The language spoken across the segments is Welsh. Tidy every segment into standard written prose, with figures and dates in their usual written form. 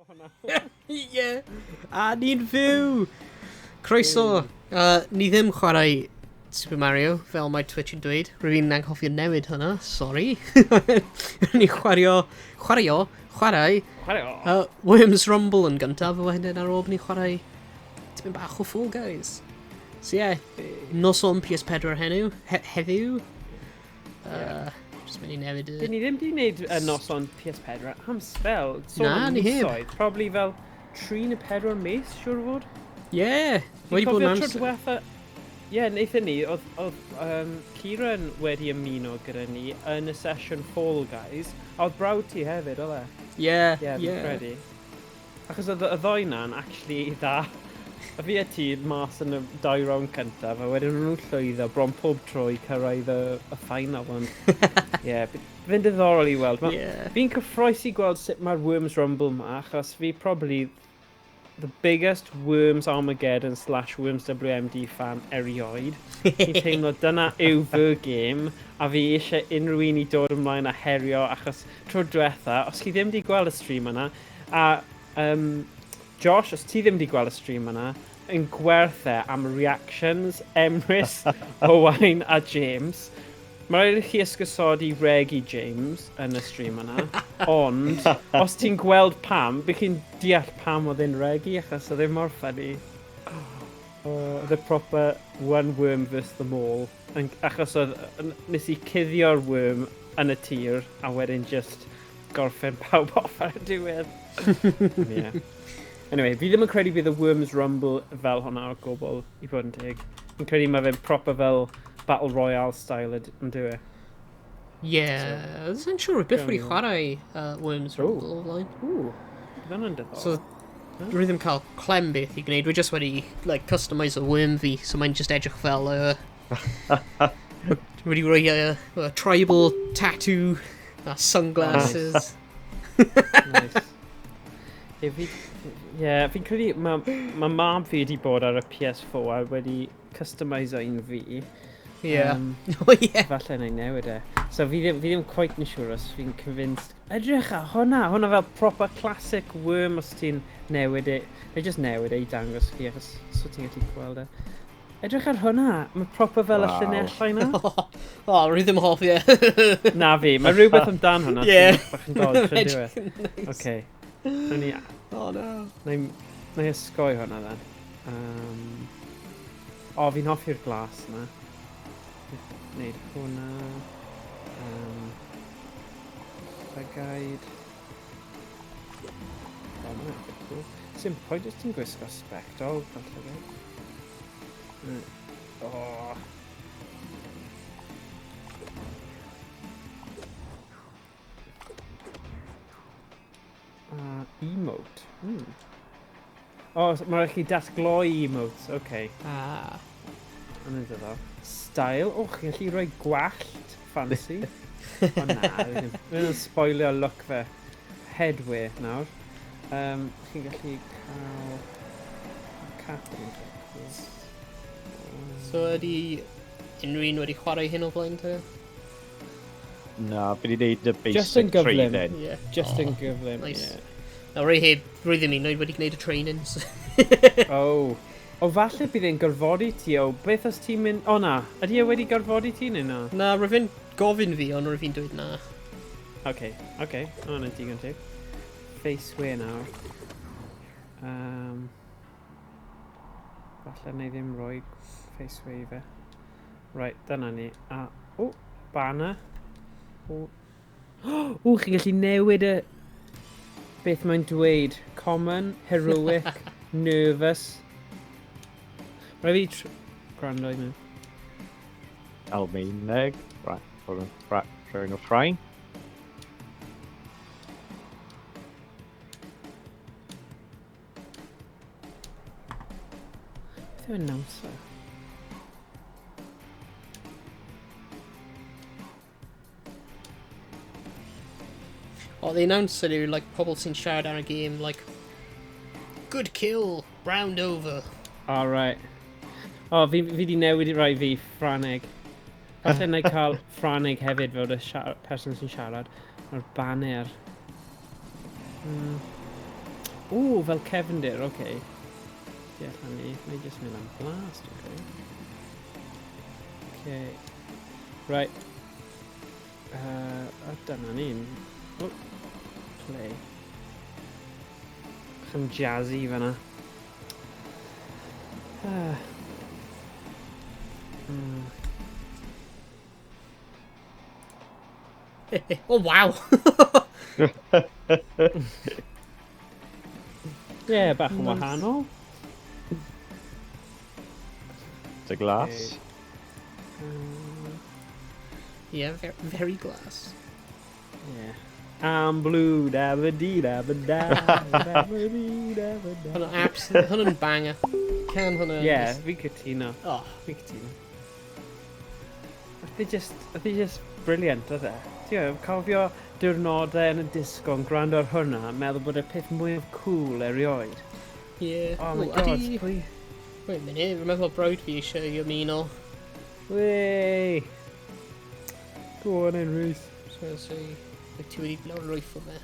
Ie! A ni'n fyw! Croeso! Ni ddim chwarae Super Mario, fel mae Twitch yn dweud. Rwy'n anghofio newid hwnna, sori. Ni chwarae Worms Rumble yn gyntaf, a wedyn ar ôl ni chwarae tipyn bach o Fall Guys. So ie, Noson PS4 heddiw. Just mynd i newid Dyn ni ddim wedi gwneud y noson PS4 am spel. Na, ni heb. Probably fel 3 neu 4 mis, siwr fod. Ie, wedi bod yn amser. Ie, wnaethon ni, oedd Ciaran wedi ymuno gyda ni yn y sesiwn Fall Guys. A oedd brawd ti hefyd, oedd e? Ie, fi'n credu. Achos oedd y ddoi na'n actually dda. A fi a ti mas yn y 2 round cyntaf, a wedyn nhw'n llwyddo bron pob tro i cyrraedd y final. Ie, fi'n diddorol i weld. Fi'n cyffroesi gweld sut mae'r Worms Rumble ma, achos fi probably the biggest Worms Armageddon / Worms WMD fan erioed. Fi'n teimlo dyna yw fy game, a fi eisiau unrhyw un i dod ymlaen a herio, achos tro diwetha, os chi ddim wedi gweld y stream yna, a Josh, os ti ddim wedi gweld y stream yna, yn gwerthau am reactions Emrys, Owain a James. Mae rhaid i chi ysgysodi Regi James yn y stream yna, ond os ti'n gweld pam, bydd chi'n deall pam oedd e'n Regi, achos oedd e'n mor funny. Oedd e proper one worm versus them all, achos nes i cuddio'r worm yn y tir, a wedyn just gorffen pawb off ar y diwedd. Yeah. Anyway, fi ddim yn credu bydd y Worms Rumble fel hwnna o'r gobl i fod yn teg. Fi'n credu mae fe'n proper fel Battle Royale style yn dwi. Ie, dwi'n siŵr byth wedi chwarae Worms Rumble o flaen. Bydd hwnna'n diddorol. So, rwy ddim cael clem beth i gwneud, rwy just wedi customise y worm fi, so mae'n just edrych fel wedi rhoi tribal tattoo a sunglasses. Nice. Fi'n credu mae mam fi wedi bod ar y PS4 a wedi customiso un fi. Falle na i newid e. So fi ddim quite yn siŵr os fi'n convinced. Edrych ar hwnna fel proper classic worm os ti'n newid e. Neu just newid e i dangos chi achos so ti'n gallu gweld e. Edrych ar hwnna, mae proper fel y llunellau na. Rwy ddim hoff ie. Na fi, mae rhywbeth amdan hwnna. Bach yn dod, sy'n diwe. Oce. Oh no. Na i ysgoi hwnna then. Fi'n hoffi'r glas na. Wneud hwnna. Bygaid. Mae'n edrych cool. Sy'n pwynt os ti'n gwisgo spectol, falle fe. Emote. Mae rhaid chi datgloi emotes, oce. Yn ydw. Style, chi'n gallu rhoi gwallt fancy. Na, fi'n spoilio look fe. Headwear nawr. Chi'n gallu cael cap yn ydw. So ydy unrhyw un wedi chwarae hyn o flaen te? Na, fi wedi gwneud y basic training. Just yn gyflym, nice. Na, rwy ddim un wedi gwneud y trainings. Falle bydd e'n gorfodi ti beth os ti'n mynd... na, ydy e wedi gorfodi ti neu na? Na, rwy fi'n gofyn fi, ond rwy fi'n dweud na. Oce. Yna'n digon teg. Faceway nawr. Falle neu ddim rhoi faceway fe. Right, dyna ni. Banner. Chi'n gallu newid y... beth mae'n dweud. Common, heroic, nervous. Rhaid fi gwrando i mewn. Almaeneg. Right, hold on. Right, showing off trying. Beth yw'n announcer? The announcer yw, pobl sy'n siarad ar y game, good kill, round over. Right. Fi di newid i rai fi Ffraneg. Falle na i cael Ffraneg hefyd fod y person sy'n siarad. O'r banner. O, fel cefndir, oce. Diolch am ni. Mae'n just mynd am blast, oce. Oce. Right. A dyna ni'n... O, play. Chym jazzy fan'na. Oh, wow! Yeah, bach yn wahanol. It's a glass. Yeah, very glass. Yeah. I'm blue, da-ba-dee, da-ba-da, da-ba-dee, da-ba-da. Hwna'n absolute, hwna'n banger. Can hwna'n... Yeah, fi cytuno. Oh, Fi cytuno. Oedd just brilliant, oedd e. Ti'n cofio diwrnodau yn y disco yn gwrando ar hwnna, meddwl bod y peth mwyaf cool erioed. yeah. Oh my Ooh, god, ydi- pwy... Wait a minute, remember brawd fi eisiau i ymuno. Wey! Go on in, Rhys. So, ti wedi blaw'r rwyff o fe.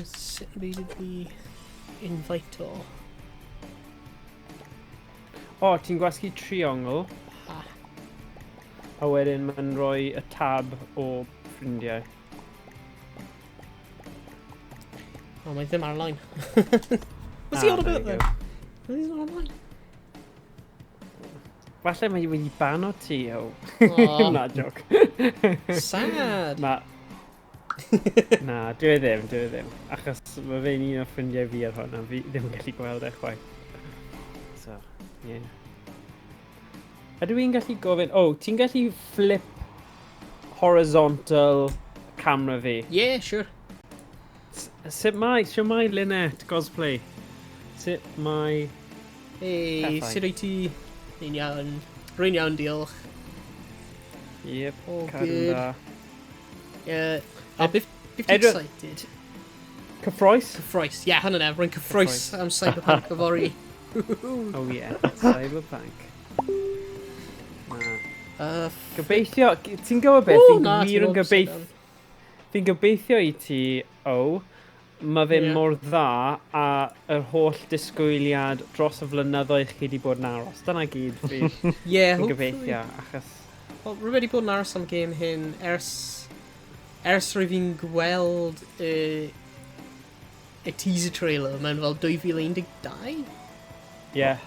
Sut yn byd ydi invite o? O, ti'n gwasgu triongl, Ah, a wedyn mae'n rhoi y tab o ffrindiau. oh, mae ddim ar-line. Was he on there about you then? go. He's not online. Falle mae wedi ban o ti, o. Aw. Na, joc. Sad. Na. Na, dwi ddim. Achos mae fe'n un o ffrindiau fi ar hwnna, fi ddim yn gallu gweld e chwaith. So, yeah. Ydw i'n gallu gofyn... O, ti'n gallu flip horizontal camera fi? Yeah, sure. Sut mai Lynette cosplay? Sut mai... Hey, Pethau. sut wyt ti? Rwy'n iawn. Rwy'n iawn, diolch. Yep, Oh, cadw'n good. da. Beth ti Edrych- excited? Cyffroes? Cyffroes. Ie, hwnna ne, rwy'n cyffroes am Cyberpunk o fori. Oh yeah, Cyberpunk. Na. Uh, Gobeithio, ti'n gwybod beth, Ww, fi'n na, wir ti'n yn gwbod sut gobeithio... Fi'n gobeithio i ti, mae fe'n Ie. mor dda a yr holl disgwyliad dros y flynyddoedd chi wedi bod yn aros. Dyna gyd fi'n yeah, gobeithio, achos... Wel, rwy wedi bod yn aros am gêm hyn ers rwy fi'n gweld y teaser trailer mewn fel 2012? Yeah.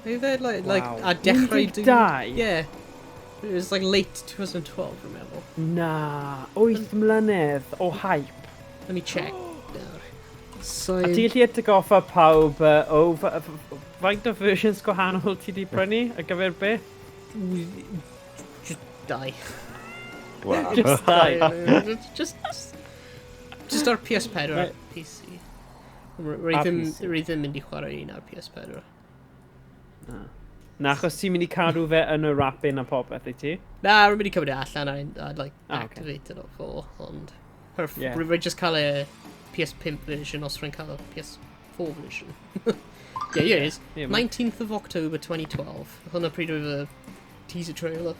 Oedd e, like, Wow. a dechrau... 12? Yeah. It was like late 2012, rwy'n meddwl. Na, 8 mlynedd o hype. Let me check. So... A ti'n gallu atgoffa pawb faint o versions gwahanol ti wedi prynu ar gyfer beth? Just die. Wow. Just dau. Just ar PS4 Right. a PC. Ar PC. Rwy ddim mynd i chwarae un ar PS4. Na, achos ti'n mynd i cadw fe yn y rapin a popeth i ti? Na, rwy'n mynd i cymryd e allan I'd like Ah, okay. activated it for, ond... Yeah. Rwy'n just cael y PS5 version os rwy'n cael y PS4 version. Yeah, here it is. Yeah, man. 19th of October 2012. Hwna pryd oedd y teaser trailer.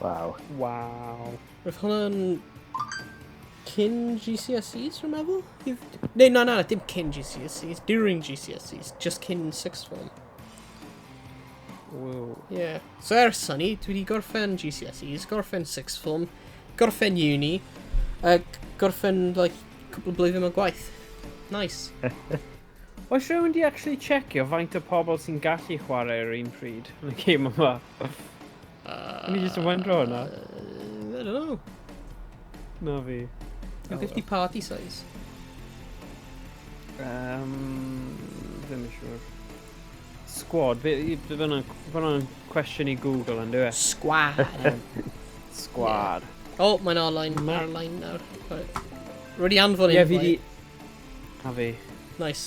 Wow. Wow. Roedd hwnna'n cyn GCSEs, rwy'n meddwl? Neu, na, dim cyn GCSEs, during GCSEs, just cyn sixth form. Wow. Yeah. So ers hynny, dwi wedi gorffen GCSEs, gorffen sixth form, gorffen uni, gorffen, like, cwbl o blwyddyn o gwaith. Nice. Oes rhywun di actually checio faint o pobl sy'n gallu chwarae ar un pryd yn y gêm yma? O'n i just yn wendro hwnna. I don't know. Na fi. How 50 party size? Ddim yn siŵr. Squad, bydd hwnna'n cwestiwn i Google yn dweud. Squad. Squad. Oh, mae'n ar-line nawr. Right. Rwy'n anfon Ie, un. fi di... A fi. Nice.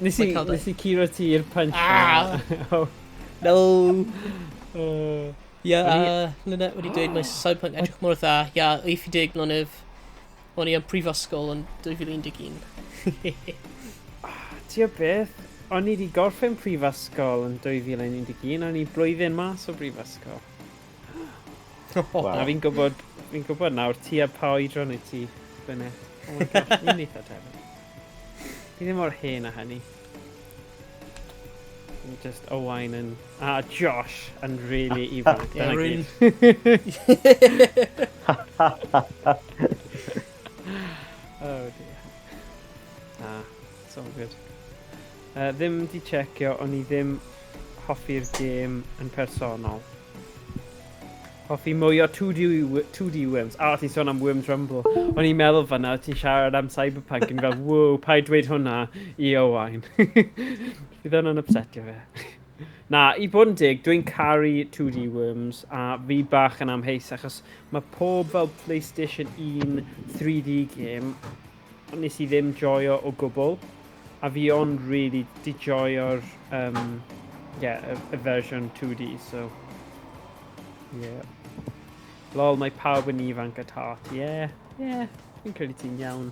Nes i curo ti i'r punch. Ah. Oh. No. Uh, Ie, Lynette wedi dweud mae Cyberpunk edrych mor dda. Ie, 80 mlynedd. O'n i am prifysgol yn 2011. Ti o beth? o'n i wedi gorffen prifysgol yn 2011, o'n i blwyddyn mas o prifysgol. Na, fi'n gwybod nawr, ti a pa oedran i ti, Flint. Oh my gosh, ni'n eitha tebyg. Fi ddim mor hen a hynny. Just Owain a Josh yn really ifanc. Yeah, rwy'n... Oh dear. It's all good. Ddim di checio, o'n i ddim hoffi'r gêm yn personol. Hoffi mwy o 2D Worms. Ti sôn am Worms Rumble. O'n i'n meddwl fanna, ti'n siarad am Cyberpunk yn fel, wow, pa'i dweud hwnna i Owain. Fydd hwnna'n upsetio fe. Na, i bod yn dig, dwi'n caru 2D Worms a fi bach yn amheus achos mae pob fel PlayStation 1 3D game nes i ddim joio o gwbl a fi ond really di joio'r y version 2D, so yeah. Lol, mae pawb yn ifanc at heart. Yeah, fi'n credu ti'n iawn.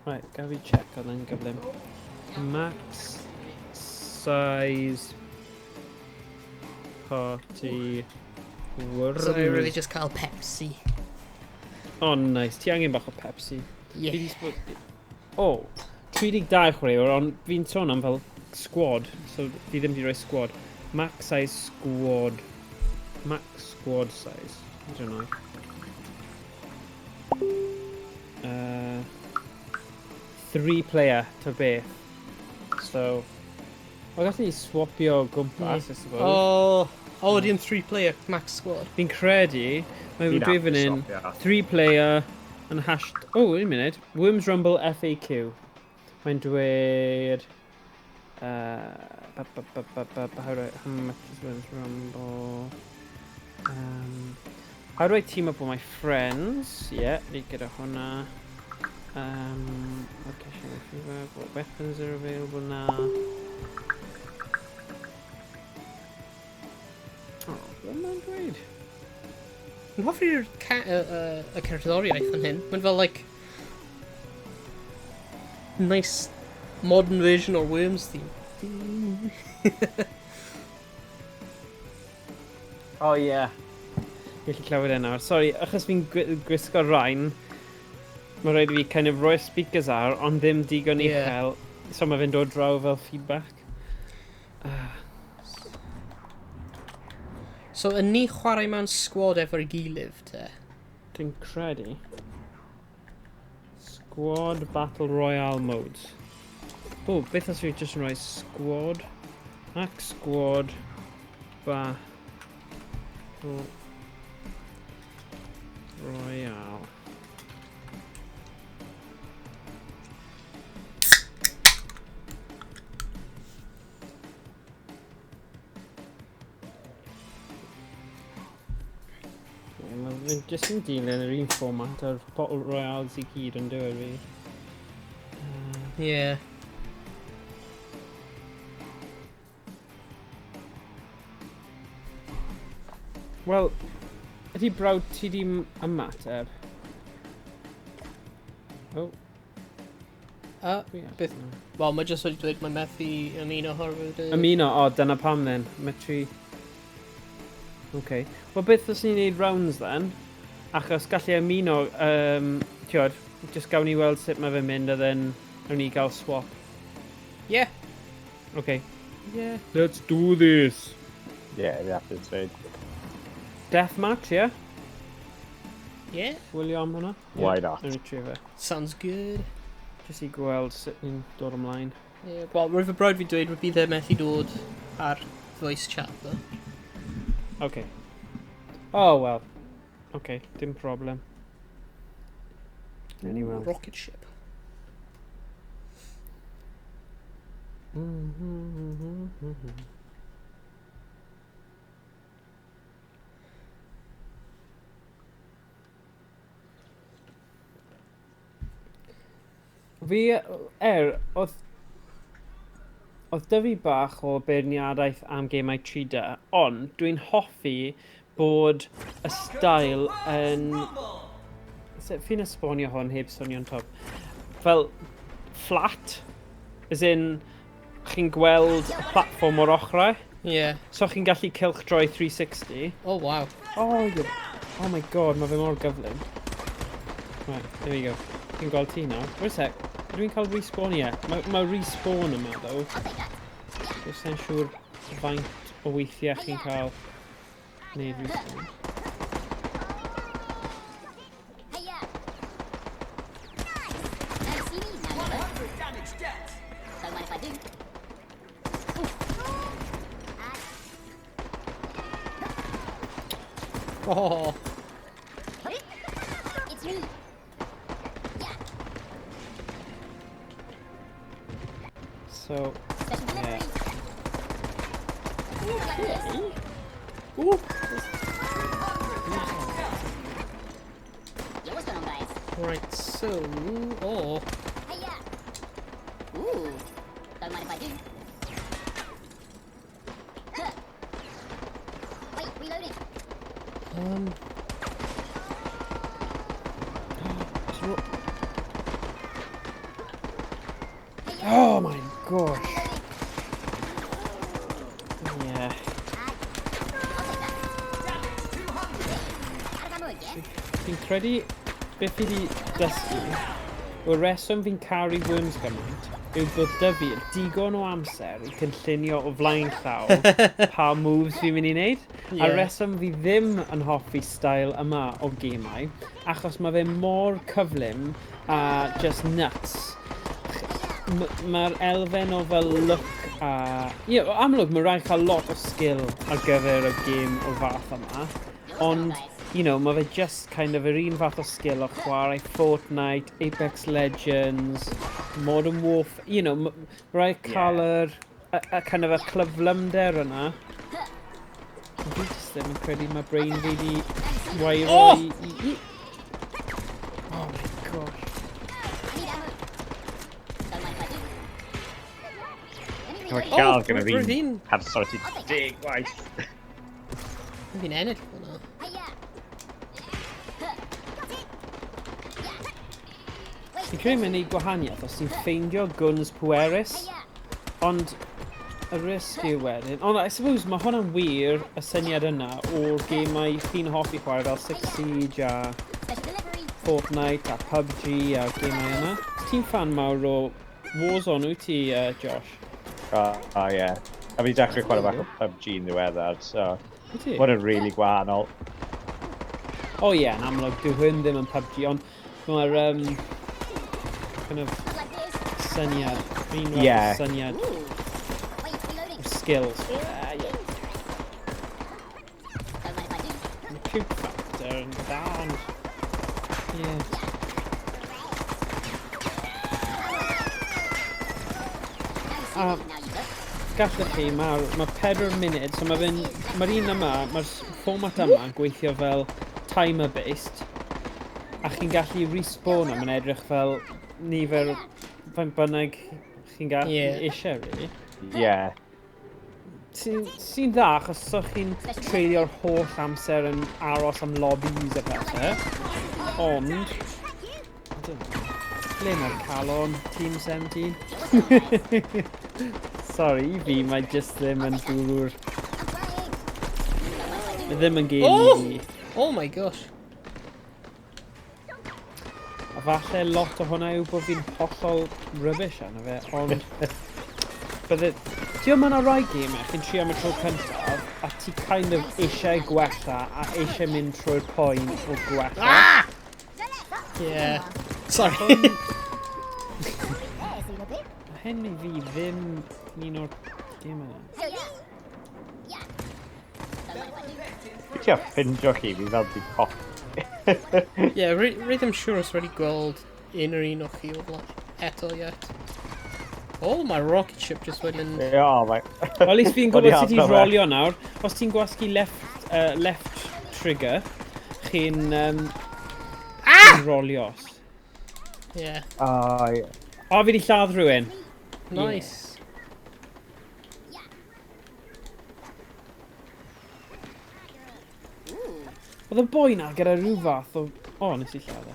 Right, gael fi check on yn gyflym. Max size party worms. So I really just cael Pepsi. Oh, nice. Ti angen bach o Pepsi. Yeah. Oh, 32 chwaraewr, ond fi'n sôn am fel squad, so fi ddim wedi rhoi squad. Max size squad. Max squad size. I don't know. 3 player to beth. So, o gallu ni swapio gwmpas, I suppose. Oh, ydy'n 3 player max squad. Fi'n credu, mae'n dweud fan hyn, 3 player yn hashed... Oh, wait a minute. Worms Rumble FAQ. Mae'n dweud... How much is Worms Rumble? How do I team up with my friends? Yeah, ni gyda hwnna. Location of fever, what weapons are available now? Oh, what am I dweud? Yn hoffi'r cerddoriaeth yn hyn. Mae'n fel, like... nice modern version o'r Worms theme. Oh, yeah. Gallu clywed e nawr. Sorry, achos fi'n gwisgo rhain, mae rhaid i fi kind of rhoi speakers ar, ond ddim digon uchel, so mae fe'n dod draw fel feedback. So, yn ni chwarae mewn squad efo'r gilydd, te? Dwi'n credu. Squad Battle Royale modes. Oh, beth os fi jyst yn rhoi squad? Max squad Battle Royale. Mae'n jyst yn dilyn yr un format o'r Battle Royales I gyd yn dweud fi. Yeah. Wel, ydy brawd ti di ymateb? Oh. Beth... Wel, mae jyst wedi dweud mae'n methu ymuno horfod... Ymuno, dyna pam then. Metri... Okay. Wel, beth os ni'n neud rounds then? Achos gallu ymuno, tiod, just gawn ni weld sut mae fe'n mynd a then nawn ni gael swap. Yeah. Okay. Yeah. Let's do this. Yeah, that's it. Deathmatch, yeah? Yeah. William hwnna? Why not? Nawn ni trio fe. Sounds good. Jyst I gweld sut ni'n dod ymlaen. Yeah. Wel, roedd fy broed fi dweud bydd e methu dod ar voice chat, though. Okay. Oh, well. Okay, dim problem. Anyway. Rocket ship. Fi, oedd dy fi bach o beirniadaeth am gemau 3D, ond dwi'n hoffi bod y stael yn Fi'n esbonio hwn heb swnio'n top. Fel, flat, as in, chi'n gweld y platform o'r ochrau. Yeah. So chi'n gallu cylchdroi 360. Oh, wow. Oh my god, mae fe mor gyflym. Right, there we go. Chi'n gweld ti nawr. Wait a sec, ydw i'n cael respawn? Ie. Mae respawn yma, ddo. Does e'n siŵr faint o weithiau chi'n cael neud respawn. Oh. It's me. So, yeah. Ooh. Yeah, what's going on, guys? Right, so... Oh. Hey, yeah. Ooh. Don't mind if I do. Huh. Wait, reloading. Oh my gosh. Yeah. Fi'n credu beth fi wedi dysgu o'r reswm fi'n caru worms gymaint yw bod 'da fi digon o amser i cynllunio o flaen llaw pa moves fi'n mynd i wneud. A Yeah. reswm fi ddim yn hoffi stael yma o gemau achos mae fe mor cyflym a just nuts. Mae'r elfen o fel look a... amlwg mae rhaid cael lot o skill ar gyfer y gêm o'r fath yma. Ond, mae fe just kind of yr un fath o skill o chwarae Fortnite, Apex Legends, Modern Warfare... mae rhaid cael y kind of y clyflymder yna. Fi just ddim yn credu mae brain fi di wairo i... Oh my gosh. Mae gael gyda rwy'n fi fi'n... heb sorti 10 gwaith. Fi'n ennill hwnna. Fi'n credu mae'n ei gwahaniaeth os ti'n ffeindio guns pwerus, ond y risg yw wedyn. Ond I suppose mae hwnna'n wir y syniad yna o'r gemau chi'n hoffi chwarae fel Six Siege a Fortnite a PUBG a gemau yna. Ti'n fan mawr o Warzone wyt ti, Josh? Ie. A fi dechrau chwarae bach o PUBG yn ddiweddar, so... Wyt ti? Mae'n rili gwahanol. O ie, yn amlwg, dyw hwn ddim yn PUBG, ond mae'r kind of syniad, un fath o syniad o skills. Mae cute factor yn da, ond... Ie. Gallech chi, mae 4 munud, so mae'r un yma, mae'r fformat yma yn gweithio fel timer-based, a chi'n gallu respawn am yn edrych fel nifer faint bynnag chi'n gallu eisiau, really. Ie. Sy'n dda, achos so chi'n treulio'r holl amser yn aros am lobbies a pethau, ond... Ble mae'r calon, Team 17? Sorry, i fi, mae jyst ddim yn dwrwr. Mae ddim yn gêm i fi. Oh my gosh. A falle lot o hwnna yw bod fi'n hollol rubbish arno fe, ond... Bydde... Ti'n mae yna rai gemau, chi'n trio am y tro cyntaf, a ti kind of eisiau gwella, a eisiau mynd trwy'r poen o gwella. Ah! Yeah. Sorry. Hyn i fi ddim un o'r gemau yna. Ti'n ffindio chi, fi fel di pop. Yeah, rhaid ddim siŵr os wedi gweld un o'r un o chi o blaen eto yet. Oh, my rocket ship just went in... Well, at least fi'n gwybod sut i rolio nawr. Os ti'n gwasgu left trigger, chi'n rolio. Yeah. O, fi di lladd rhywun. Nice. Oedd y boi na gyda rhyw fath o... O, nes i lladd e.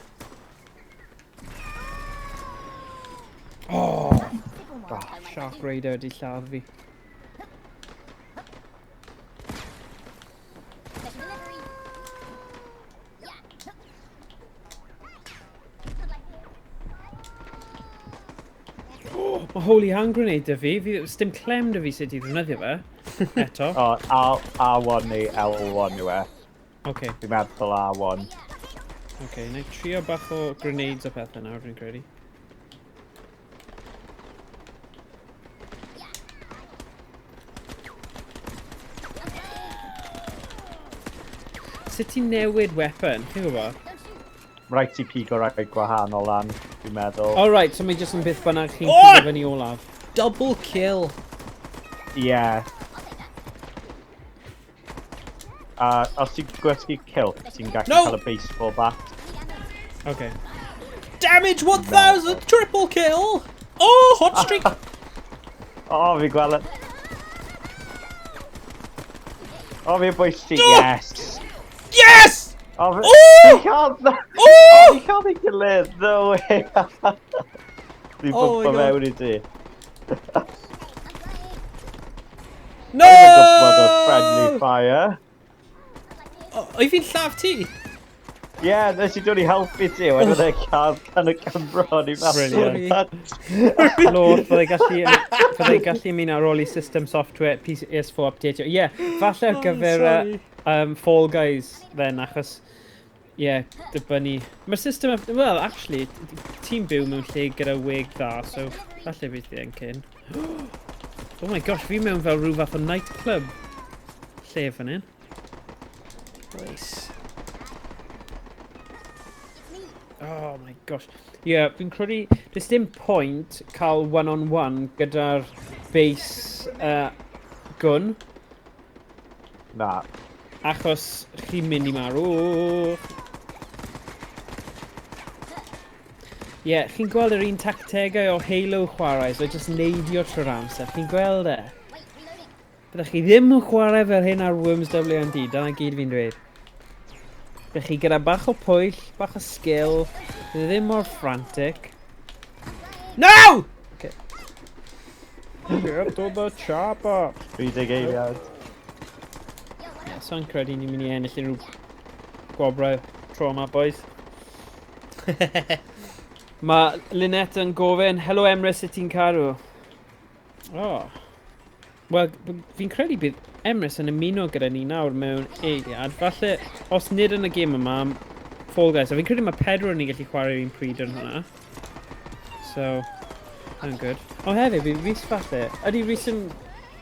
Shark Raider wedi lladd fi. Mae Holy Hand Grenade da fi. Sdim clem da fi sut i ddefnyddio fe. Eto. R1 neu L1 yw e. Okay. Dwi'n meddwl R1. Okay, na i trio bach o grenades o pethau nawr, dwi'n credu. Sut ti'n newid weapon? Ti'n gwybod? Rhaid ti pigo rhaid gwahanol lan, dwi'n meddwl. Oh right, so mae jyst yn byth bynnag chi'n pigo fyny olaf. Double kill. Yeah. Os ti'n gwesgu kill, ti'n gallu cael y baseball bat. Okay. Damage 1000! Triple kill! Oh, hot streak! Fi gweld it. Fi'n bwysig, yes! Yes! Fi can't ei gilydd, no way! Fi'n bwmpa mewn I ti. No! Gwybod o friendly fire. Oedd fi'n llaff ti? Yeah, nes I dod I helpu ti, wedyn ei cael gan y Cymro ni Brilliant. Lord, byddai gallu mynd ar ôl I system software PS4 update. Yeah, falle ar gyfer Fall Guys then, achos, yeah, dibynnu. Mae'r system, well, actually, ti'n byw mewn lle gyda wig dda, so falle bydd di yn cyn. Oh my gosh, fi mewn fel rhyw fath o nightclub lle fan hyn. Nice. Oh my gosh. Yeah, fi'n credu, does dim point cael one-on-one gyda'r base gun. Na. Achos chi'n mynd I marw. Yeah, chi'n gweld yr un tactegau o Halo chwarae, so just neidio trwy'r amser. Chi'n gweld e? Byddech chi ddim yn chwarae fel hyn ar Worms WMD, dyna gyd fi'n dweud. Byddech chi gyda bach o pwyll, bach o skill, bydd ddim mor frantic. No! Okay. Get to the chopper! 30 eiliad. Yeah, so'n credu ni'n mynd I ennill unrhyw gwobrau tro yma, boys. Mae Lynette yn gofyn, helo Emrys, sut ti'n carw? Oh. Wel, fi'n credu bydd Emrys yn ymuno gyda ni nawr mewn eiliad. Falle, os nid yn y gêm yma, Fall Guys, fi'n credu mae 4 yn ni gallu chwarae un pryd yn hwnna. So, yn good. O hefyd, fi'n Rhys falle. Ydy Rhys yn...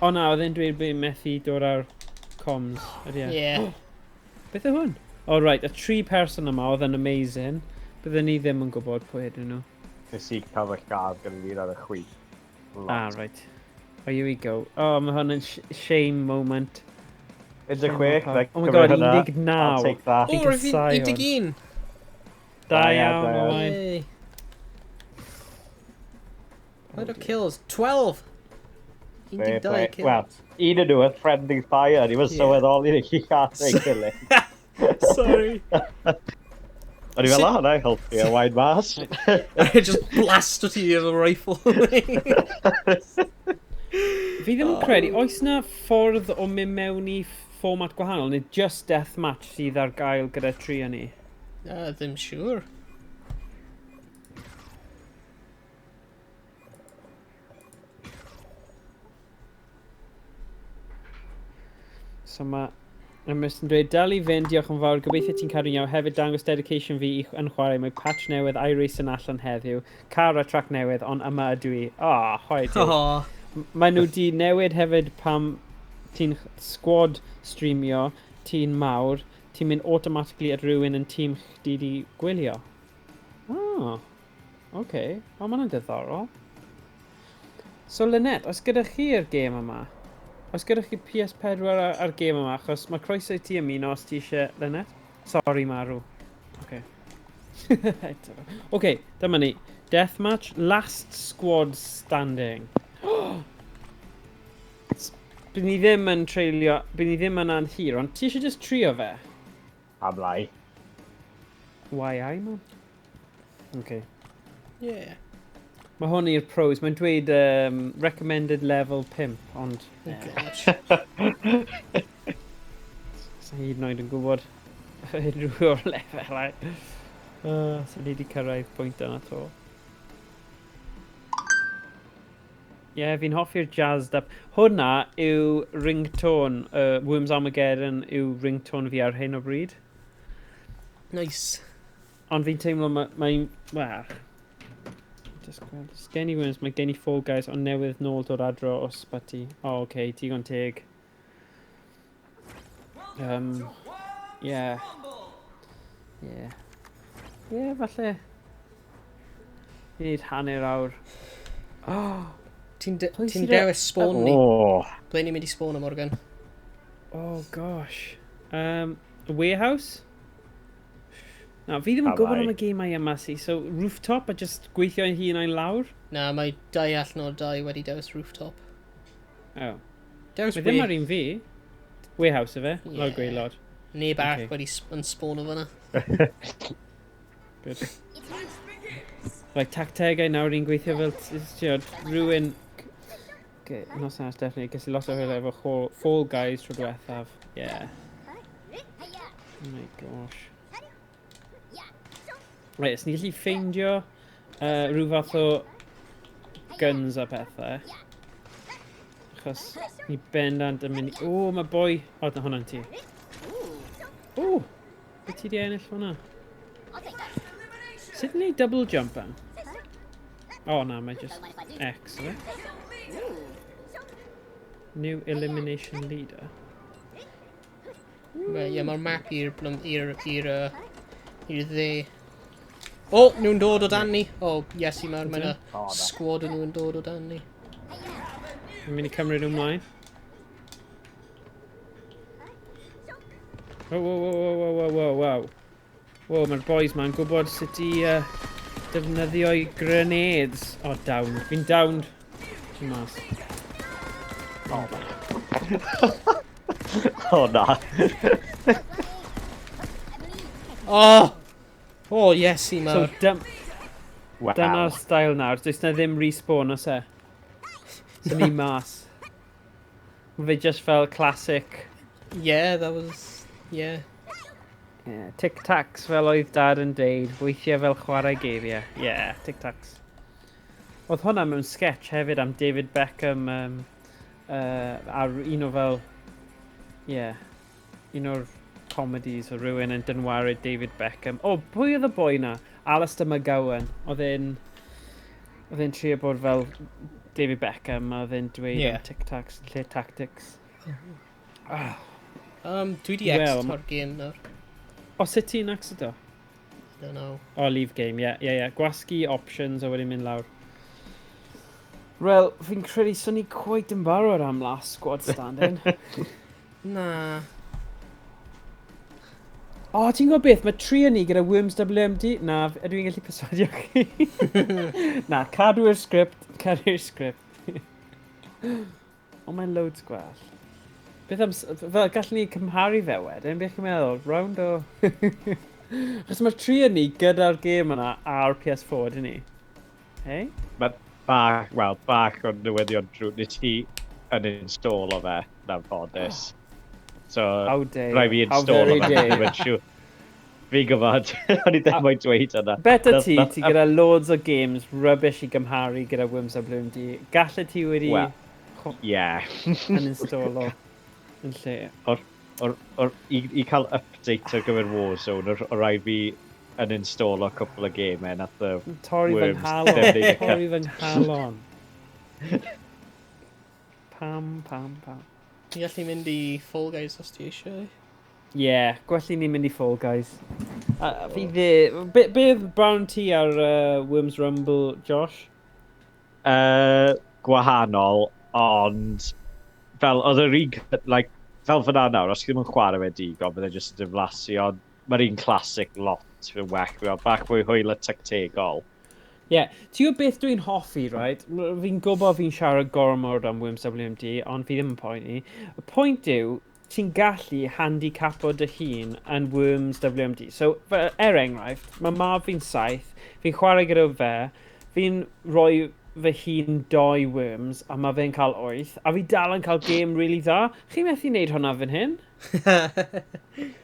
O na, oedd e'n dweud bydd methu dod ar comms. Ydy e? Yeah. Beth yw hwn? O, right, y 3 person yma oedd yn amazing. Byddwn ni ddim yn gwybod pwy ydyn nhw. Nes I cael fy lladd gyda fi ar y chwith. Ah, right. Oh, here we go. Oh, mae hwn yn shame moment. It's a quick, like, oh my god, 19. I'll take that. O, rwy'n 11. Da Da iawn, iawn, da iawn. Owain. Yay. Faint o kills? 12! 12 kills. Wel, un yn nhw yn friendly fire, ni fod sylweddoli ni chi gath ei gilydd. Sorry. O'n I fel, hwnna, helpu Owain mas. I just blast ti efo rifle. Fi ddim yn credu, oes na ffordd o mynd mewn I fformat gwahanol, neu just deathmatch sydd ar gael gyda 3 o ni? Ddim siŵr. So mae Emrys yn dweud, dal I fynd, diolch yn fawr, gobeithio ti'n cadw'n iawn, hefyd dangos dedication fi yn chwarae, mae patch newydd iRace yn allan heddiw, car a track newydd, ond yma ydw I. Chwae ti. Mae nhw di newid hefyd pam ti'n squad streamio, ti'n mawr, ti'n mynd automatically at rhywun yn tîm chdi di gwylio. Okay. O, ma'n diddorol. So, Lynette, os gyda chi'r gêm yma? Os gyda chi PS4 ar gêm yma, achos mae croeso I ti ymuno os ti eisiau, Lynette? Sorry, Marw. Okay. Okay, dyma ni. Deathmatch, last squad standing. Bydd ni ddim yn treulio, bydd ni ddim yn anhir, ond ti eisiau just trio fe? Am lai. Why I, man? Okay. Yeah. Mae hwn i'r pros. Mae'n dweud recommended level 5, ond... Oh, gosh. Sa'n hyd yn oed yn gwybod unrhyw o'r lefelau. So ni wedi cyrraedd pwynt yna to. Ie, fi'n hoffi'r jazzed up. Hwna yw ringtone, Worms Armageddon yw ringtone fi ar hyn o bryd. Nice. Ond fi'n teimlo mae'n... Wel... Gen i Worms, mae gen i Fall Guys, ond newydd nôl dod adro o sbati. O, oce, digon teg. Ie. Ie, falle. Fi'n neud hanner awr. Ti'n dewis spawn ni? Ble ni'n mynd i spawn am Morgan? Oh, gosh. Warehouse? Na, fi ddim yn gwybod am y gemau yma si. So, rooftop a just gweithio yn hun a'n lawr? Na, mae 2 allan o'r 2 wedi dewis rooftop. Oh. Dewis Mae ddim ar un fi. Warehouse y fe? Ie. Lawr gweilod. Neb arall Okay. wedi spawn o fyna. Good. Like, tactegau nawr ni'n gweithio fel, rhywun... Nos nas, definitely. Ges i lot o hwyl efo Fall Guys tro diwethaf. Yeah. Oh my gosh. Right, os ni'n gallu ffeindio rhyw fath o guns a pethau. Achos ni bendant yn mynd i... O, mae boi... O, na hwnna'n ti. O! Be ti di ennill hwnna? Sut ni double jump am? O, na, mae just X, yw e? New elimination leader. Ie, mae'r map i'r dde. O, nhw'n dod o dan ni. O, yes i mae'r yna squad o nhw'n dod o dan ni. Yn mynd i cymryd nhw ymlaen. Wow. Wow, mae'r boys ma'n gwybod sut i defnyddio'i grenades. O, down. Fi'n downed. Fi'n mas. O, na. O! O, yes i So, mae'r... dyna'r style nawr. Does na ddim respawn os e. So ni mas. Mae fe just fel classic. Yeah, that was... Yeah. Yeah, tic-tacs fel oedd dad yn deud. Weithiau fel chwarae geiriau. Yeah, tic-tacs. Oedd hwnna mewn sketch hefyd am David Beckham ar un o fel... Yeah. Un o'r comedies o rhywun yn dynwaru David Beckham. O, pwy oedd y boi na? Alistair McGowan. Oedd e'n trio bod fel David Beckham a oedd e'n dweud am tic-tacs lle tactics. Dwi di exit o'r game nawr. O, sut ti'n accedo? I don't know. O, leave game, yeah. Gwasgu options a wedyn mynd lawr. Wel, fi'n credu swn i quite yn barod am last squad stand-in. Na. O, ti'n gwybod beth? Mae 3 o ni gyda Worms WMD. Na, ydw i'n gallu persuadio chi? Na, cadw'r sgript. O, mae'n loads gwell. Beth am... Fel, gallwn ni cymharu fe wedyn? Beth chi'n meddwl? Round o... Chos mae 3 o ni gyda'r gêm yna ar PS4, dyn ni? Hey? Bach o newyddion drwy ni ti yn install o fe, na'n ffodus. So, rai fi install o fe, dwi'n siw. Fi'n gwybod, o'n i ddim moyn dweud yna. Better ti gyda loads o games rubbish i gymharu gyda Worms WMD. Gallai ti wedi... yn install o. Yn lle. I cael update ar gyfer Warzone, o rai fi yn install o cwpl o gemau nath y Torri fy nghalon. Torri fy nghalon. Pam. Ti'n gallu mynd i Fall Guys os ti eisiau? Yeah, gwell ni mynd i Fall Guys. Fi dde... Beth brown ti ar Worms Rumble, Josh? Gwahanol, ond fel oedd yr un, like, fel fyna nawr, os chi ddim yn chwarae fe digon, byddai jyst yn diflasu, ond mae'r un classic lot fy'n well, bach fwy hwyl y tactegol. Yeah, ti'n gwybod beth dwi'n hoffi, right? Fi'n gwybod fi'n siarad gormod am Worms WMD, ond fi ddim yn poeni. Y pwynt yw, ti'n gallu handicapo dy hun yn Worms WMD. So, er enghraifft, mae mab fi'n 7, fi'n chwarae gyda fe, fi'n rhoi fy hun 2 worms, a mae fe'n cael 8, a fi dal yn cael game really dda. Chi methu wneud hwnna fan hyn?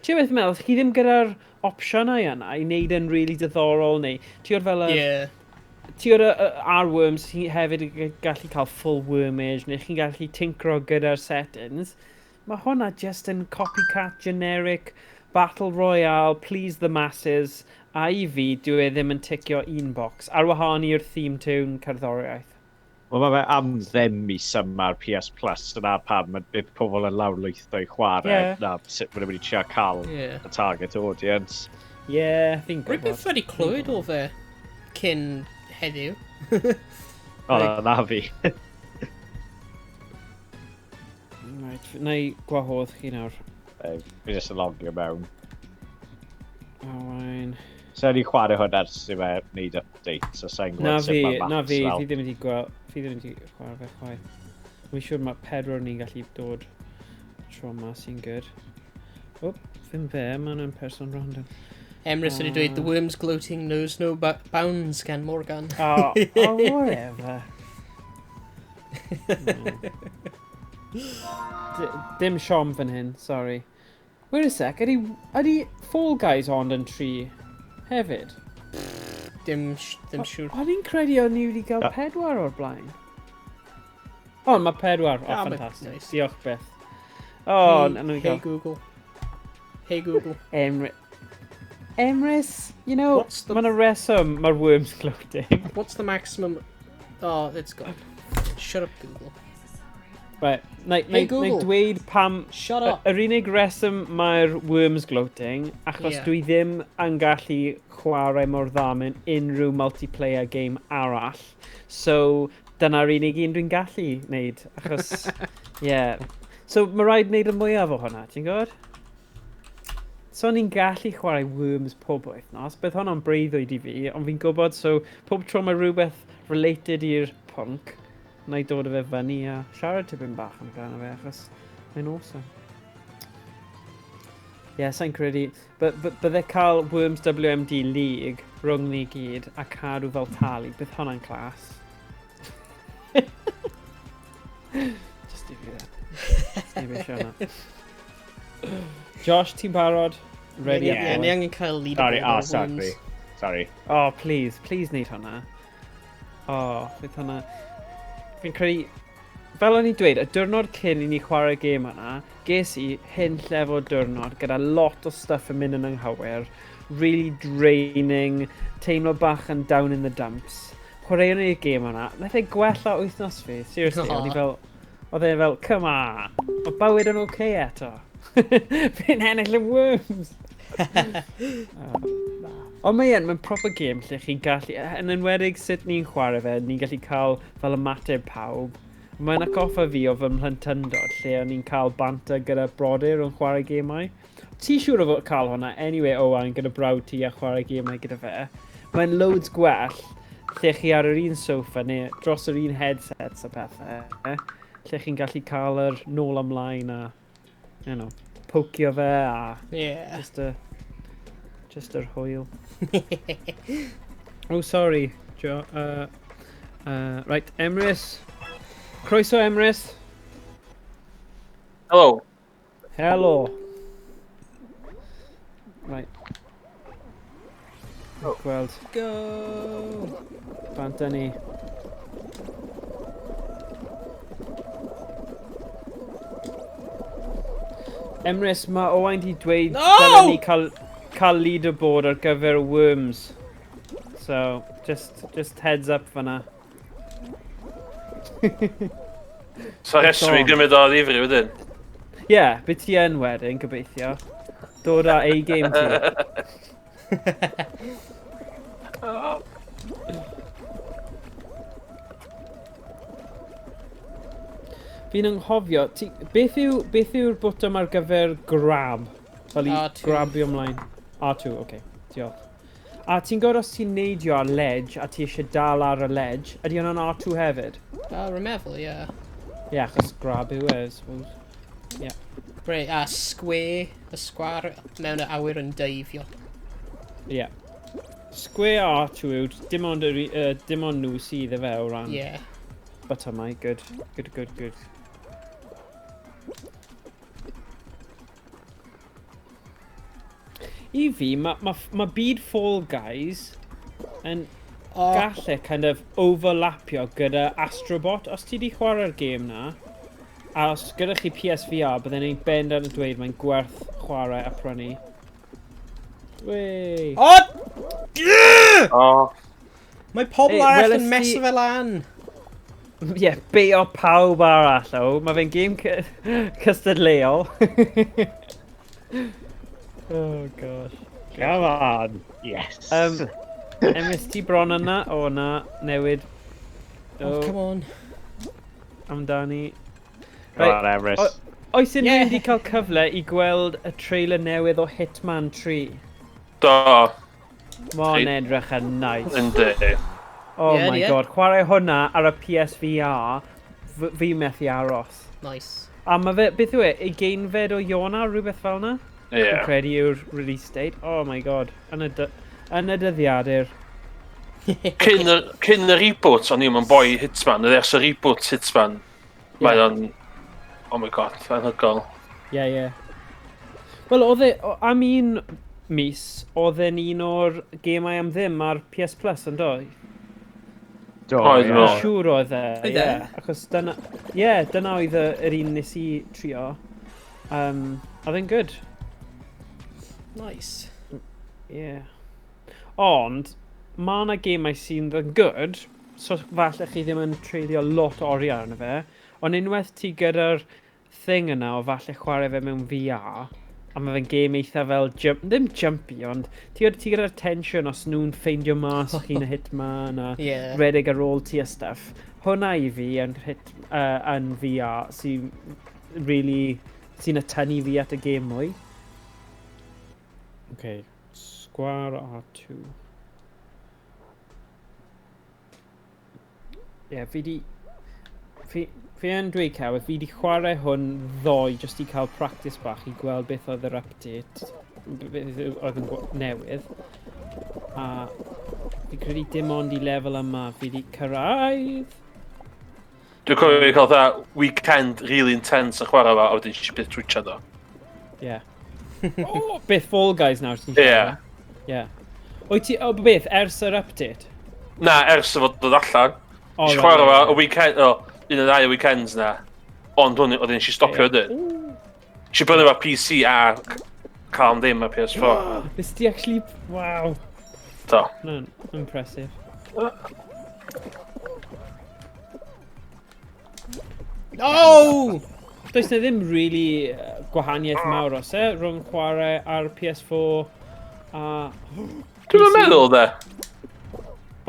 Ti'n meddwl, chi ddim gyda'r opsiynau yna i wneud yn really diddorol, neu ti o'r fel ti o'r arworms, chi hefyd yn gallu cael full wormage, neu chi'n gallu tincro gyda'r settings. Mae hwnna just yn copycat generic battle royale, please the masses, a I fi, dwi ddim yn ticio un box, ar wahân i'r theme tune cerddoriaeth. Wel, mae fe am ddim i syma'r PS Plus, dyna pam mae pobl yn lawrlwytho i chwarae, na sut maen nhw'n mynd i trio cael y target audience. Fi'n gwybod. Rwy'n beth wedi clywed o fe cyn heddiw. O, na fi. Na i gwahodd chi nawr. Fi jyst yn logio mewn. Owain. So ni chwarae hwn ers i fe wneud update, so sa'n gweld sut mae maps fi ddim wedi gweld, fi ddim wedi chwarae fe chwaith. Mae'n siŵr mae 4 ni'n gallu dod tro yma sy'n good. O, ddim fe, mae'n person random. Emrys wedi dweud, the worm's gloating knows no bounds gan Morgan. Oh, whatever. Dim Siom fan hyn, sorry. Wait a sec, ydy Fall Guys on yn 3 hefyd? Dim siŵr. O'n i'n credu o'n ni wedi cael 4 o'r blaen. O, mae 4. O, ffantastig. Nice. Diolch Beth. O, hey Google. Hey Google. Emrys, you know, mae'n a reswm mae'r worms gloating. What's the maximum? Oh, it's gone. Shut up, Google. Right, na i dweud pam... Shut up. Yr unig reswm mae'r worms gloating, achos dwi ddim yn gallu chwarae mor dda mewn unrhyw multiplayer game arall. So, dyna'r unig un dwi'n gallu wneud, achos... So, mae rhaid wneud y mwyaf o hwnna, ti'n gwybod? So, ni'n gallu chwarae worms pob wythnos, beth hwnna'n breuddwyd i fi, ond fi'n gwybod, so, pob tro mae rhywbeth related i'r pwnc, na i dod o fe fyny a siarad tipyn bach amdano fe, achos mae'n awesome. Sa'n credu. Bydde cael Worms WMD League rhwng ni gyd a cadw fel talu, bydd hwnna'n clas. Just i fi dda. Just i fi eisiau hwnna. Josh, ti'n barod? Ready? Ni angen cael leaderboard. Sorry. Oh, please neud hwnna. Bydd hwnna... Fi'n credu, fel o'n i dweud, y diwrnod cyn i ni chwarae gêm yna, ges i hyn llef o diwrnod gyda lot o stuff yn mynd yn anghywir, really draining, teimlo bach yn down in the dumps. Chwaraeon i'r gêm yna, nath ei gwella wythnos fi, seriously, oedd e fel, come on, mae bywyd yn okay eto. Fi'n ennill y worms. Ond mae'n proper game lle chi'n gallu, yn enwedig sut ni'n chwarae fe, ni'n gallu cael fel ymateb pawb. Mae'n atgoffa fi o fy mhlentyndod lle o'n ni'n cael banter gyda brodyr o'n chwarae gemau. Ti siŵr o fod cael hwnna, anyway Owain gyda brawd ti a chwarae gemau gyda fe. Mae'n loads gwell lle chi ar yr un sofa neu dros yr un headsets a pethau. Lle chi'n gallu cael yr nôl ymlaen a, pocio fe a just yr hwyl. Oh, sorry, Joe. Right, Emrys. Croeso, Emrys. Hello. Right. Gweld. Go! Bant ni. Emrys, mae Owain di dweud dylen ni cael leaderboard ar gyfer worms. So, just heads up fanna. So rhestri gymryd o ddifri wedyn? Beth ti yn wedyn, gobeithio. Dod â A-game ti. Fi'n anghofio, beth yw'r bwtwm ar gyfer grab? Fel i grabio ymlaen. R2, oce. Diolch. A ti'n gwybod os ti'n neidio ar ledge a ti eisiau dal ar y ledge, ydy hwnna'n R2 hefyd? Rwy'n meddwl, achos grab yw e, I suppose. Great, y sgwar mewn y awyr yn deifio. Square R2 yw, dim ond nhw sydd y fe o ran. Yeah. But am I good. Good. I fi, mae byd Fall Guys yn gallu kind of overlapio gyda Astrobot. Os ti di chwarae'r gêm na, a os gyda chi PSVR, byddai'n ei bend yn dweud mae'n gwerth chwarae a prynu. Wei! O! O, Mae pobl Hey, arall weles yn ti- meso fe lan. Ie, beio pawb arall o. Mae fe'n gêm cystadleuol. Oh gosh. Come on. Yes. Emis ti bron yna? O na, newid. Oh, come on. Amdani. Go on, Emrys. Oes yn Yeah. wedi cael cyfle i gweld y trailer newydd o Hitman 3? do, Mae'n edrych yn nice. yndi. Oh Ie, my ie. god, chwarae hwnna ar y PSVR, fi methu aros. Nice. A mae fe, beth yw e, 20 o Iona, rhywbeth fel yna? Ie. Dwi'n credu yw'r release date. Oh my god, yn y dyddiadur. Cyn y reboot, o'n i'm yn boi Hitman. Ers y reboot Hitman, mae o'n... Oh my god, anhygol. Ie. Wel, oedd e, am un mis, oedd e'n un o'r gemau am ddim ar PS Plus yn doi. Do, Oedd ie. nhw. Siŵr oedd e, Oedd e? Achos dyna oedd yr un nes i trio. Oedd e'n good. Nice. Yeah. Ond, mae yna gemau sy'n yn good, so falle chi ddim yn treulio lot o oriau arno fe, ond unwaith ti gyda'r thing yna o falle chwarae fe mewn VR, a mae fe'n gêm eitha fel, ddim jumpy, ond ti gyda'r tension os nhw'n ffeindio mas chi'n y Hitman a Yeah. redeg ar ôl ti a stuff. Hwna i fi yn VR sy'n atynnu fi at y gêm mwy. Okay, Square R2. Ie, fi yn dweud cawr, fi di chwarae hwn ddoe jyst i cael practice bach i gweld beth oedd yr update, beth oedd yn newydd. A fi credu dim ond i lefel yma fi di cyrraedd. Dwi'n cofio i cael dda weekend really intense yn chwarae fa, a wedyn si byth twitcha do. Ie. O, beth Fall Guys nawr ti'n Ie. Ie. Wyt ti, o beth, ers yr update? Na, ers y fod dod allan. O, Si right, chwarae fa right. y weekend, un o ddau o weekends na. Ond hwn, oedden si stopio ydyn. Si brynu fa PC a cael am ddim a PS4. Nes ti actually, wow. Do. No, impressive. Oh! Does na ddim really gwahaniaeth mawr os rhwng chwarae ar PS4 a... Dwi'n meddwl de.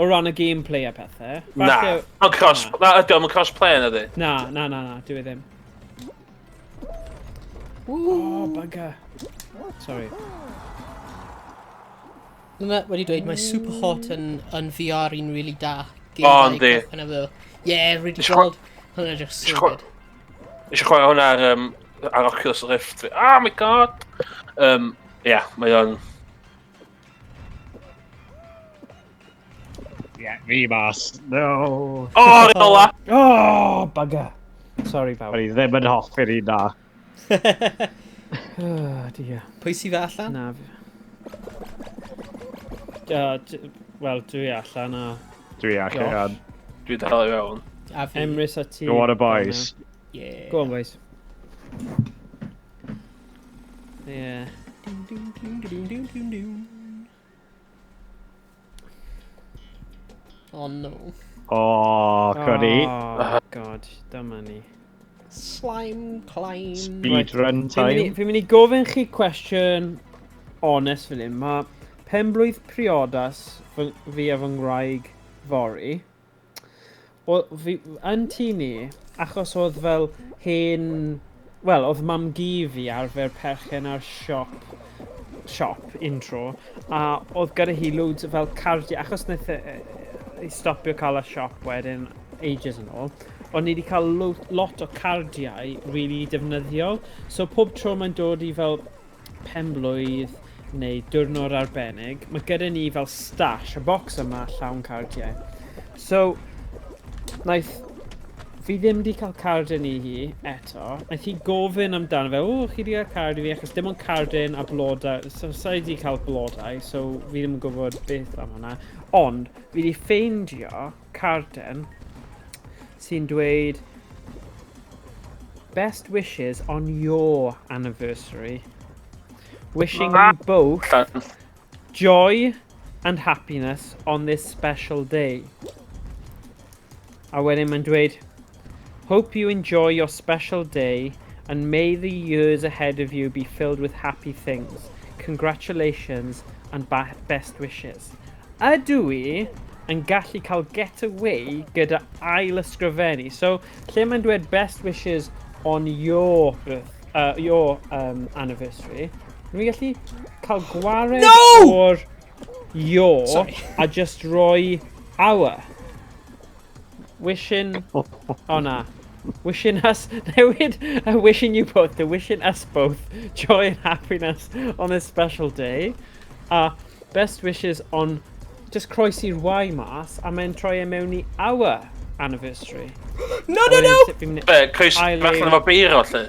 O ran y gameplay a pethau. Na. Ond cross, na ydy o'n crossplay yna di. Na, dwi e ddim. Oh, bugger. Sorry. Dyna wedi dweud, mae Superhot yn VR un really da. O, yndi. Yeah, really Isio good. Hwna just so good. Eisiau chwarae hwnna ar Oculus Rift. Oh my god! Ia, mae o'n... Yeah, fi mas. No. O, rhaid ola! Oh, bugger. Sorry, But pawb. he's ddim yn hoffi'r un na. Oh, dear. Pwy sydd fe allan? Na. Wel, dwi allan a... Dwi allan. Dwi dal i fewn. A fi. Emrys a ti. Go on, boys. Yeah. Go on, boys. Yeah. Oh no. O, cwni. Oh, god, dyma ni. Slime climb. Speedrun time. Fi'n mynd i gofyn chi cwestiwn honest fel hyn. Mae penblwydd priodas fi a fy ngwraig fori. Yn tu ni, achos oedd fel hen... Wel, oedd mam gi fi arfer perchen ar siop intro, a oedd gyda hi loads fel cardiau, achos wnaeth i stopio cael y siop wedyn ages yn ôl, ond ni wedi cael lot o cardiau really defnyddiol, so pob tro mae'n dod i fel penblwydd neu diwrnod arbennig, mae gyda ni fel stash, y bocs yma llawn cardiau. So, fi ddim wedi cael carden i hi eto. Naeth hi gofyn amdano fe, chi wedi cael carden fi, achos dim ond carden a blodau. So, sa i wedi cael blodau, so fi ddim yn gwybod beth am hwnna. Ond, fi wedi ffeindio carden sy'n dweud best wishes on your anniversary. Wishing you both joy and happiness on this special day. A wedyn mae'n dweud, hope you enjoy your special day and may the years ahead of you be filled with happy things. Congratulations and best wishes. Ydw i yn gallu cael get away gyda ail ysgrifennu. So, lle mae'n dweud best wishes on your anniversary, rwy'n gallu cael gwared o'r your a just rhoi our. Wishing, wishing us, wishing you both, wishing us both joy and happiness on this special day. Best wishes on just croesi'r Y mas, a mae'n troi e mewn i our anniversary. No! Croes allan efo beir o lle.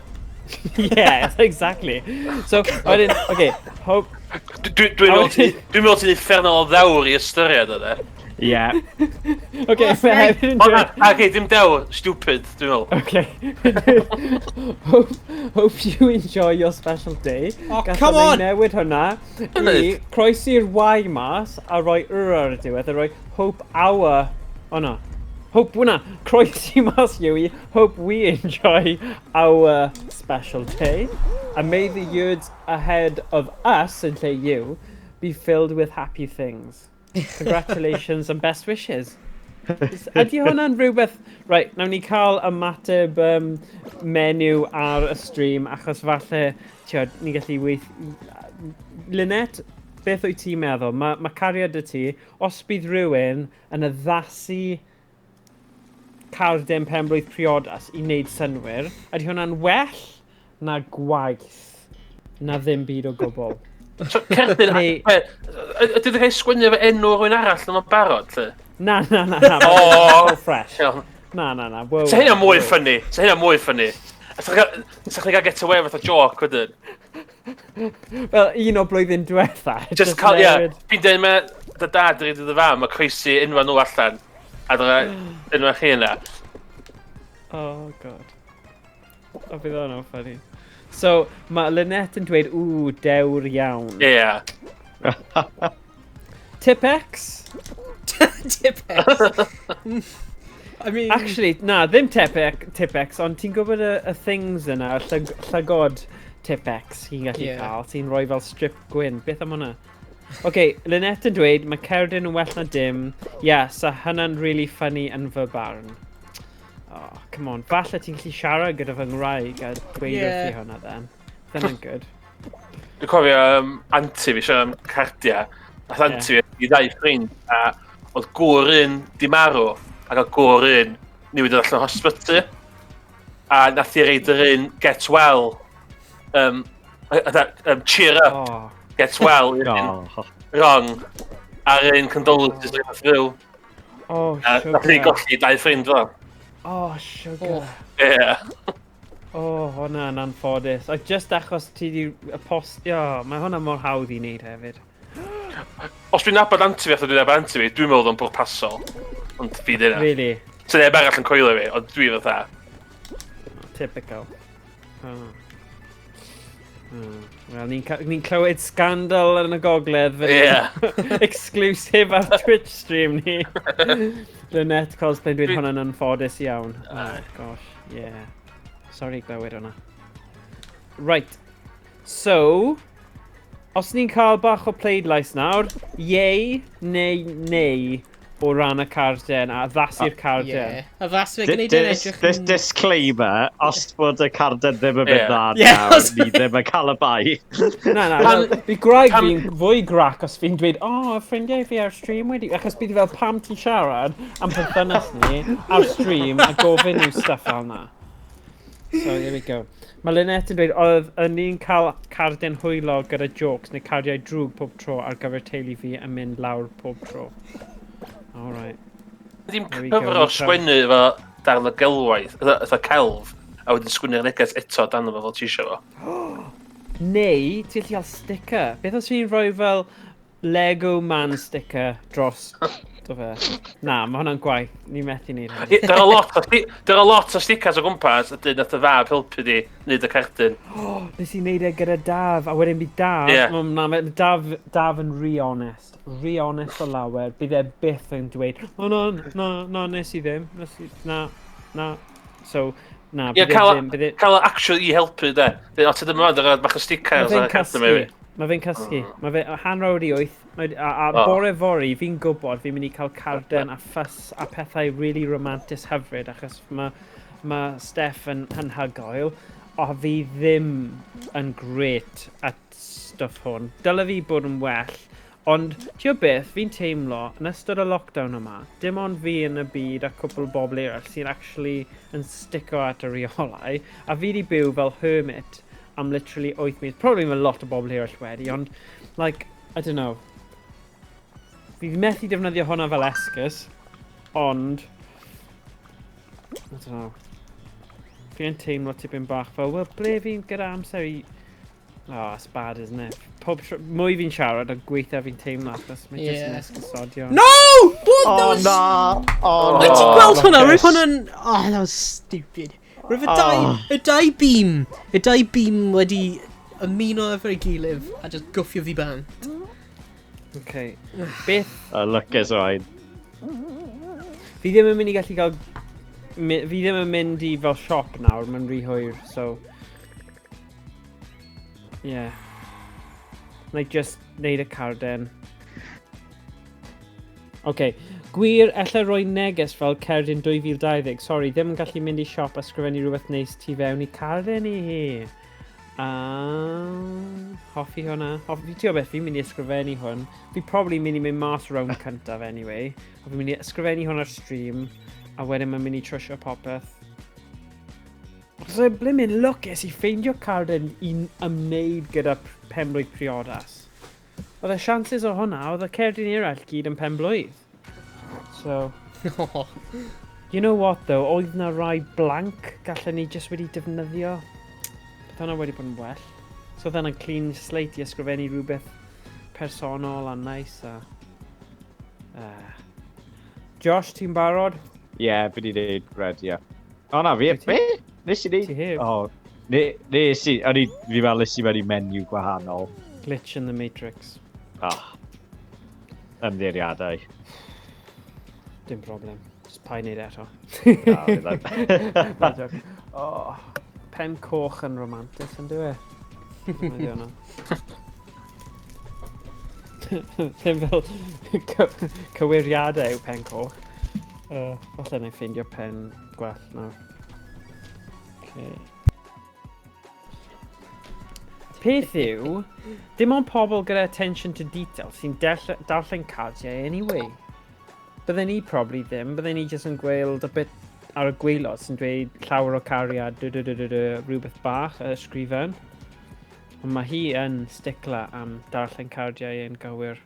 Yeah, exactly. So, okay, hope... Dwi'n meddwl ti'n effernol o ddawr i ystyried yna. Yeah. Okay, Okay, dim dewr, stupid, dwi'n meddwl. Okay. Hope you enjoy your special day. Oh, come on! Newid hwnna i croesi'r Y mas a rhoi ar y diwedd a rhoi hope our... Oh no. Hope hwnna, croesi mas yw i hope we enjoy our special day. And may the years ahead of us, and say you, be filled with happy things. Congratulations and best wishes. Ydy hwnna'n rhywbeth... Right, nawn ni cael ymateb menu ar y stream, achos falle, ni'n gallu Lynette, beth wyt ti'n meddwl? Mae cariad y ti, os bydd rhywun yn addasu carden penblwydd priodas i wneud synwyr, ydy hwnna'n well na gwaith na ddim byd o gwbl? So, Cerdyn, ydy ddech chi'n sgwynnu efo enw rhywun arall yn o'n barod, lle? Na. Oh, fresh. Na. So hynna mwy ffynnu. Sa'ch chi'n cael get away with a joke, wedyn? Wel, un o blwyddyn diwetha. Just cael, fi'n dweud me, dy dad yr ydw fam, mae croesi unfa nhw allan. A dyna unfa chi yna. Oh, god. O, bydd o'n ffynnu. So, mae Lynette yn dweud, dewr iawn. Yeah. Tipex? Tipex? I mean... Actually, na, ddim Tipex, ond ti'n gwybod y things yna, y llygod Tipex hi'n gallu cael, ti'n rhoi fel strip gwyn. Beth am hwnna? Okay, Lynette yn dweud, mae cerdyn yn well na dim. Sa hynna'n really funny yn fy barn. Oh, come on. Falle ti'n gallu siarad gyda fy ngwraig a dweud wrth i hwnna then. Then good. Dwi'n cofio anti fi siarad am cardia. Nath anti fi i ddau ffrind a oedd gŵr un di marw ac oedd gŵr un newid allan o hospital. A nath i reid yr un get well. Cheer up. Get well. Wrong. A'r un condolences yn ffriw. Sugar. Nath i golli ddau ffrind fo. Sugar. Yeah. Hwnna'n anffodus. Just achos ti di mae hwnna mor hawdd i wneud hefyd. Os dwi'n nabod anti fi, dwi'n nabod anti fi, dwi'n meddwl yn bwrpasol. Ond fi dyna. Really? So neb arall yn coelio fi, ond dwi fatha. Typical. Wel, ni'n clywed scandal yn y gogledd. Exclusive ar Twitch stream ni. Lynette cosplay dwi'n hwnna'n anffodus iawn. Oh gosh, yeah. Sorry glywed hwnna. Right. So, os ni'n cael bach o pleidlais nawr, neu o ran y carden a addasu'r carden. Addasu fe gwneud yn edrych This disclaimer, os bod y carden ddim yn mynd dda nawr, ni ddim yn cael y bai. Na, fi gwraig fi'n fwy grac os fi'n dweud, ffrindiau fi ar stream wedi, achos bydd fel pam ti'n siarad am perthynas ni ar stream a gofyn yw stuff fel na. So, there we go. Mae Lynette yn dweud, oedd ni'n cael carden hwylo gyda jokes neu cardiau drwg pob tro ar gyfer teulu fi yn mynd lawr pob tro. Alright. Dim cyfr o sgwennu efo darn o gelwaith, eitha celf, a wedyn sgwennu'r neges eto dan efo fel ti eisiau fo. Neu, ti'n gallu cael sticker. Beth os fi'n rhoi fel Lego man sticker dros do fe? Na, mae hwnna'n gwaith. Ni methu neud hynny. Dyr a lot o stickers o gwmpas, a dyn nath y fab helpu di wneud y cerdyn. Nes i neud e gyda Daf, a wedyn bydd Daf, mae Daf yn honest. Honest o lawer, bydd e byth yn dweud, no, nes i ddim, na. So, na, bydd e ddim. Cael actually i helpu, de. O, ti ddim yn dod bach o stickers ar y cerdyn mewn. Mae fe'n cysgu. Mae fe hanrawd i 8. A bore fori, fi'n gwybod fi'n mynd i cael carden a ffys a pethau really romantis hyfryd achos mae Steph yn hygoel a fi ddim yn great at stuff hwn. Dyle fi bod yn well. Ond, ti'n beth, fi'n teimlo, yn ystod y lockdown yma, dim ond fi yn y byd a cwbl bobl eraill sy'n actually yn stico at y reolau, a fi di byw fel hermit am literally 8 mis. Probably mae lot o bobl eraill wedi, ond, like, I don't know. Fi methu defnyddio hwnna fel esgus, ond, I don't know. Fi'n teimlo tipyn bach fel, wel, ble fi'n gyda amser i... Oh, it's bad, isn't it? Mwy fi'n siarad a gweithio fi'n teimlo, achos mae jyst yn esgusodio. No! What? Wyt ti'n gweld hwnna? Roedd hwnna'n... Oh, that was stupid. Roedd y dau beam wedi ymuno efo'i gilydd a just gwffio fi bant. Okay. Beth? Lwcus Owain. Fi ddim yn mynd i gallu cael... Fi ddim yn mynd i fel siop nawr, mae'n rhy hwyr, so... Yeah. Like, just neud y carden. Okay. Gwir, ella roi neges fel cerdyn 2020. Sorry, ddim yn gallu mynd i siop a sgrifennu rhywbeth neis tu fewn i carden i hi. Hoffi hwnna. Fi ti o beth, fi'n mynd i ysgrifennu hwn. Fi probably mynd i mynd mas round cyntaf anyway. A fi'n mynd i ysgrifennu hwn ar stream. A wedyn mae'n mynd i trwsio popeth. So, ble mynd lwcus i ffeindio carden i'n ymwneud gyda penblwydd priodas. Oedd y chances o hwnna, oedd y cerdyn eraill gyd yn penblwydd. So, you know what though, oedd na rai blank gallen ni jyst wedi defnyddio. Beth hwnna wedi bod yn well. So oedd yna'n clean slate i ysgrifennu rhywbeth personol a nice a... Josh, ti'n barod? Ie, fi di dweud red, ie. O na, fi, be? Nes i dweud? Ti heb? O, nes i, fi fel nes i wedi menu gwahanol. Glitch in the Matrix. Ymddeiriadau. Dim problem. Just pa i wneud eto. Oh, pen coch yn romantic, yn dwi e? Ddim fel cywiriadau yw pen coch. Falle na i ffeindio pen gwell nawr. Okay. Peth yw, dim ond pobl gyda attention to detail sy'n darllen cardiau anyway. Bydden ni probably ddim, bydden ni jyst yn gweld y bit ar y gwaelod sy'n dweud llawer o cariad, rhywbeth bach y ysgrifen. Ond mae hi yn sticla am darllen cardiau yn gywir.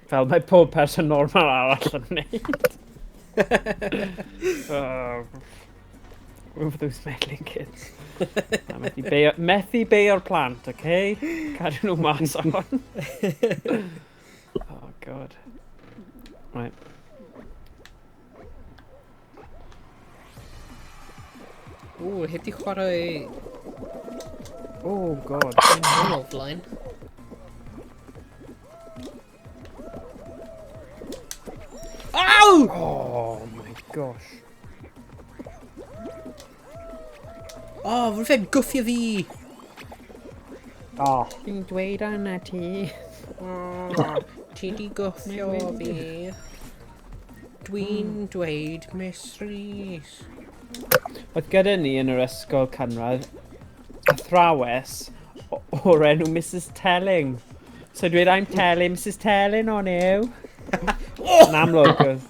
Fel mae pob person normal arall yn wneud. With those meddling kids. Methu beio'r plant, okay? Cadw nhw mas o hwn. Oh, God. Right. Ooh, heb di chwarae... Oh, God. Hwn offline. Ow! Oh, my gosh. Oh, rwy'n fe'n gwffio fi! Oh. Fi'n dweud arna ti. Ti di gwffio fi. Dwi'n dweud Miss Rhys. Oedd gyda ni yn yr ysgol canradd athrawes o'r enw Mrs Telling. So dweud, I'm telling Mrs Telling on you. Yn amlwg.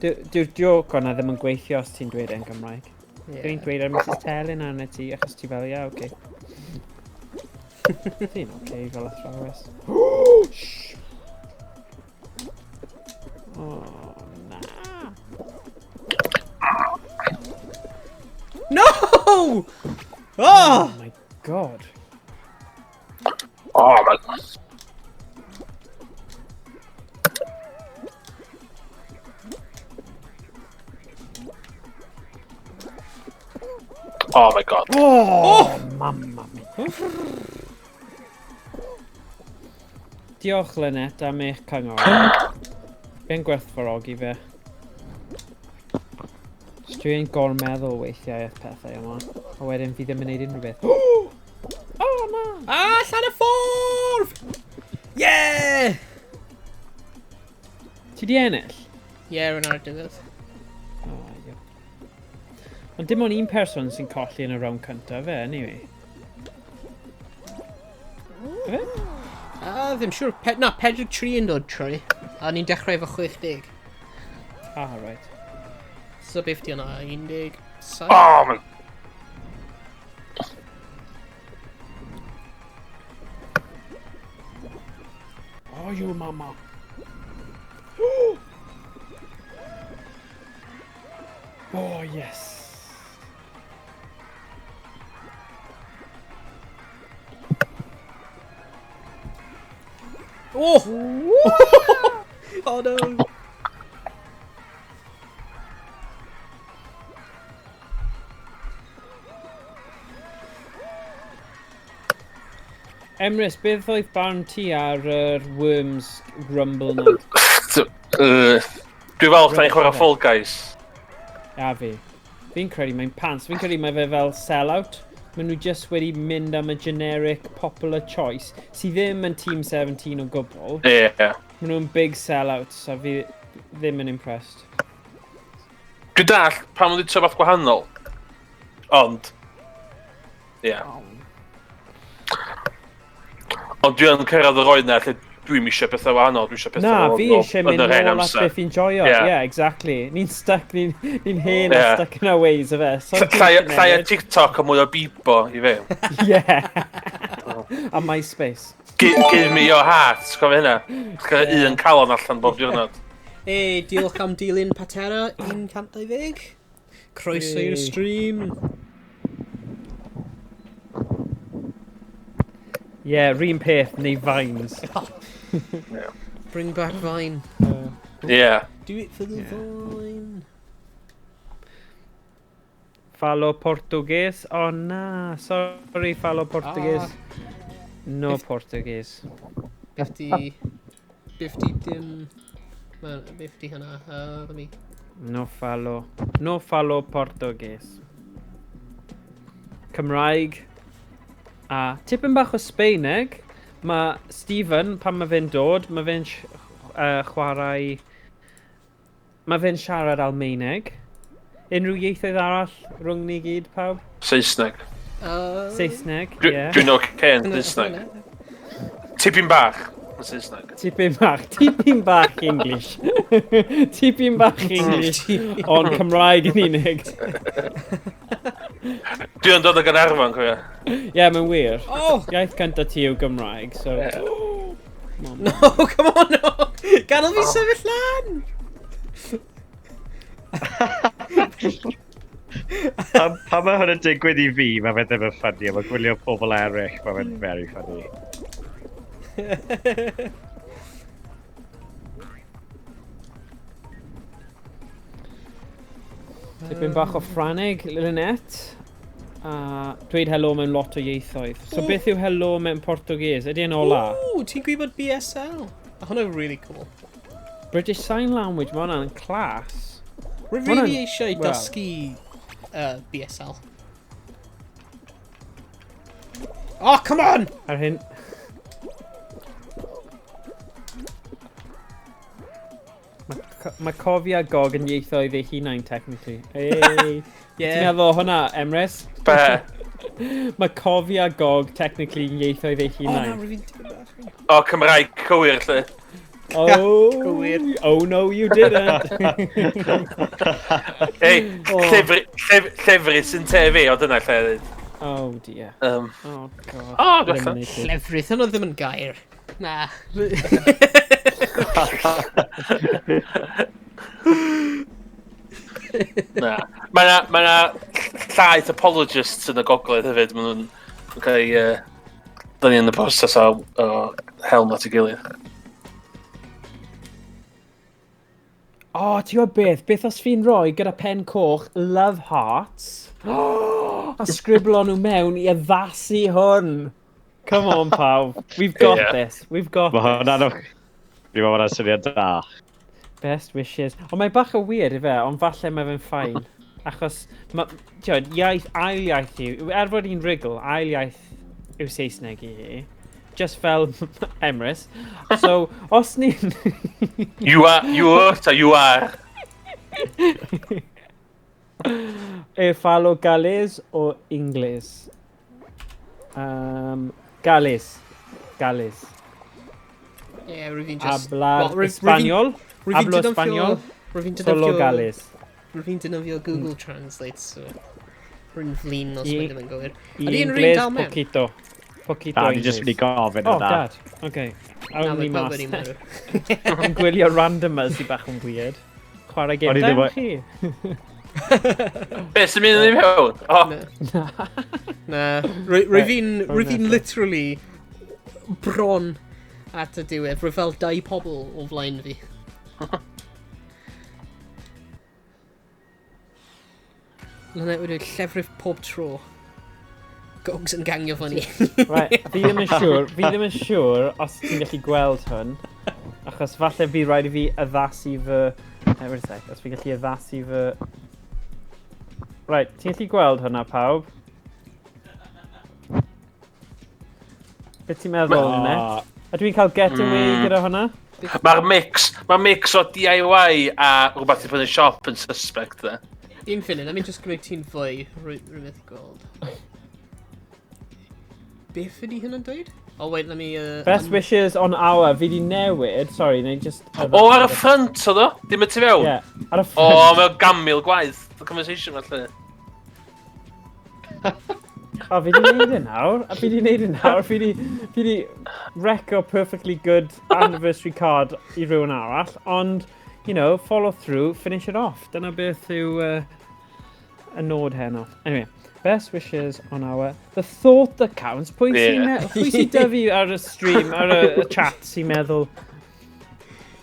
Dyw'r joc o'na ddim yn gweithio os ti'n dweud e'n Gymraeg. Dwi'n dweud ar Mrs Telyn arna ti, achos ti fel, ia, oce. Ti'n oce fel athrawes. Oh, na. No! Oh my god. Oh my god. Oh my god. Oh, mamma mi. Diolch Lynette am eich cyngor. Fe'n gwerthfawrogi fe. Dwi'n gormeddwl weithiau eich pethau yma. A wedyn fi ddim yn neud unrhyw beth. Oh na! Allan y ffordd! Yeah! Ti di ennill? Yeah, yn ar y diwedd. Oh, ie. Ond dim ond un person sy'n colli yn y round cyntaf fe, anyway. Fe? Ddim siwr. Na, 43 yn dod trwy. A ni'n dechrau efo 60. Ah, right. So beth di hwnna? 17? Oh my. Oh, you mama. Oh, yes. Oh! Oh no! Emrys, beth oedd barn ti ar Worms Rumble na? Dwi'n falch da ni'n chwarae Fall Guys. A fi. Fi'n credu mae'n pants. Fi'n credu mae fe fel sell-out. Maen nhw just wedi mynd am y generic popular choice sydd ddim yn Team 17 o gwbl. Yeah. Maen nhw'n big sell-outs a fi ddim yn impressed. Dwi'n dall pan mwyn wedi rhywbeth gwahanol. Ond. Yeah. Ond dwi yn cyrraedd y rhoi na lle dwi'n eisiau pethau wahanol, dwi'n eisiau pethau Na, fi eisiau mynd nôl at beth fi'n joio. Yeah, exactly. Ni'n stuck, ni'n hen a stuck in our ways o fe. Llai a TikTok a mwy o Bibo i fe. Yeah. A MySpace. Give me your heart, cof hynna. Gael un calon allan bob diwrnod. Diolch am dilyn Patera 110. Croeso i'r stream. Yeah, rhywun peth neu Vines. Bring back Vine. Yeah. Do it for the Vine. Fallo Portuguese? Oh na, sorry fallo Portuguese. No Portuguese. 50 dim... Wel, 50 hynna, let me... No fallo Portuguese. Cymraeg. A tipyn bach o Sbaeneg, mae Stephen, pan mae fe'n dod, mae fe'n chwarae... Mae fe'n siarad Almaeneg. Unrhyw ieithoedd arall rhwng ni gyd, pawb? Saesneg. Saesneg, ie. Dwi'n oce yn Saesneg. Tipyn bach yn Saesneg. Tipyn bach English. Tipyn bach English, ond Cymraeg yn unig. Dwi'n dod o Gaernarfon, cofio. Ie, mae'n wir. Iaith cyntaf ti yw Gymraeg, so... No, come on, no! Gadael fi sefyll lan! Pan mae hwn yn digwydd i fi, mae fe ddim yn ffynnu, a mae gwylio pobl eraill, mae fe'n very funny. Tipyn bach o Ffraneg, Lynette. A dweud helo mewn lot o ieithoedd. So beth yw helo mewn Portuguese? Ydy yn ola? Ooh, ti'n gwybod BSL? Hwna'n really cool. British Sign Language, mae hwnna'n class. Rwy'n really eisiau dysgu BSL. Oh, come on! Ar hyn... Mae cofia gog yn ieithoedd ei hunain, technically. Hey. Ti'n meddwl hwnna, Emrys? Be? Mae cofia gog, technically, yn ieithoedd ei hunain. Oh, na, rwy'n tipyn bach. O, Cymraeg cywir, lle. Oh no, you didn't. Ei, llefryd sy'n te fi, o dyna lle ddweud. Oh dear. Oh, God. gwella. Llefrith, hynny ddim yn gair. Na. Na. Mae yna llaeth apologists yn y gogledd hefyd. Maen nhw'n cael ei... Dyn ni yn y proses o helm at ei gilydd. O, ti'n gwybod beth? Beth os fi'n rhoi gyda pen coch, love hearts? A sgriblo nhw mewn i addasu hwn. Come on, pawb. We've got this. We've got this. Fi'n meddwl hwnna'n syniad da. Best wishes. Ond mae bach o weird i fe, ond falle mae fe'n ffain. Achos, iaith, ail iaith yw, fod i'n rigl, ail iaith yw Saesneg i hi. Just fel Emrys. So, os ni'n... You are. Falo Gales o Ingles? Gales. Yeah, rwy'n just... Hablar Espanyol? Hablo Espanyol? Solo Gales. Rwy'n dynofio Google Translate, so... Rwy'n flin os mae ddim yn gywir. I Ingles, poquito. Da, ni jyst wedi gofyn o da. Oh, dad. Okay. Only master. Yn gwylio randomers i bach yn weird. Chwarae game. Da chi? Be, sy'n mynd i mewn? Na. Rwy'n literally bron at y diwedd. Rwy fel 2 pobl o flaen fi. Lyna wedi llefrif pob tro. Gogs yn gangio fyny. Right, fi ddim yn siŵr os ti'n gallu gweld hwn. Achos falle fi rhaid i fi addasu fy... Wait a sec, os fi gallu addasu fy... Right, ti'n gallu gweld hwnna, pawb? Beth ti'n meddwl yna? A dwi'n cael getaway gyda hwnna? Mae'r mix o DIY a rhywbeth i fynd yn siop yn suspect dde. Un ffynnu, na mi'n just gwneud ti'n fwy rhywbeth i gweld. Beth ydi hynna'n dweud? Oh wait, let me... Best wishes on our, fi di newid, sorry, neu just... O, ar y ffrant o ddo? Dim y tu fewn? Yeah, ar y ffrant. O, mae'n gamil gwaith, the conversation felly. O, fi di neud yn nawr, fi di reco perfectly good anniversary card i rhywun arall, ond, you know, follow through, finish it off. Dyna beth yw y nod heno. Anyway. Best wishes on our... The thought that counts. Pwy sy'n dyfu ar y stream, ar y chat sy'n meddwl...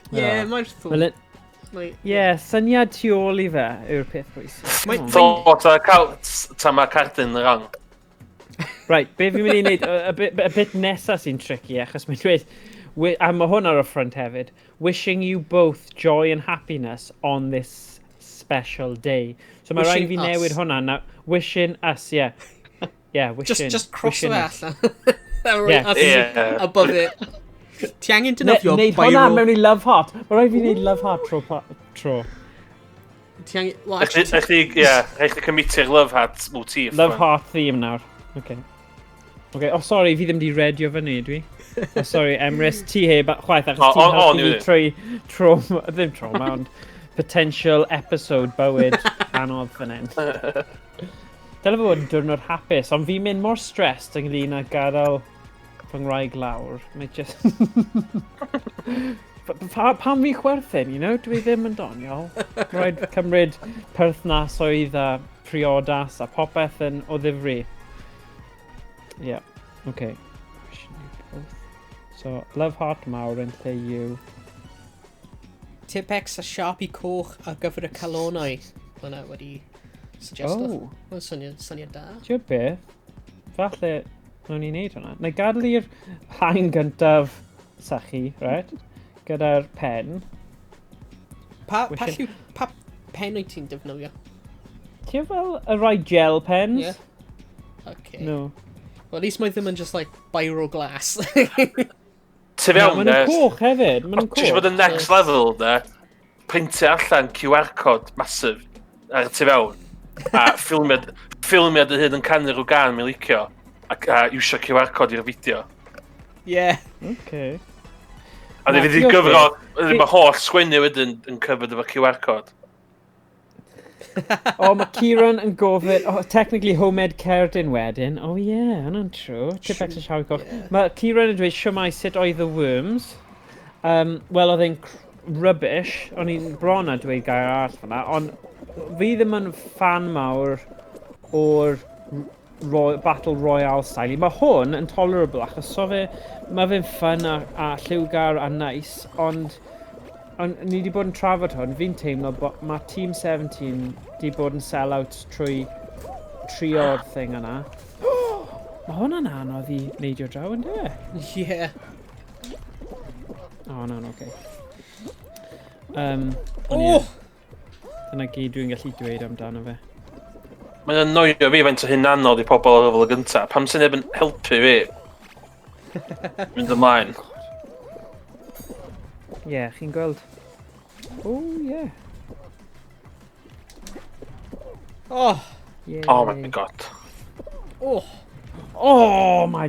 Yeah, mae'r thought. Yeah, syniad tu ôl i fe yw'r peth pwysig. Thought that counts ta mae cardyn yn rang. Right, be fi'n mynd i wneud, a bit nesa sy'n tricky, achos mae'n dweud... A mae hwn ar y ffront hefyd. Wishing you both joy and happiness on this special day. So mae rhaid fi newid hwnna. Now, wishing us, yeah. Yeah, wishing. Just cross the allan. Yeah. Above it. Ti angen dynofio Neud hwnna mewn i love heart. Mae rhaid fi wneud love heart tro. Ti angen... Rhaid chi commitio'r love heart motif. Love heart theme nawr. Okay. Okay, oh sorry, fi ddim di redio fyny, dwi. Oh, sorry, Emrys, ti heb chwaith, achos ti'n helpu fi trwy trauma, ddim trauma, ond potential episode bywyd anodd fan hyn. Dyle fod yn diwrnod hapus, ond fi'n mynd mor stressed ynglyn â gadael fy ngwraig lawr. Mae just... Pam fi chwerthin, you know? Dwi ddim yn doniol. Rhaid cymryd perthnasoedd a priodas a popeth yn o ddifri. Yeah, okay. So, love heart mawr yn lle yw. Tipex a Sharpie coch ar gyfer y calonau. Hwna wedi suggestio. Mae'n syniad da. Ti'n beth? Falle, nhw'n i'n neud hwnna. Na gadael i'r hain gyntaf sychu, right? Gyda'r pen. Pa pen wyt ti'n defnyddio? Ti'n fel y rai gel pens? Yeah. Okay. No. Well, at least mae ddim yn just like biro glass. Ty fewn, Maen nhw'n coch hefyd, maen nhw'n coch. Ti'n bod y next level, de, printio allan QR code masif ar ty fewn, a ffilmiad dy hyn yn canu rhyw gan mi licio, a iwsio QR code i'r fideo. Yeah. Okay. A ni wedi gyfro, mae holl sgwennu wedyn yn cyfod efo QR code. Mae Kieran yn gofyn, technically Homed Cerdyn wedyn. Hwna'n true. Tip extra siaw coch. Mae Kieran yn dweud, siwmai, sut oedd the worms? Wel, oedd e'n rubbish. O'n i'n bron a dweud gair arall fyna, ond fi ddim yn fan mawr o'r Battle Royale style. Mae hwn yn tolerable achos mae fe'n fun a lliwgar a nice, ond ni wedi bod yn trafod hwn, fi'n teimlo bod mae Team 17 wedi bod yn sell-out trwy trio'r thing yna. Mae hwnna'n anodd i neidio draw, ynddo fe? Ie. Hwnna'n oce. Dyna gyd dwi'n gallu dweud amdano fe. Mae'n annoio fi faint o hyn anodd i pobl ar lefel y gyntaf. Pam sy'n neb yn helpu fi? Mynd ymlaen. Chi'n gweld? Oh my god. Oh my...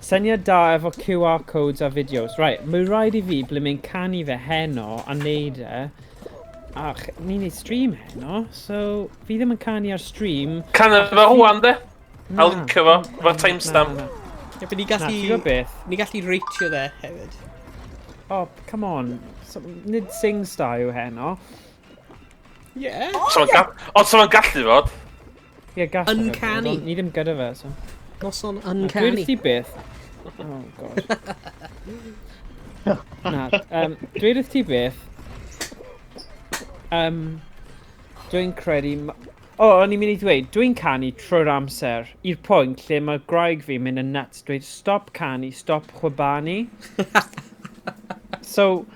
syniad da efo QR codes a fideos. Right, mae'n rhaid i fi ble mae'n canu fe heno a neud e. Ach, ni'n neud stream heno, so fi ddim yn canu ar stream. Canu fe rwan de? A lincio fo, fo'r timestamp. Ni gallu reitio dde hefyd. Come on. Nid sing-star yw heno. Ond so ma'n gallu fod? Gallu. Uncanny. Ni ddim gyda fe, so. Noson uncanny. Dweud wrth ti beth. Oh, god. Dweud wrth ti beth. Dwi'n credu... o'n i'n mynd i ddweud, dwi'n canu trwy'r amser i'r pwynt lle mae graig fi mynd yn nuts. Dweud, stop canu, stop chwabanu. So,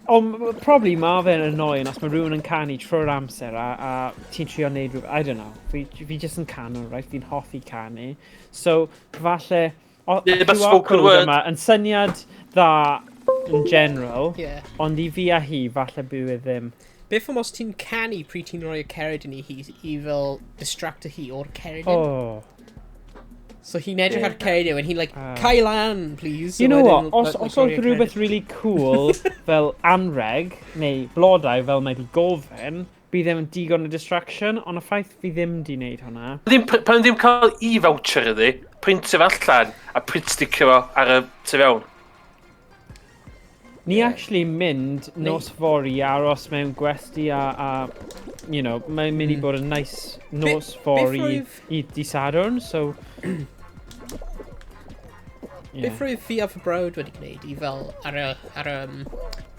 probably mae fe'n annoying os mae rhywun yn canu trwy'r amser a ti'n trio wneud rhywbeth. I don't know. Fi jyst yn canu, right? Fi'n hoffi canu. So, falle... spoken word. Yma yn syniad dda yn general, ond i fi a hi falle byw e ddim. Beth am os ti'n canu pryd ti'n rhoi y ceridyn i hi i fel distracto hi o'r ceridyn? So hi'n edrych ar ceridyn and hi'n like, cael lan, please. You know what, os oedd rhywbeth really cool fel anreg, neu blodau fel mae di gofyn, bydd ddim yn digon o distraction, ond y ffaith fi ddim di wneud hwnna. Pan ddim cael e-voucher iddi, printio fe allan a print sticio fo ar y tu fewn. Ni actually mynd nos fori aros mewn gwesti a you know, mae'n mynd i bod yn nice nos fori i di Sadwrn, so... Beth roedd fi a fy brawd wedi gwneud i fel ar y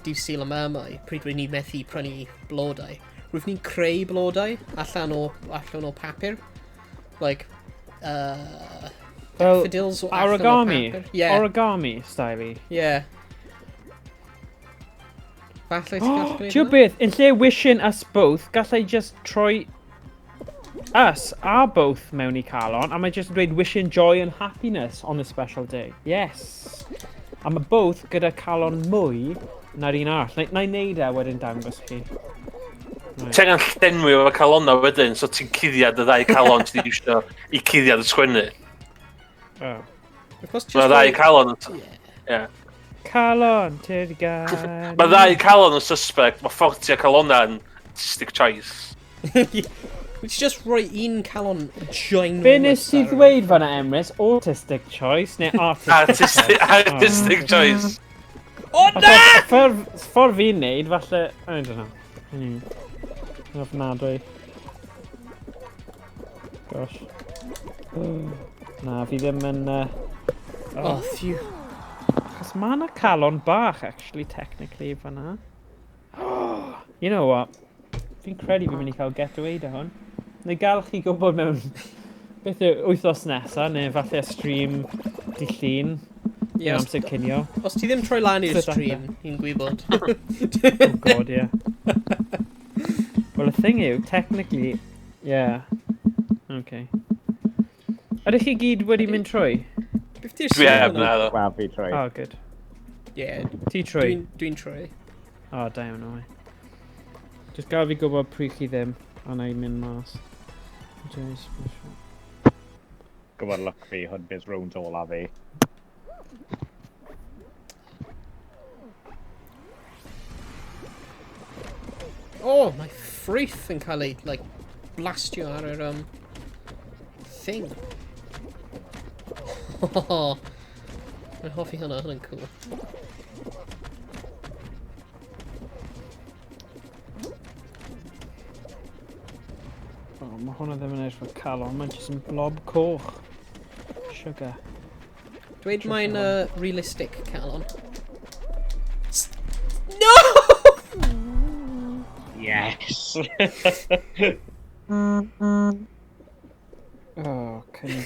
dydd Sul y Mermau, pryd rwy'n ni methu prynu blodau. Rwy'n ni'n creu blodau allan o papur. Like, daffodils o allan o papur. Origami style. Yeah. Falle ti'n gallu gwneud hwnna? Beth, in lle wishing us both, gallai just troi us a both mewn I calon, a mae just dweud wishing joy and happiness on this special day. Yes. A mae both gyda calon mwy na'r un arall. Na I neud e wedyn dangos chi. Ti angen llenwi o'r calonna wedyn, so ti'n cuddiad y ddau calon ti'n iwsio I cuddiad y sgwennu. Mae ddau calon yn... Calon, tyd gan... Mae ddau calon yn suspect, mae 40 calonna yn artistic choice. Which just rhoi un calon ginormous. Be nes ti ddweud fanna Emrys? Autistic choice neu artistic? Artistic choice. O na! Ffordd fi'n neud, falle... I don't know. Ofnadwy. Gosh. Na, fi ddim yn... phew. Cos mae yna calon bach, actually, technically, fanna. You know what? Fi'n credu fi'n mynd I cael getaway da hwn. Neu gael chi gwybod mewn... beth yw wythnos nesa, neu falle stream di llun. Ie, amser cinio. Os ti ddim troi lan i'r stream, hi'n gwybod. Oh god, yeah. Well, the thing yw, technically... Yeah. Okay. Ydych chi gyd wedi mynd trwy? Dwi heb na ddo. Wel, fi troi. Oh, good. Yeah. Ti trwy? Dwi'n trwy. Oh, da iawn o. Just gael fi gwybod pryd chi ddim, a na I mynd mas. Gwybod luck fi, hwn bydd rownd ola fi. Oh, mae ffrith yn cael ei, like, blastio ar yr, thing. Oh, mae'n hoffi hwnna, hwnna'n cool. Oh, mae hwnna ddim yn edrych fel calon, mae'n jyst yn blob coch. Sugar. Dweud mae'n realistic calon. No! Yes! Oh, can you...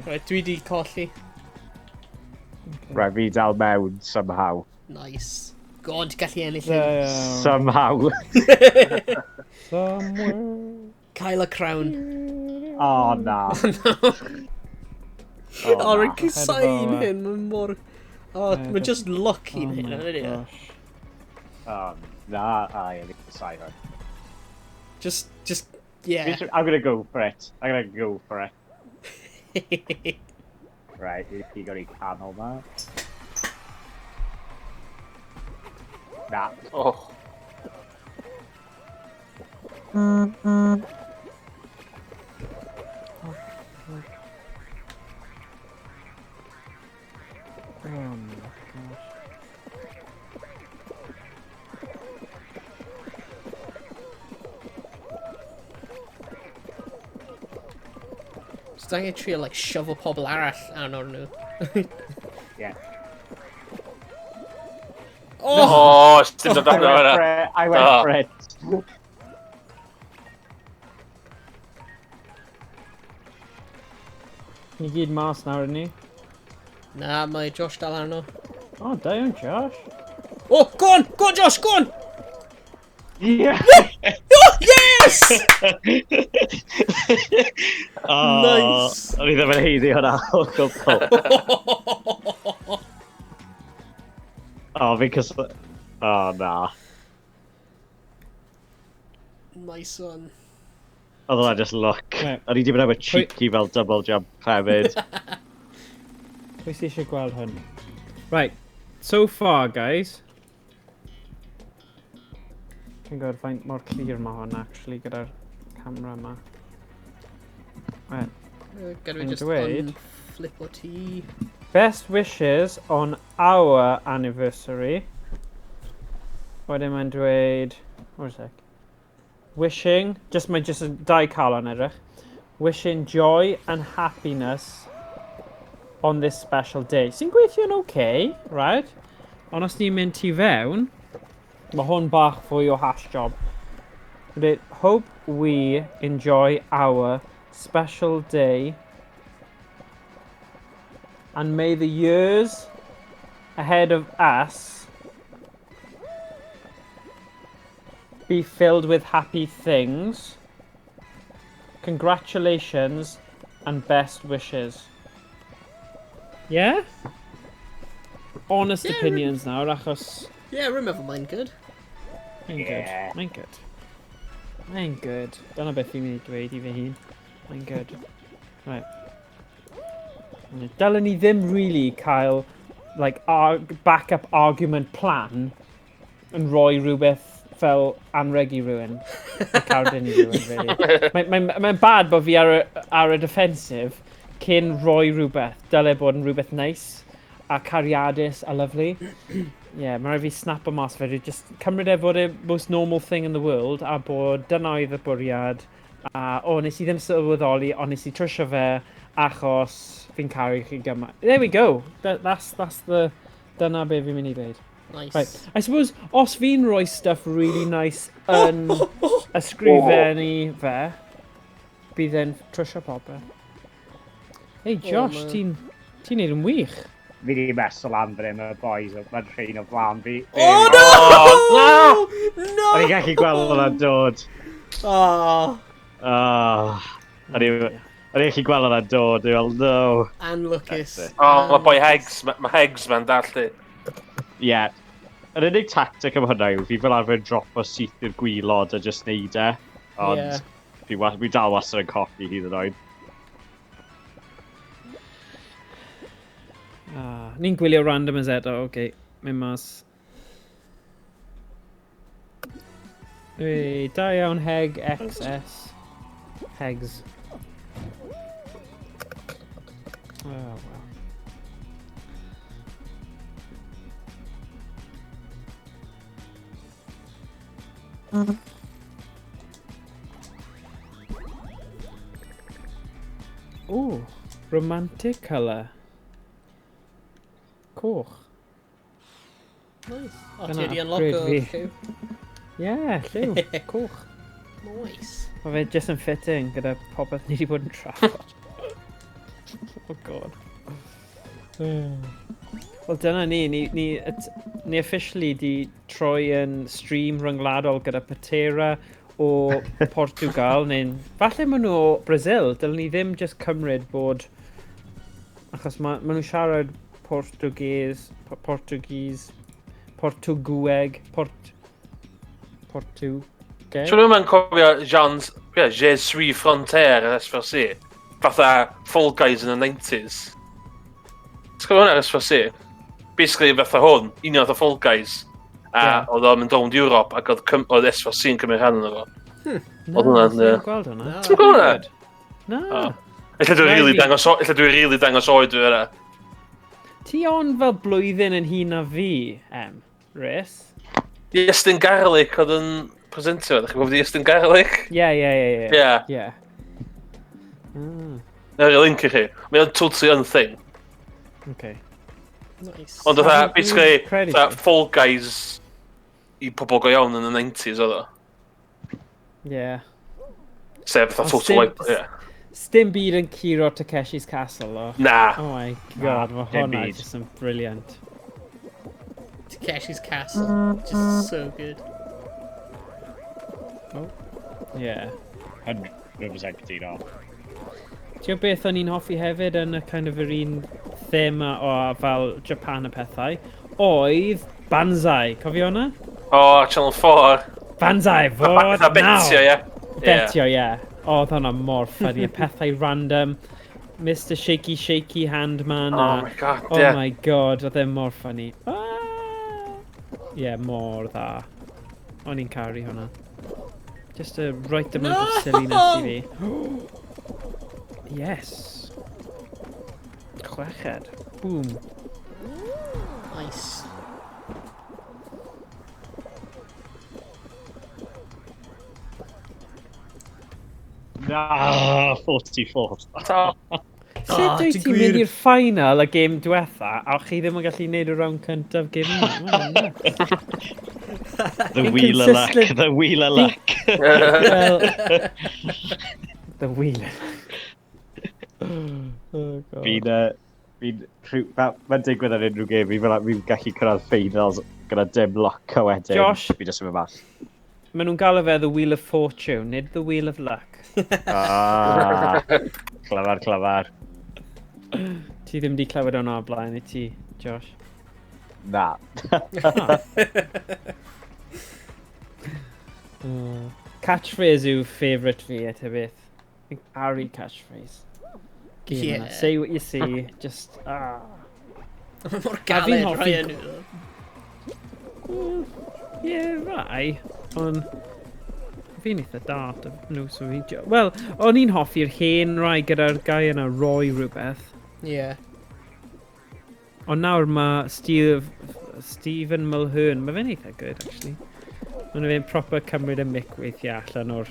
Right, dwi di colli. Right, fi dal mewn, somehow. Nice. God, gallu ennill hyn. Somehow. Somewhere. Cael y crown. Oh, na. Oh, rwy'n Ahead cysain of our- hyn, mae'n mor... Oh, mae'n just lucky Oh hyn, my ydy e? gosh. Nah, I am excited. Just, yeah. I'm gonna go for it. I'm gonna go for it. Right, you got any canol there? Nah. Oh. Oh my gosh. Just angen trio, like, shovel pobl arall arno nhw. Yeah. Oh! Oh, dim dod allan o hwnna. I went for it. Ni gyd mas nawr, ni? Na, mae Josh dal arno. Oh, da iawn, Josh. Oh, go on! Go on, Josh, go on! Yeah. Oh, yes! Oh, Nice. O'n i ddim yn heiddi hwnna o gwbl. Oh, because... Oh, na. Nice one. Oedd hwnna just luck. Right. O'n i ddim yn efo cheeky fel double jump hefyd. Pwy sy'n eisiau gweld hwn? Right, so far, guys. Dwi'n gwybod faint mor clir mae hwn, actually, gyda'r camera yma. Right. Gada fi Yn just dweud- flip o ti. Best wishes on our anniversary. Wedyn mae'n dweud... Where's a sec? Wishing... Mae just y dau calon edrych. Wishing joy and happiness on this special day. Sy'n gweithio'n okay, right? Ond os ni'n mynd tu fewn, mae hwn bach fwy o hash job. But hope we enjoy our special day and may the years ahead of us be filled with happy things. Congratulations and best wishes. Yeah? Honest Yeah, opinions now, achos... Yeah, remember mine good. Mae'n Yeah. good, mae'n good. Mae'n good. Dyna beth fi'n mynd i dweud i fy hun. Mae'n good. Right. Dylen ni ddim really cael like backup argument plan yn rhoi rhywbeth fel anreg i rhywun. Cawdyn i rhywun, really. Mae'n bad bod fi ar y defensive cyn rhoi rhywbeth. Dyle bod yn rhywbeth nice a cariadus a lovely. Yeah, mae rhaid fi snap o mas fe. Just cymryd e fod y most normal thing in the world a bod dyna oedd y bwriad. A nes i ddim sylweddoli, ond nes i trwsio fe achos fi'n caru chi gyma. There we go. That's the... Dyna be fi'n mynd i dweud. Nice. Right. I suppose, os fi'n rhoi stuff really nice yn ysgrifennu fe, bydd e'n trwsio popeth. Hey Josh, man. ti'n neud yn wych. Fi di mesol am fan hyn, y boys, mae'n rhain o flan fi. Oh no! No! O'n i'n gallu gweld hwnna'n dod. Oh, O'n i'n gallu gweld hwnna'n dod, dwi'n fel, no. Anlwcus. Oh, mae boi Hegs, mae Hegs ma'n dallu. Yeah. Yr unig tactic am hwnna yw, fi fel arfer drop o syth i'r gwylod a just neud e. Yeah. Ond fi dal wastad yn coffi hyd yn oed. Ni'n gwylio randomers eto, oce. Mynd mas. Da iawn, Heg XS. Hegs. Oh, wow. Ooh, romantic colour. Coch. Nice. O, Dyna ti wedi upgrade unlock o fi. lliw. Yeah, lliw. Coch. Nice. Mae fe just yn fitting gyda popeth ni wedi bod yn trafod. Oh god. Wel dyna ni officially di troi yn stream rhyngwladol gyda Patera o Portugal, neu'n falle maen nhw o Brazil, dylwn ni ddim just cymryd bod, achos maen nhw siarad Portugueg, Siwr nhw'n cofio Jean's Je suis frontière ar S4C, fatha Fall Guys yn y 90s. Sgwrs hwnna ar S4C? Basically fatha hwn, un oedd y Fall Guys. A oedd o'n mynd rownd Europe ac oedd S4C yn cymryd rhan yn efo. Oedd hwnna'n... Ti'n gweld hwnna? Ti'n gweld hwnna? Na. Ella dwi'n rili dangos oed dwi'n yna. Ti ond fel blwyddyn yn hun na fi, Rhys? Iestyn Garlic oedd yn presentio, ydych chi'n gwybod Iestyn Garlic? Ie. Na'r link i chi. Mae'n totally unthing. Okay. Nice. Ond oedd basically Fall Guys I pobl go iawn yn y 90s oedd o. Ie. Sef fatha total wipe, ie. Stim byd yn curo Takeshi's Castle, o. Na. Oh my god, mae hwnna just yn brilliant. Takeshi's Castle, just so good. Oh. Yeah. 100% cytuno. Ti'n beth o'n i'n hoffi hefyd yn y kind of yr un thema o fel Japan y pethau, oedd Banzai, cofio hwnna? O, Channel 4. Banzai, fod nawr! Betio, ie. Betio, ie. Oedd hwnna mor funny, y pethau random, Mr Shaky Hand Man. Oh my god, oh my god, oedd e mor funny. Ie, mor dda. O'n i'n caru hwnna. Just a right amount of silliness I fi. Yes. Chweched. Boom. Nice. Ah, 44. Sut wyt ti'n mynd i'r final y gêm diwetha, a chi ddim yn gallu neud y round cyntaf gêm yma? The wheel of luck, the wheel of luck. Well, the wheel of luck. Oh god. Mae'n digwydd ar unrhyw gêm, fi'n gallu cyrraedd finals gyda dim lock o wedyn. Josh. Fi jyst yn mynd mas. Maen nhw'n galw fe the wheel of fortune, nid the wheel of luck. Clefar. Ti ddim di clywed hwnna o blaen I ti, Josh? Na. Catchphrase yw favourite fi, eto beth. Fi'n caru catchphrase. Yeah. Say what you see, just... Mor galed rhoi enw. Ie, rai. Ond... Fi'n eitha dart nhw sy'n fi... Wel, o'n i'n hoffi'r hen rai gyda'r gai yna rhoi rhywbeth. Ie. Ond nawr mae Stephen Mulhern, mae fe'n eitha good, actually. Mae'n fe'n proper cymryd y mic weithiau allan o'r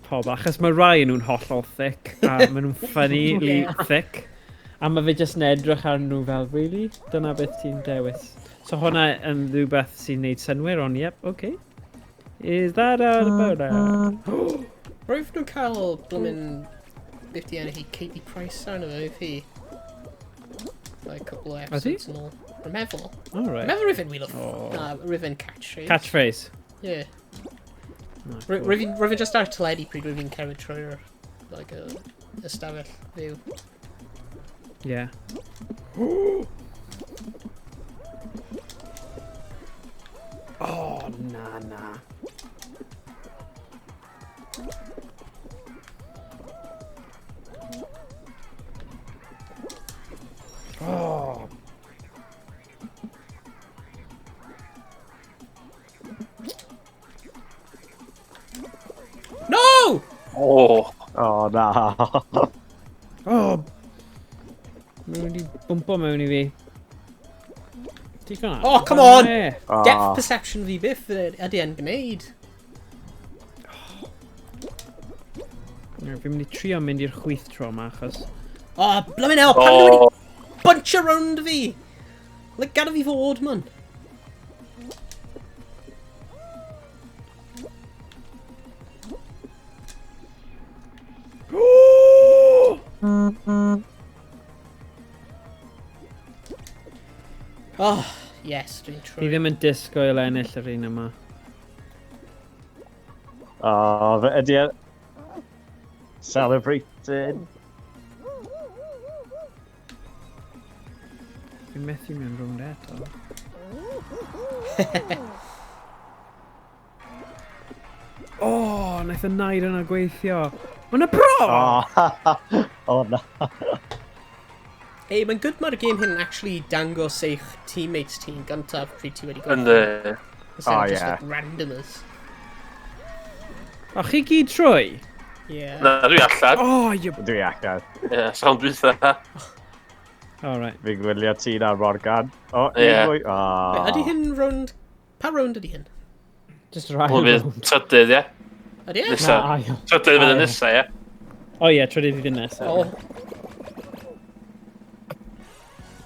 pobl, achos mae rai nhw'n hollol thick, a maen nhw'n funny thick. A mae fe jyst yn edrych ar nhw fel, really? Dyna beth ti'n dewis. So hwnna yn rhywbeth sy'n neud synwyr, ond yep, okay. Is that about that? Roedd nhw'n cael blwmyn 50 enw hi Katie Price arno fe, fi. Like a couple of episodes yn ôl. Rwy'n meddwl. Alright. Meddwl rwy'n wheel of... Na, rwy'n catchphrase. Catchphrase? Yeah. Rwy'n just ar teledu pryd rwy'n cerdded trwy'r like ystafell fyw. Yeah. Oh, na. Oh, na. O! Mae wedi bwmpo mewn i fi. Digon. Oh, come on! Oh. Depth perception fi byth ydy e'n gwneud. Fi'n mynd i trio mynd i'r chwith tro yma, achos... Oh, blymin' hell, pan nhw wedi bunch around fi! Like, gada fi fod, man. Oh, yes, dwi'n trwy. Fi ddim yn disgwyl ennill yr un yma. Oh, fe ydy e... Celebrating. Fi'n methu mewn rownd eto. O, naeth y naid yna gweithio. Mae yna bro! Oh, na. Hey, mae'n good mae'r game hyn actually dangos eich teammates ti'n gyntaf pryd ti wedi gofio. Ynddi. Oh, yeah. Like randomers. A chi gyd trwy? Yeah. Na, dwi allan. Oh, you... Dwi allan. Ie, sa'n dwytha. All right. Fi'n gwylio ti na Morgan. O, Ie. Wait, ydy hyn round... Pa round ydy hyn? Just right. Wel, bydd trydydd, ie. Ydy e? Nesa. Na, ail. Trydydd fydd y nesa, ie. O ie, trydydd fydd nesa. O.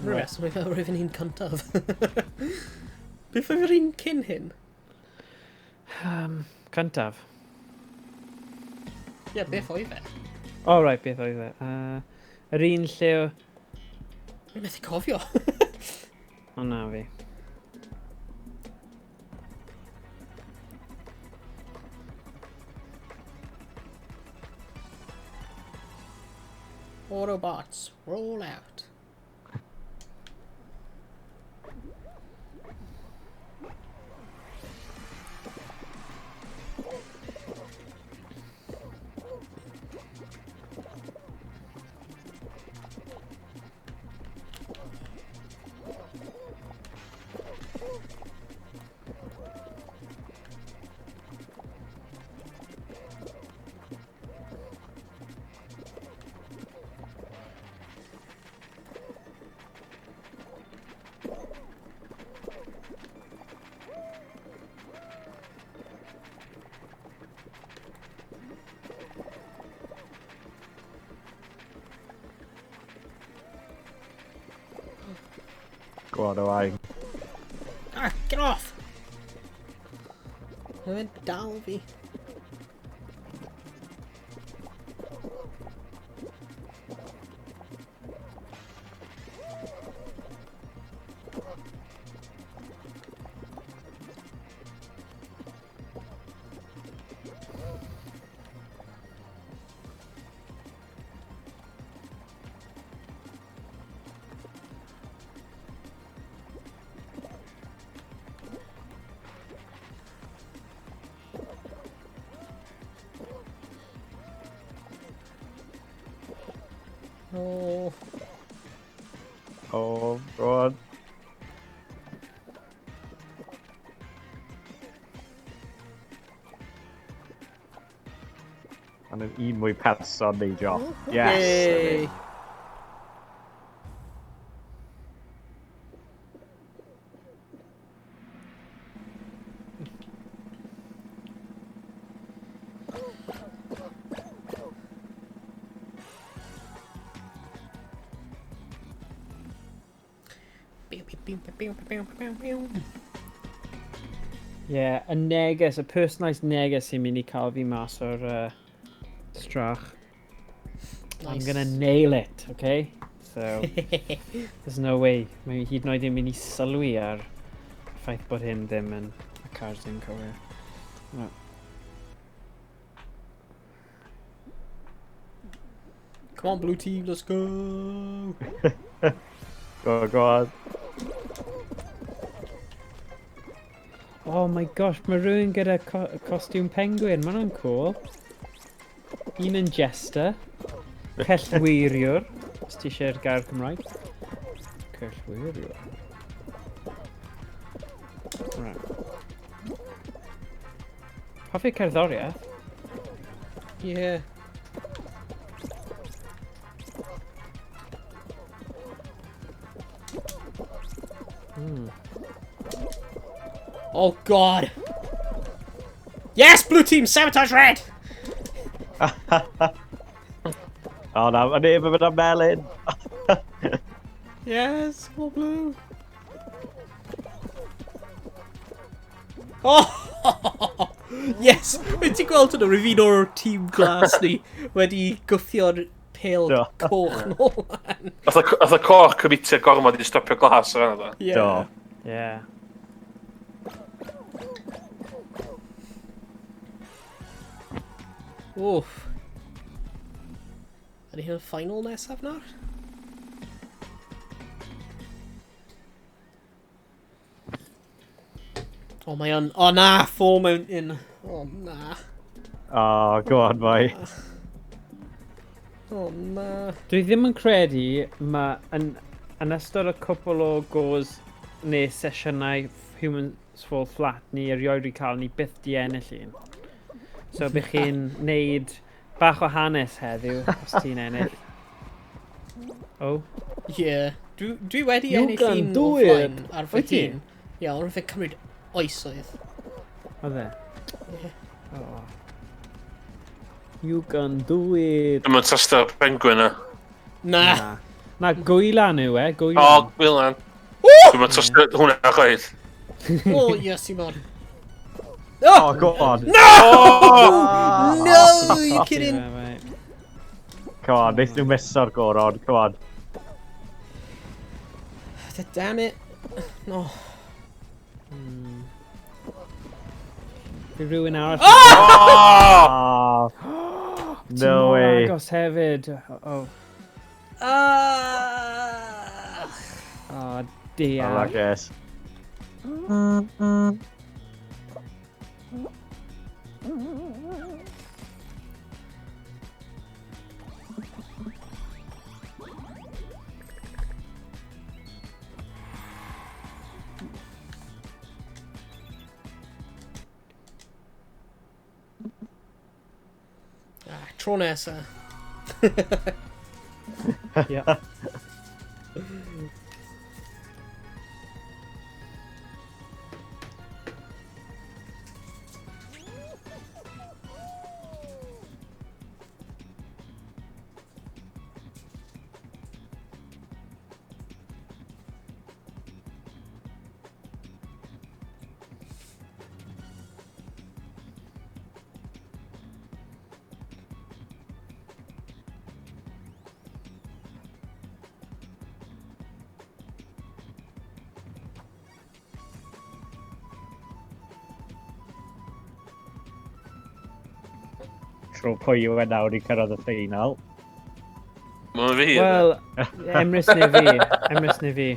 Rhywbeth, so mae'n rhywbeth un cyntaf. Beth oedd yr un cyn hyn? Cyntaf. Ie, beth oedd e? O, right, beth oedd e? Yr un lle o... Mae'n methu cofio. O na fi. Autobots, roll out. Go on, Owain. Ah, get off! Mae'n dal fi. Oh. Oh, go on. And an un mwy person neidio. Yes! Yay. Yeah, y neges, y personalised neges sy'n mynd i cael fi mas o'r strach. Nice. I'm gonna nail it, okay? So, there's no way. Mae hyd yn oed yn mynd i sylwi ar y ffaith bod hyn ddim yn y cars ddim cywir. No. Come on, blue team, let's go! Go on. Oh my gosh, mae rhywun gyda costiwm penguin, mae hwnna'n cool. Un yn jester, cellweiriwr, os ti eisiau'r gair Cymraeg. Cellweiriwr. Right. Hoffi cerddoriaeth? Yeah. Oh god! Yes, blue team, sabotage red! O na, mae neb yn mynd am melyn. Yes, go blue! Oh! Yes! Wyt ti'n gweld hwnna, rwy'n o'r tîm glas ni wedi gwthio'r pêl coch nôl. Oedd y coch cymitio gormod i stopio glas o fanna. Do. Ie. Wff. Ydy hyn y final nesaf nawr? O, mae o'n... O, na! 4 mountain. O, na. O, go on, mai. O, na. Dwi ddim yn credu yn ystod y cwpl o goes neu sesiynau Humans Fall Flat ni erioed i cael ni byth di ennill un. So bych chi'n neud bach o hanes heddiw os ti'n ennill. O? Ie. Dwi wedi You ennill can un do o it. flaen ar fy Wyt ti? hun. Ie, ond rwy'n cymryd oesoedd. Oedd e? Ie. Oh. You can do it. Dwi'n mynd testio'r penguin na. Na. Na, gwylan yw e, O, gwylan. Gwylan. Dwi'n mynd testio hwnna chwaith. O, yes, i mod. Oh, go on. No! No, you kidding? Come on, wneud nhw miso'r goron, come on. Damn it. No. Fi rhywun arall. Oh! Oh! No way. Agos hefyd. Oh, I dear. like this. Tro nesa. Yeah. Tro pwy yw e nawr i cyrraedd y ffeinal. Mae'n fi. Wel, Emrys neu fi. Emrys neu fi.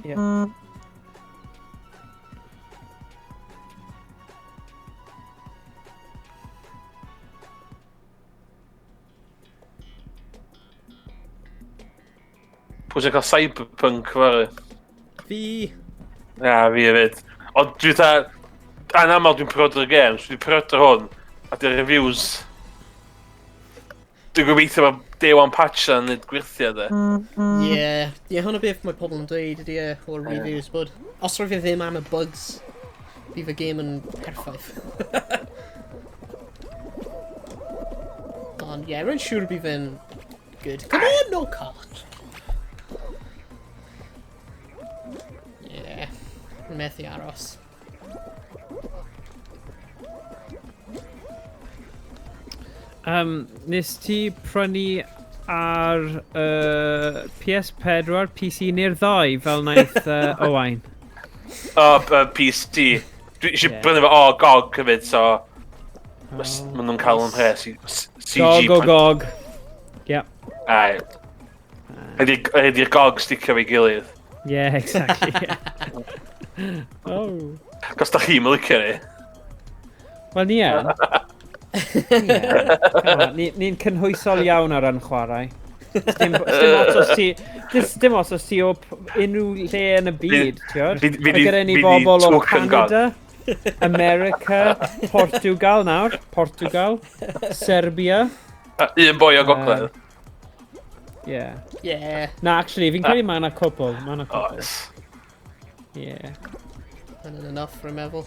Yeah. Pwy sy'n cael cyberpunk fawr? Fi. Ia, fi hefyd. Ond dwi ta... Anaml dwi'n priodo'r games, dwi'n priodo'r hwn. A di'r reviews... Dwi'n gobeithio mae Day 1 patch yn neud gwirthiau de. Ie, hwnna beth mae pobl yn dweud ydy o'r reviews bod os rwy'n fi ddim am y bugs, bydd y game yn perffaith. Ond ie, rwy'n siŵr bydd fe'n good. Come on, no cock! Ie, rwy'n methu aros. Nes ti prynu ar PS4, PC neu'r ddau fel wnaeth Owain? O, PC. Dwi eisiau brynu fo o GOG hefyd, so... Maen nhw'n cael yn pres i CG... GOG. Yep. Ai. Ydy'r GOG sticio fi gilydd. Yeah, exactly. Oh. Cos da chi'n licio ni. Wel, ni yn. Ni'n cynhwysol iawn ar ran chwarae. Dim os os ti o unrhyw lle yn y byd, ti'n gwybod? Gyda ni bobl o Canada, America, Portugal nawr, Portugal, Serbia. Un boi o gogledd. Yeah. Yeah. Na, actually, fi'n credu mae yna cwpl. Mae yna cwpl. Oes. Yeah. Mae'n enough, rwy'n meddwl.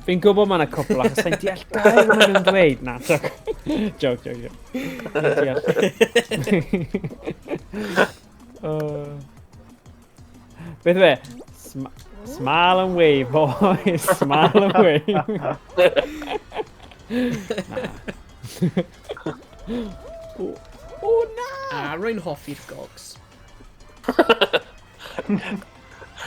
Fi'n gwybod mae yna cwpl achos sa'n deall gael maen nhw'n dweud. Na, joke. Joke. Beth fe? Smile and wave, boys. Smile and wave. O na! Rwy'n hoffi'r gogs.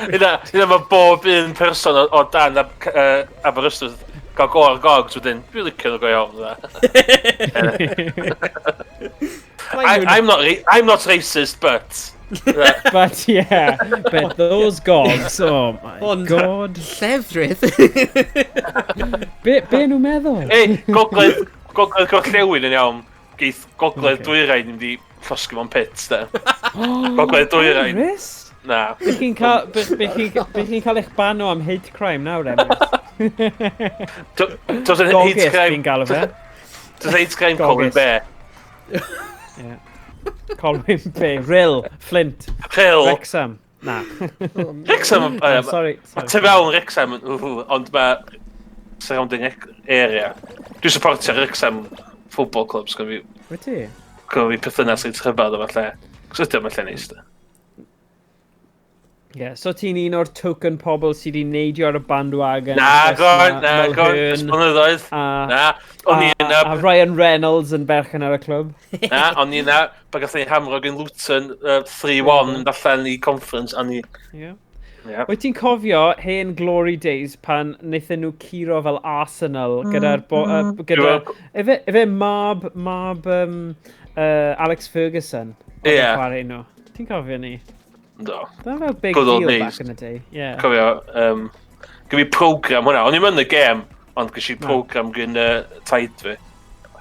Yna mae bob un person o dan Aberystwyth gael go ar gogs wedyn. Dwi'n licio nhw go iawn. I'm not racist, but... But yeah, but those gogs, oh my god. Llefrith. Be nhw'n meddwl? Ei, gogledd gorllewin yn iawn. Geith gogledd dwyrain yn di llosgu fo'n pits, da. Gogledd dwyrain. Chris? Na. Be chi'n cael eich bano am hate crime nawr, Emrys? Does it hate Gogis crime? fi'n galw fe. Does hate crime Colin Bear? Yeah. Colwyn Bay, Rill, Flint, Rill. Wrexham. Na. Wrexham, Sorry. Ty fewn Wrexham, ond mae surrounding area. Dwi'n supportio Wrexham football clubs, gan Wyt fi perthynas reit rhyfedd o falle. Cos ydy o'n lle neis, da. Yeah, so ti'n un o'r token pobl sydd wedi neidio ar y bandwagon. Na, ys blynyddoedd. Na, o'n i yna... A Ryan Reynolds yn berchen ar y clwb. Na, o'n i yna, pa gath ni Hamrog yn Luton 3-1 yn allan i conference, o'n i... Wyt ti'n cofio hen glory days pan wnaethon nhw curo fel Arsenal gyda'r... Efe mab Alex Ferguson. Ie. Ti'n cofio ni? Do. That was a big deal back in the day. Yeah. Cofio, gyda fi program hwnna. O'n i'n mynd y gêm, ond gyda fi program gyn taid fi.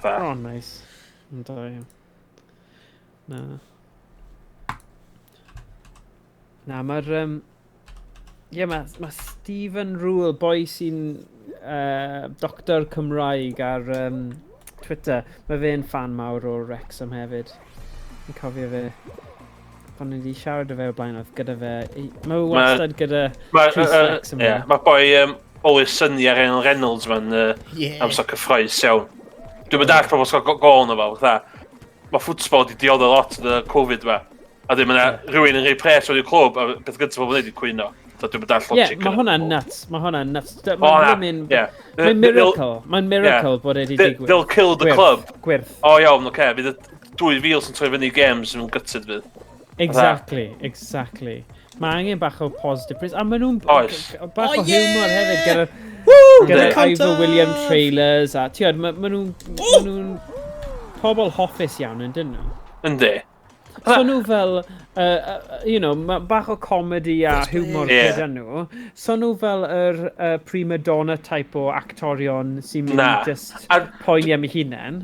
Oh, nice. Do, ie. Na. Na, mae'r... Ie, mae Stephen Rule, boi sy'n Doctor Cymraeg ar Twitter. Mae fe'n fan mawr o Wrexham hefyd. Yn cofio fe. Pan ni wedi siarad o fe o blaen oedd gyda fe... Mae wastad gyda Chris Wrexham. Mae boi always syni ar Ryan Reynolds ma'n amser cyffroes iawn. Dwi'n mynd all pobl sgol gol o fel. Mae ffwtsbol wedi dioddol lot yn y Covid ma. A dwi'n mynd rhywun yn rhoi pres o'r clwb a beth gyntaf pobl wedi cwyno. Dwi'n mynd all logic. Ie, mae hwnna'n nuts. Mae'n miracle. Mae'n miracle bod wedi digwydd. They'll kill the club. Gwirth. O iawn, oce. Fydd y 2,000 sy'n troi fyny games yn gytid fydd. Exactly. Mae angen bach o positive praise. A maen nhw'n bach o humor hefyd gyda Ivor William trailers a ti'n maen nhw'n pobl hoffus iawn yn dyn nhw. Yndi. So nhw fel, bach o comedy a humor gyda nhw. So nhw fel yr prima donna type o actorion sy'n mynd just poeni am eu hunain.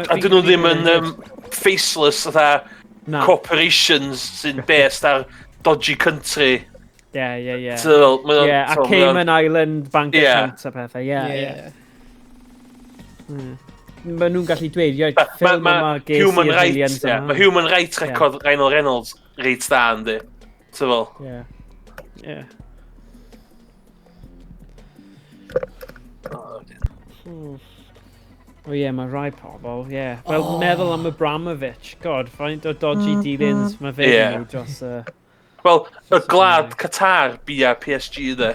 A dyn nhw ddim yn faceless corporations sy'n based ar dodgy country. Yeah. A Cayman Island bank accounts a pethau, yeah. Mae nhw'n gallu dweud, ffilm yma ges i'r millions yma. Mae human rights record Ryan Reynolds reit da yndi. Ti'n fel? Yeah. O ie, mae rai pobl, ie. Fel meddwl am Abramovich, god, faint o dodgy dealings mae fe nhw dros... Wel, y glad Qatar bia PSG ydy.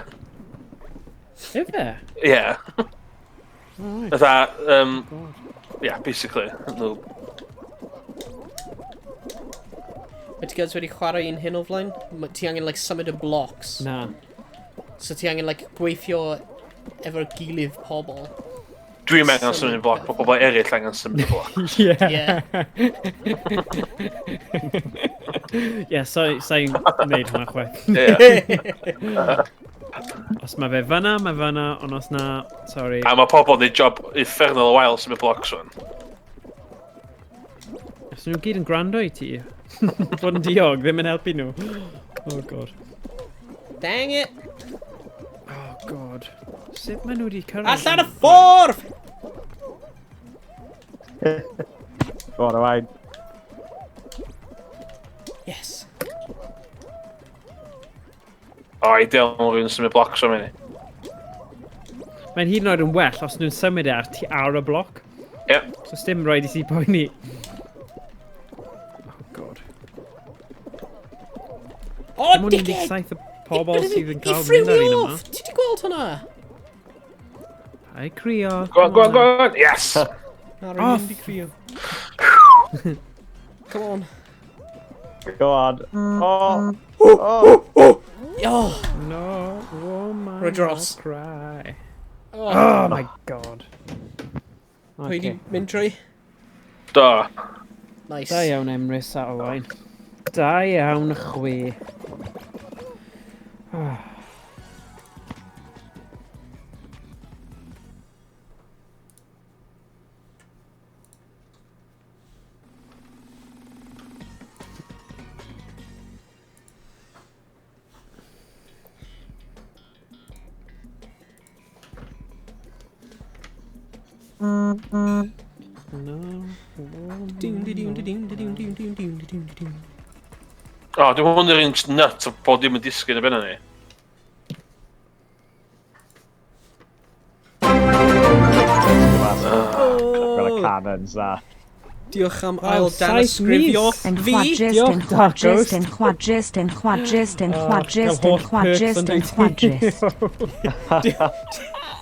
Efe? Ie. Ytha, basically. Mae ti gael wedi chwarae un hyn o flaen? Ti angen, symud y blocks. Na. So ti angen, gweithio efo'r gilydd pobl. Dwi'n meddwl symud y bloc, pobl eraill angen symud y bloc. Ie, sa'n neud hwnna chwaith. Os mae fe fyna, ond os na, sorry. A mae pobl yn neud job infernal o wael symud blocs rwan. Os nhw'n gyd yn gwrando i ti, bod yn diog, ddim yn helpu nhw. Oh god. Dang it! Oh god. Sut maen nhw wedi cyrraedd? Allan y ffordd! Go on, Owain. O, ideal rhywun symud blocs o mynd. Mae'n hyd yn oed yn well os nhw'n symud ar y bloc. Ie. So dim rhaid i si poeni. Oh god. O, Dim ond dickhead! 17 y pobl sydd yn cael I mynd ffriwio ar un yma. off! Ti di gweld hwnna? Ai crio. Go on. Yes! Na, rwy'n mynd i crio. Come on. Go on. Oh. Oh! No, woman, Rhoi dros. cry. Oh, Oh my god. pwy di Okay. mynd trwy? Da. Nice. Da iawn Emrys a Owain. Da iawn chwi. No. O, dwi'n hwn yr un nut o bod dim yn disgyn y benna ni. Got a cannons there. Diolch am Wow, ail danysgrifio saith fi. Diolch, Dargos.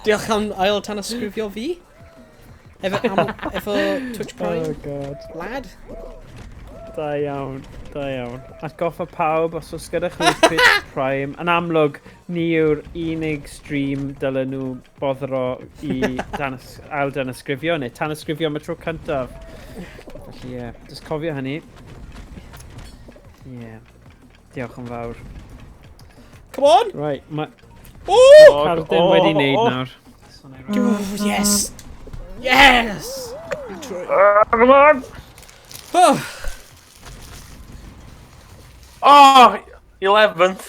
Diolch am ail danysgrifio fi. Efo Twitch Prime. Oh god. Lad. Da iawn, da iawn. Atgoffa pawb os oes gyda chi Twitch Prime. Yn amlwg, ni yw'r unig stream dylen nhw boddro i ail danysgrifio neu tanysgrifio am y tro cyntaf. Felly ie, just cofio hynny. Ie, diolch yn fawr. Come on! Right, mae Oh! Carden wedi neud nawr. Oh, yes! Yes! Come on! Oh! Oh, 11th.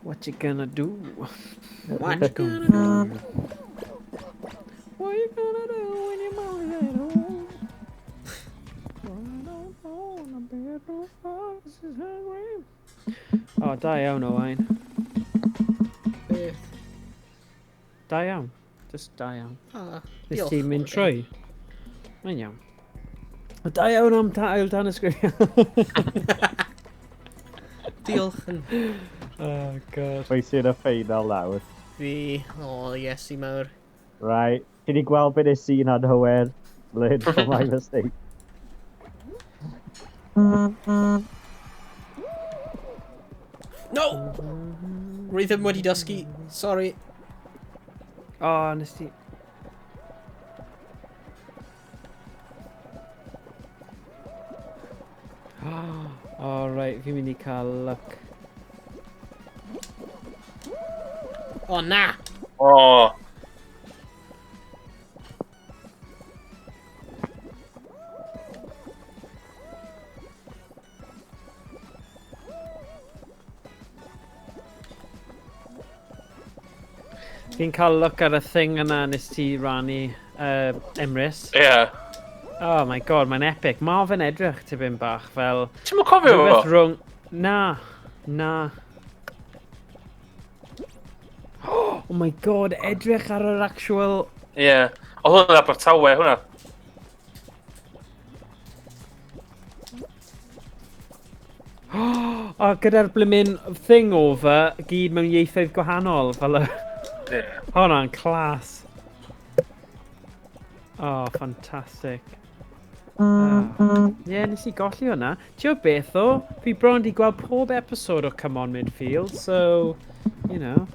What you gonna do? What you gonna do? What you gonna do when your mom's at home? Oh, da iawn, Owain. Beth? Da iawn. Just da iawn. Nes Diolch. ti'n mynd trwy? Mae'n iawn. Da iawn am ail danysgrifio. Diolch yn Oh, god. Pwy sy'n y ffeinal nawr? fi. O, yes, i mawr. Right. Ti di gweld beth nes i'n anhywir? Learn from my mistake. No! Rwy ddim wedi dysgu. Sorry. Oh, nes ti... Oh, right, fi'n mynd i cael luck. O, na! Oh. Fi'n cael look ar y thing yna nes ti rannu Emrys. Yeah. Oh my god, mae'n epic. Ma fe'n edrych tipyn bach fel... Ti'n mwyn cofio rhywbeth fo? rhwng... Na. Na. Oh my god, edrych ar yr actual... Ie. O, hwnna'n Abertawe, hwnna. O, gyda'r blimin thing over, gyd mewn ieithoedd gwahanol, fel y... Ie. Hwnna'n clas. Oh, ffantastig. Ie, nes i golli hwnna. Tio beth o? Fi bron di gweld pob episod o Come On Midfield, so, you know.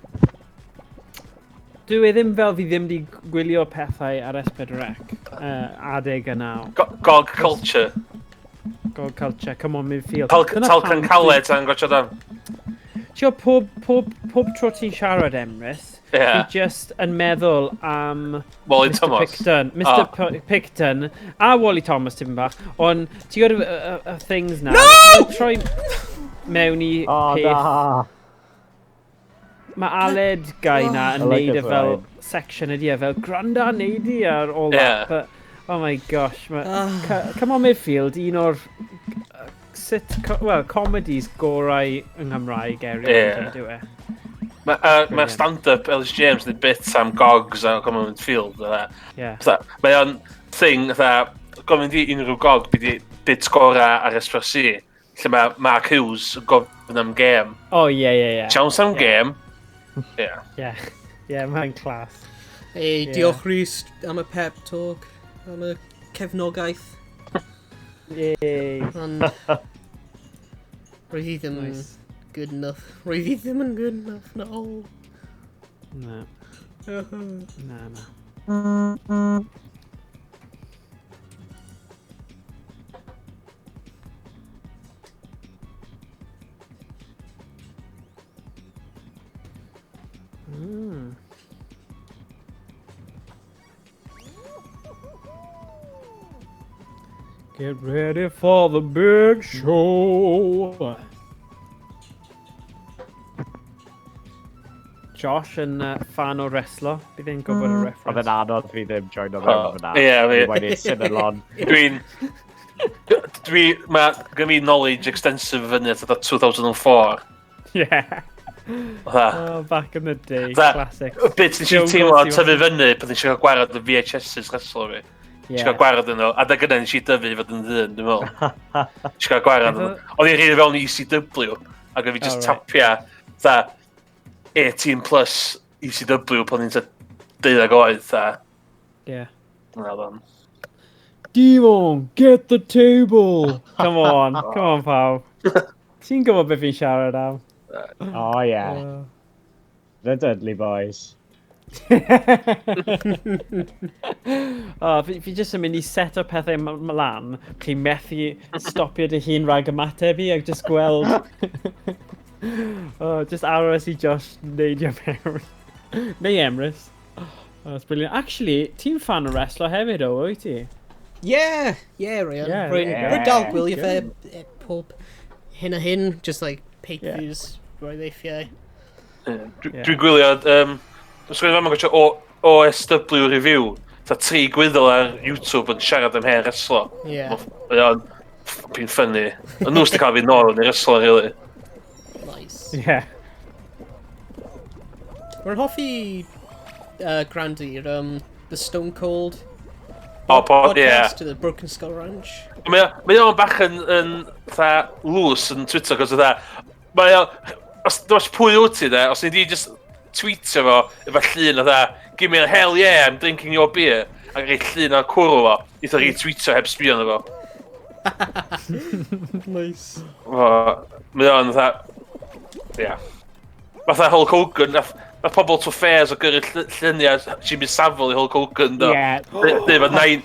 Dwi ddim fel fi ddim di gwylio pethau ar S4C adeg y naw. Gog culture. God Culture, Come On Midfield. Talcan caled a'n gotcha dan. Tio, pob tro ti'n siarad Emrys, Ie. fi just yn meddwl am Wally Mr Thomas. Picton, Picton, a Wally Thomas tipyn bach, ond ti'n gwybod y things na, troi mewn i Oh, peth, na! mae Aled gai na yn I like neud it, e fel Ryan. section ydi e, fel granda neud i ar all Yeah. that, but oh my gosh, Come On Midfield, un o'r comedies gorau yng Nghymraeg erioed, yw e? Mae stand-up Ellis James yn bit am gogs a Common Field. Mae o'n thing, gofyn di unrhyw gog bydd bit gorau ar S4C, lle mae Mark Hughes yn gofyn am gêm. Chance am gêm. Mae'n clas. Diolch Rhys am y pep talk, am y cefnogaeth. Ond roedd hi ddim yn good enough. Roedd hi ddim yn good enough, no. Na. Get ready for the big show. Josh yn fan o wrestler, bydd e'n gwybod y reference. Oedd yn anodd fi ddim join o fewn fyna. Ie, fi. Mae gen i knowledge extensive fyny at 2004. Back in the day, classic. Bit nes i teimlo tyfu fyny pan nes i gael gwared y VHS's wrestler fi. Nes i gael gwared yn nhw, a da gyda nes i dyfu fod yn ddyn, dwi'n meddwl. Nes i gael gwared yn nhw. Oedd i'n rhaid fewn i ECW, ac oedd fi just tapia 18 plus ECW pan ni'n 12 oed, Devon, get the table! Come on, pawb. Ti'n gwybod beth fi'n siarad am? Oh, yeah. The Dudley Boys. Fi jyst yn mynd i set o pethau mlan, chi methu stopio dy hun rhag ymateb i, ac jyst gweld... just aros i Josh neidio mewn. Neu Emrys. That's brilliant. Actually, ti'n fan o wrestler hefyd o, wyt ti? Ryan. Rwy'n dal gwylio fe pob hyn a hyn, just like pay-per-views roedd eithriau. Dwi'n gwylio, dwi'n gwylio fan gwaethe OSW review, 3 gwyddol ar YouTube yn siarad am hen wrestler. Mae o'n ffyn ffynnu. Ond nhw'n cael fi nôl yn wrestler, really. Nice. Rwy'n hoffi gwrando i'r The Stone Cold podcast, the Broken Skull Ranch. Mae o'n bach yn loose yn Twitter, cos mae o'n, os pwy wyt ti os ni di just tweetio fo, efo llun give me a hell yeah, I'm drinking your beer, ac rei llun o'r cwrw fo, eitha retweetio heb sbio na fo. Nice. Mae o'n fatha Hulk Hogan, Mae pobl to fairs o gyrru lluniau Jimmy Savile i Hulk Hogan, do. Dyfa nain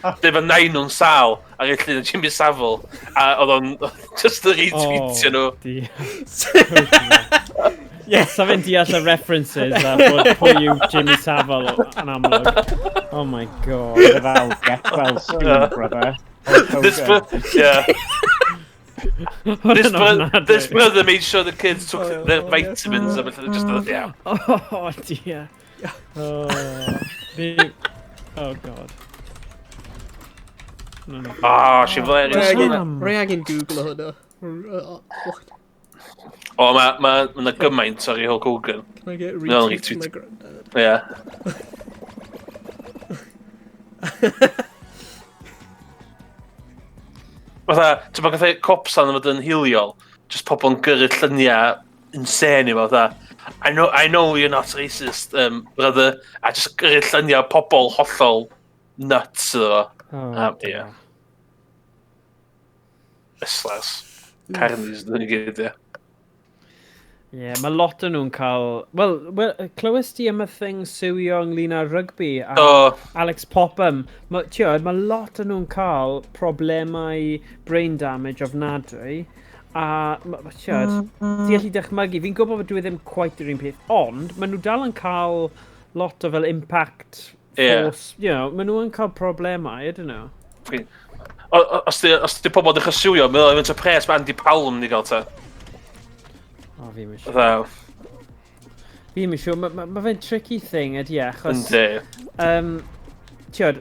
nhw'n sal ar ei lluniau Jimmy Savile. A oedd o'n just yn retweetio nhw. Sa fe'n deall y references a bod pwy yw Jimmy Savile yn amlwg. Oh my god. Get well soon, brother. This brother made sure the kids took their vitamins and just Oh dear. Oh god. She's hilarious. Rhaid yn Google hwnna. Mae yna gymaint ar ei Hulk Hogan. Can I get retweet from my granddad? Fatha, ti'n bod gathau copsan yn fod yn hiliol, just pobl yn gyrru lluniau insane i fo, I know you're not racist, brother, a just gyrru lluniau pobl hollol nuts iddo fo. Eslas. Carnies, dyn ni gyd, mae lot o nhw'n cael... Wel, clywes ti am y thing sywio ynglyn â rygbi a Alex Popham. Mae lot o nhw'n cael problemau brain damage ofnadwy. A, ti allu dychmygu, fi'n gwybod bod dwi ddim quite yr un peth, ond maen nhw dal yn cael lot o fel impact force, maen nhw yn cael problemau, I don't know. Os di pobl ddechrau siwio, mae'n mynd y pres mae Andy Powell yn ei gael ta. Fi'n mynd siŵr. Fi'n mynd siŵr, mae fe'n tricky thing ydi achos... Tiod...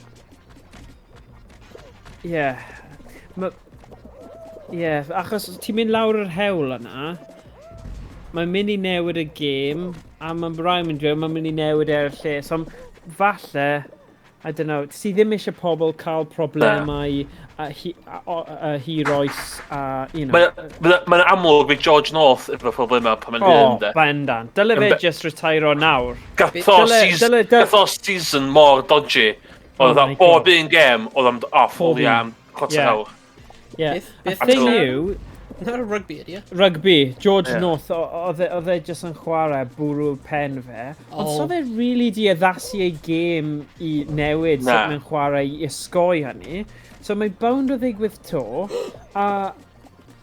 achos ti'n mynd lawr yr hewl yna, mae'n mynd i newid y gêm, a mae'n rhaid mynd dweud, mae'n mynd i newid e'r lle. So, falle, I don't know, ti ddim eisiau pobl cael problemau hiroes a, you know... Mae'n amlwg fi George North efo problemau pan mae'n hyn, de. Bendan. Dyle fe just retiro nawr. Gath o season mor dodgy. Oedd o bob un gêm, oedd o'n off o fi am cwrt awr. Yeah. The thing yw... Na'r rugby ydi, ie? Rugby. George North, oedd e just yn chwarae bwrw'r pen fe. Ond so fe really di addasu ei gêm i newid sut mae'n chwarae i ysgoi hynny. So mae bound o ddigwydd to. A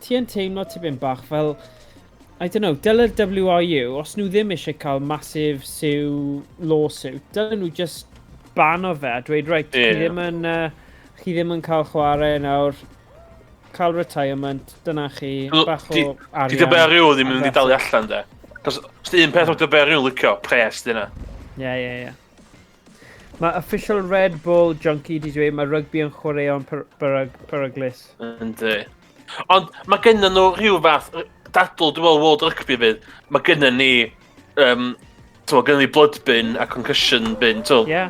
ti yn teimlo tipyn bach fel... I don't know, dyle'r WRU, os nhw ddim eisiau cael massive lawsuit, dylen nhw just ban o fe, dweud, right, chi ddim yn cael chwarae nawr, cael retirement, dyna chi, bach o arian. Di WRU ddim yn mynd i dalu allan, de. Cos os di un peth o WRU licio, pres, dyna. Ie. Mae official Red Bull junkie di dweud, mae rygbi yn chwaraeon peryglis. Yndi. Ond mae gennym nhw rhyw fath, dadl, dwi'n meddwl World Rugby fydd, mae gennym ni, gennym ni blood bin a concussion bin, Ie.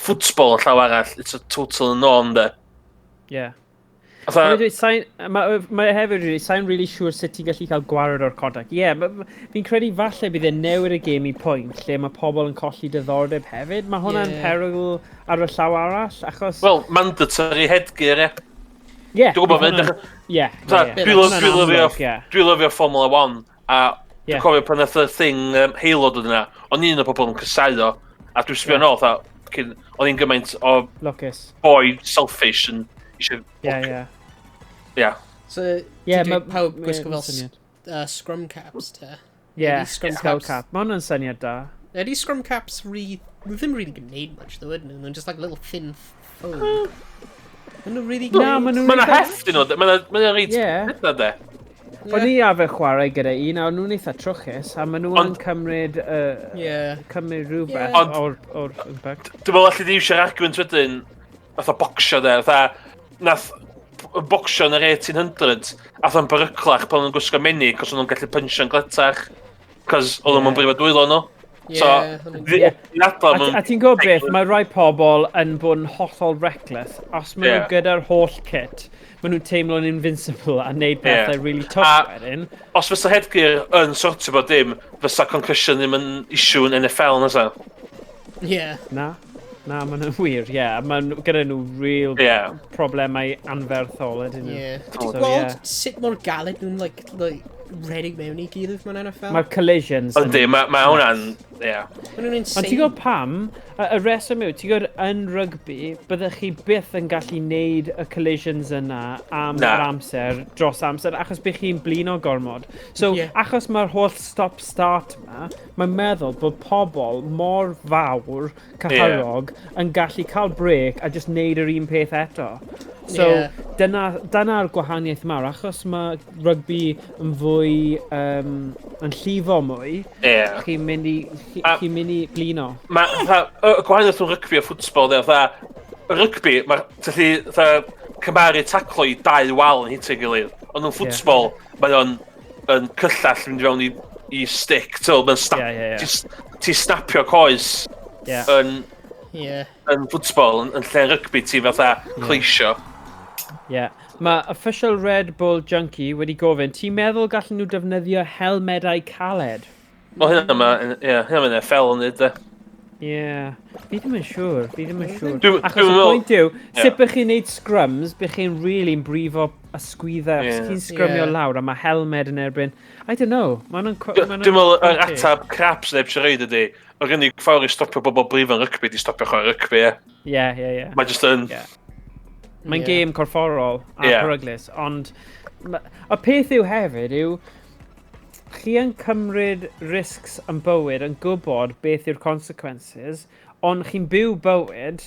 Football a llaw arall, it's a total norm, de. Ie. Mae hefyd, sa'n really siŵr sut ti'n gallu cael gwared o'r contact. Ie, fi'n credu falle bydd e'n newid y gêm i pwynt lle mae pobl yn colli diddordeb hefyd. Mae hwnna'n perygl ar y llaw arall, achos... Wel, mandatory headgear, Ie. Dwi'n gwybod mynd. Dwi'n lyfio Formula 1, a dwi'n cofio pan nath y thing Halo dod yna, o'n un o pobl yn cysau o, a dwi'n sbio nôl, o'n i'n gymaint o boi selfish yn eisiau... Ie. So, pawb gwisgo fel scrum caps, te? Ie, scrum cap. Mae hwnna'n syniad da. Ydy scrum caps ddim really gwneud much, though, ydyn nhw? They're just like little thin foam. Maen nhw really gwneud... Mae'n hefty nhw, mae'n reit hynna, de. O'n i arfer chwarae gyda un, a nhw'n eitha trwchus, a maen nhw'n cymryd rhywbeth o'r impact. Dwi'n meddwl allu di iwsio'r argument wedyn, nath o bocsio de, nath bocsio yn yr 1800, nath o'n beryclach pan nhw'n gwisgo menig, cos nhw'n gallu pynsio yn gletach, cos o'n nhw'n brifo dwylo nhw. A ti'n gwybod beth, mae rai pobl yn bod yn hollol reckless, os maen nhw gyda'r holl kit, maen nhw'n teimlo'n invincible a neud bethau really tough wedyn. Os fysa headgear yn sortio bod dim, fysa concussion ddim yn issue yn NFL nesa. Ie. Na, maen nhw'n wir, Maen gyda nhw real problemau anferthol ydyn nhw. Ie. Ti'n gweld sut mor galed nhw'n, like, redig mewn i gilydd mewn NFL? Mae'r collisions... Yndi, mae hwnna'n... Maen nhw'n insane. Ond ti'n gwybod pam, y reswm yw, ti'n gwybod yn rygbi, byddech chi byth yn gallu neud y collisions yna am yr amser, dros amser, achos bych chi'n blino gormod. So, achos mae'r holl stop-start yma, mae'n meddwl bod pobl mor fawr, cyhyrog, yn gallu cael brec a just neud yr un peth eto. So, dyna'r gwahaniaeth mawr, achos mae rygbi yn fwy, yn llifo mwy, chi'n mynd i blino. Y gwahaniaeth o'n rygbi a ffwtsbol, rygbi, mae'n cymaru taclo i 2 wal yn hitio gilydd, ond yn ffwtsbol, mae'n cyllall mynd fewn i stick, ti snapio coes yn ffwtsbol, yn lle rygbi ti fatha cleisio. Mae official Red Bull junkie wedi gofyn, ti'n meddwl gallen nhw defnyddio helmedau caled? O, hynna mae'n effel yn dweud, fi ddim yn siŵr, Achos y pwynt yw, sut bych chi'n neud scrums, bych chi'n really'n brifo ysgwydda, os chi'n scrumio lawr a mae helmed yn erbyn. I don't know, Dwi'n meddwl yr atab craps neb sy'n reid ydi, o'r unig fawr i stopio bobl brifo yn rygbi, di stopio chwarae rygbi, Mae just yn... Mae'n gêm corfforol a peryglis, ond y peth yw hefyd yw, chi yn cymryd risks yn bywyd yn gwybod beth yw'r consequences, ond chi'n byw bywyd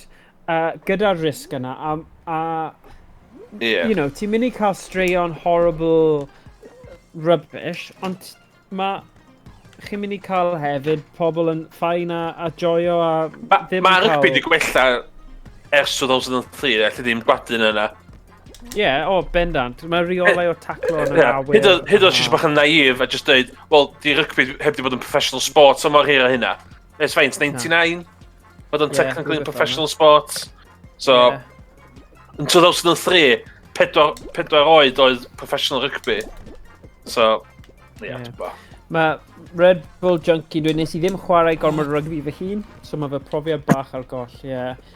gyda'r risg yna, you know, ti'n mynd i cael straeon horrible rubbish, ond chi'n mynd i cael hefyd pobl yn ffain a joio a ddim yn cael... Mae rygbi di gwella ers 2003, allu ddim gwadyn yna. bendant. Mae rheolau o taclo yn yr awyr. Hyd oed eisiau bach yn naif a just dweud, wel, di rygbi heb di bod yn professional sport o mor hir a hynna. It's fine, it's 99. Bod yn technically professional sport. So, yn 2003, 4 oed oedd professional rygbi. So, ti'n bo. Mae Red Bull Junkie, nes i ddim chwarae gormod rygbi fy hun, so mae fy profiad bach ar goll,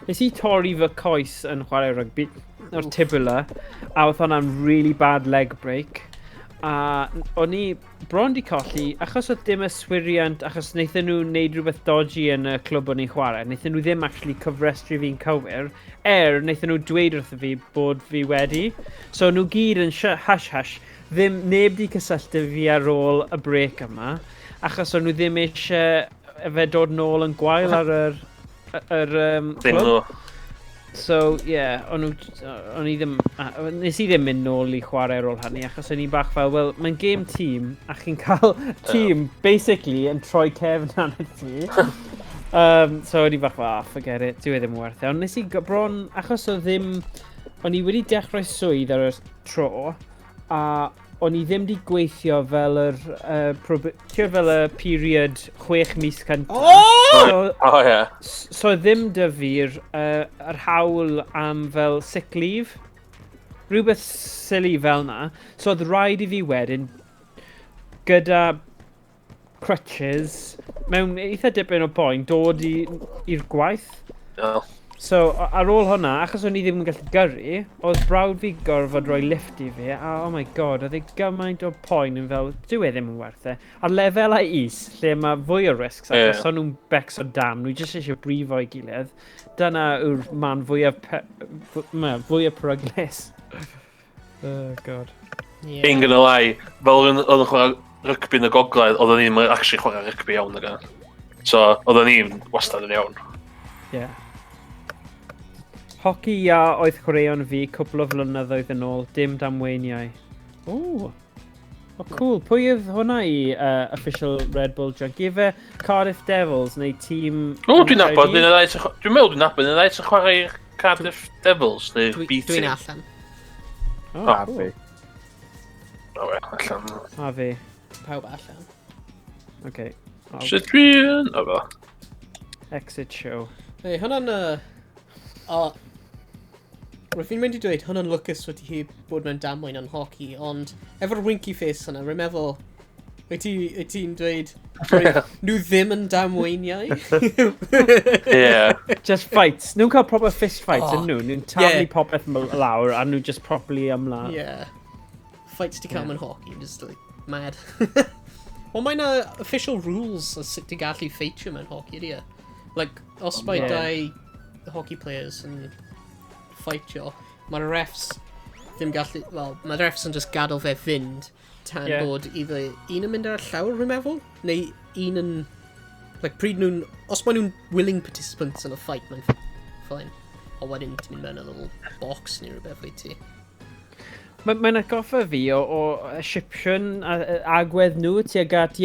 Nes i torri fy coes yn chwarae rygbi, o'r tibula, a oedd hwnna'n really bad leg break. A o'n i bron di colli, achos oedd dim yswiriant, achos wnaethon nhw wneud rhywbeth dodgy yn y clwb o'n i'n chwarae, wnaethon nhw ddim actually cyfrestru fi'n cywir, wnaethon nhw dweud wrtho fi bod fi wedi. So nhw gyd yn hush-hush, ddim neb di cysylltu fi ar ôl y break yma, achos o'n nhw ddim eisiau fe dod nôl yn gwael ar yr clwb. So, o'n i ddim, nes i ddim mynd nôl i chwarae ar ôl hynny, achos o'n i bach fel, wel, mae'n game team, a chi'n cael tîm, basically, yn troi cefn arnyn ti. So, o'n i bach fel, forget it, dwi ddim yn werth e. Ond nes i bron, achos o'n i wedi dechrau swydd ar y tro, a o'n i ddim wedi gweithio fel y period 6 mis cyntaf. So ddim dy fi'r yr hawl am fel sick leave. Rhywbeth silly fel na. So oedd rhaid i fi wedyn gyda crutches mewn eitha dipyn o boen dod i'r gwaith. So, ar ôl hwnna, achos o'n i ddim yn gallu gyrru, oedd brawd fi gorfod rhoi lift i fi, a oh my god, oedd ei gymaint o poen yn fel, dyw e ddim yn werth e. Ar lefel a is, lle mae fwy o risks, achos o'n nhw'n becs o dam, nhw jyst eisiau brifo i gilydd. Dyna yw'r man fwyaf peryglus. Oh god. Ein gyda lai, fel oedd yn chwarae rygbi yn y gogledd, oedd ni'n actually chwarae rygbi iawn yna. So, oedd ni'n wastad yn iawn. Hoci oedd chwaraeon fi cwpl o flynyddoedd yn ôl, dim damweiniau. O, cool. Pwy oedd hwnna i official Red Bull Junkie? Fe Cardiff Devils neu tîm... Dwi'n meddwl dwi'n nabod yn ddau sy'n chwarae Cardiff Devils neu BT. Dwi'n allan. Cool. Allan. A fi. Pawb allan. Okay. Sut dwi'n... Exit show. Hei, hwnna'n... Rwy'n fi'n mynd i dweud, hwnna'n lwcus wedi hi bod mewn damwain yn hoci, ond efo'r winky face yna, rwy'n meddwl, wyt ti'n dweud, nhw ddim yn damweiniau? Just fights. Nhw'n cael proper fist fights yn nhw. Nhw'n taflu popeth lawr a nhw just properly ymlaen. Fights ti cael mewn hoci, just like, mad. Ond mae'n official rules o sut ti gallu ffeitio mewn hoci, ydy e? Like, os mae dau hockey players yn ffeitio, mae'r refs ddim gallu, wel, mae'r refs yn just gadael fe fynd tan bod either un yn mynd ar llawr, rwy'n meddwl, neu un yn, like, pryd nhw'n, os maen nhw'n willing participants yn y fight, mae'n fine. O wedyn, ti'n mynd mewn a little box neu rhywbeth i ti. Mae'n atgoffa fi o Egyptian agwedd nhw tuag at,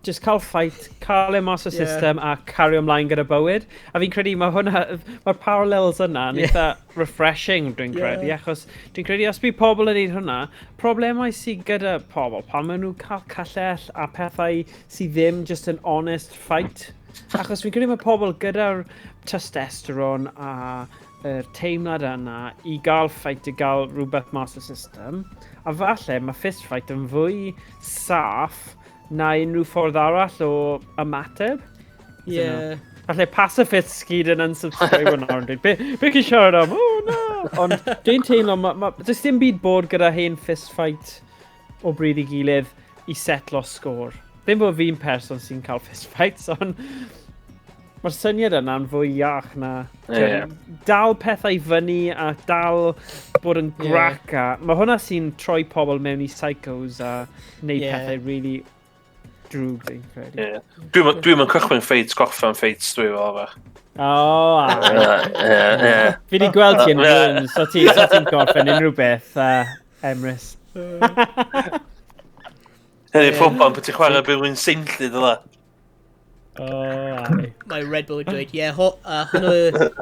just cael fight, cael e mas o system a cario ymlaen gyda bywyd. A fi'n credu mae'r parallels yna yn eitha refreshing dwi'n credu, achos dwi'n credu os bydd pobl yn neud hwnna, problemau sydd gyda pobl, pan maen nhw'n cael cyllell a pethau sydd ddim just an honest fight. Achos fi'n credu mae pobl gyda'r testosteron a teimlad yna i gael fight, i gael rhywbeth mas o system. A falle mae fist fight yn fwy saff na unrhyw ffordd arall o ymateb. Falle pacifists gyd yn unsubscribe hwnna yn dweud, be chi'n siarad am? Na! Ond dwi'n teimlo, does dim byd bod gyda hen fist fight o bryd i gilydd i setlo sgôr. Ddim bod fi'n person sy'n cael fist fights, ond mae'r syniad yna'n fwy iach na dal pethau fyny a dal bod yn grac a... Mae hwnna sy'n troi pobl mewn i psychos a wneud pethau really drwg, dwi'n credu. Dwi'n mynd cychwyn ffeits, goffan ffeits, dwi'n fel fe. Fi wedi gweld ti yn rhywun, so ti'n gorffen unrhyw beth, Emrys. Hynny, ffwbon, bod ti'n chwarae byw'n seinllid yna. Mae Red Bull yn dweud, hynny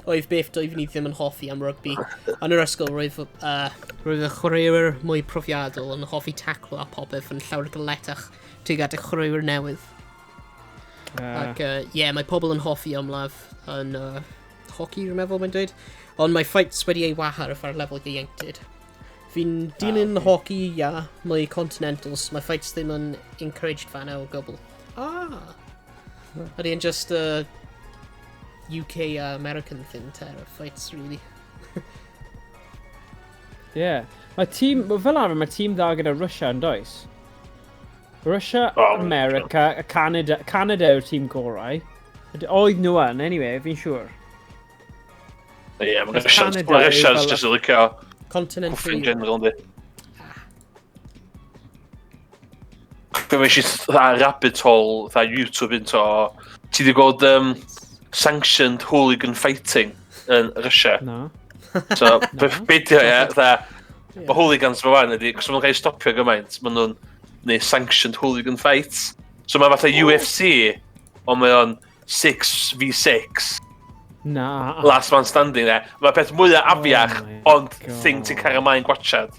oedd beth doeddwn i ddim yn hoffi am rygbi. Yn yr ysgol, roedd y chwaraewyr mwy profiadol yn hoffi taclo a popeth yn llawer galetach tuag at y chwaraewyr newydd. Ac mae pobl yn hoffi ymladd yn hoci, rwy'n meddwl mae'n dweud. Ond mae fights wedi ei wahardd ar lefel ieuenctid. Fi'n dilyn hoci, mae continentals, mae fights ddim yn encouraged fan o gwbl. Ydy yn just a UK American thing, fights, really. Mae fel arfer, mae tîm dda gyda Russia yn does? Russia, America, Canada yw'r tîm gorau. Oedd nhw yn, anyway, fi'n siŵr. Mae Russia's just a licio Continental in general, ynddi. Dwi'n eisiau rabbit hole, YouTube into, ti wedi gweld sanctioned hooligan fighting yn Russia? No. So, beidio mae hooligans fe wan ydi, cos maen nhw'n cael stopio gymaint, maen nhw'n neud sanctioned hooligan fights. So mae fatha UFC, ond mae o'n 6v6. Last man standing there. Mae peth mwyaf afiach, ond thing ti'n cario mae'n gwachad.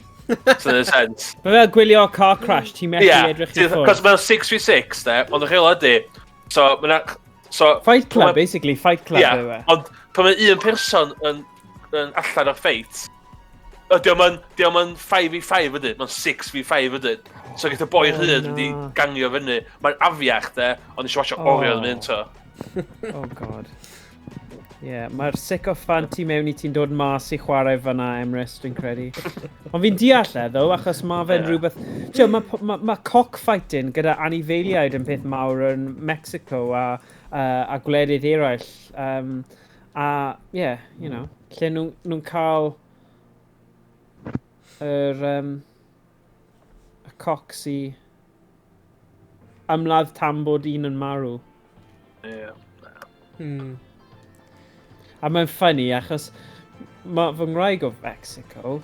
So in a sense. Mae fel gwylio car crash, ti'n methu edrych i ffwrdd. Cos mae'n 6v6, ond y rheol ydi. Fight club, basically, fight club. Ond pan mae un person yn allan o'r fight, diolch yn 5v5 ydyn, mae'n 6v5 ydyn. So gyda boi hyd wedi gangio fyny. Mae'n afiach, ond eisiau watcho oriau yn mynd to. Oh god. Mae'r sycophant ti mewn i ti'n dod mas i chwarae fyna, Emrys, dwi'n credu. Ond fi'n deall ddo, achos mae fe'n rhywbeth... Mae cockfighting gyda anifeiliaid yn peth mawr yn Mexico a gwledydd eraill. Lle nhw'n cael y cocs i ymladd tan bod un yn marw. A mae'n ffynnu achos mae fy ngwraig o Mexico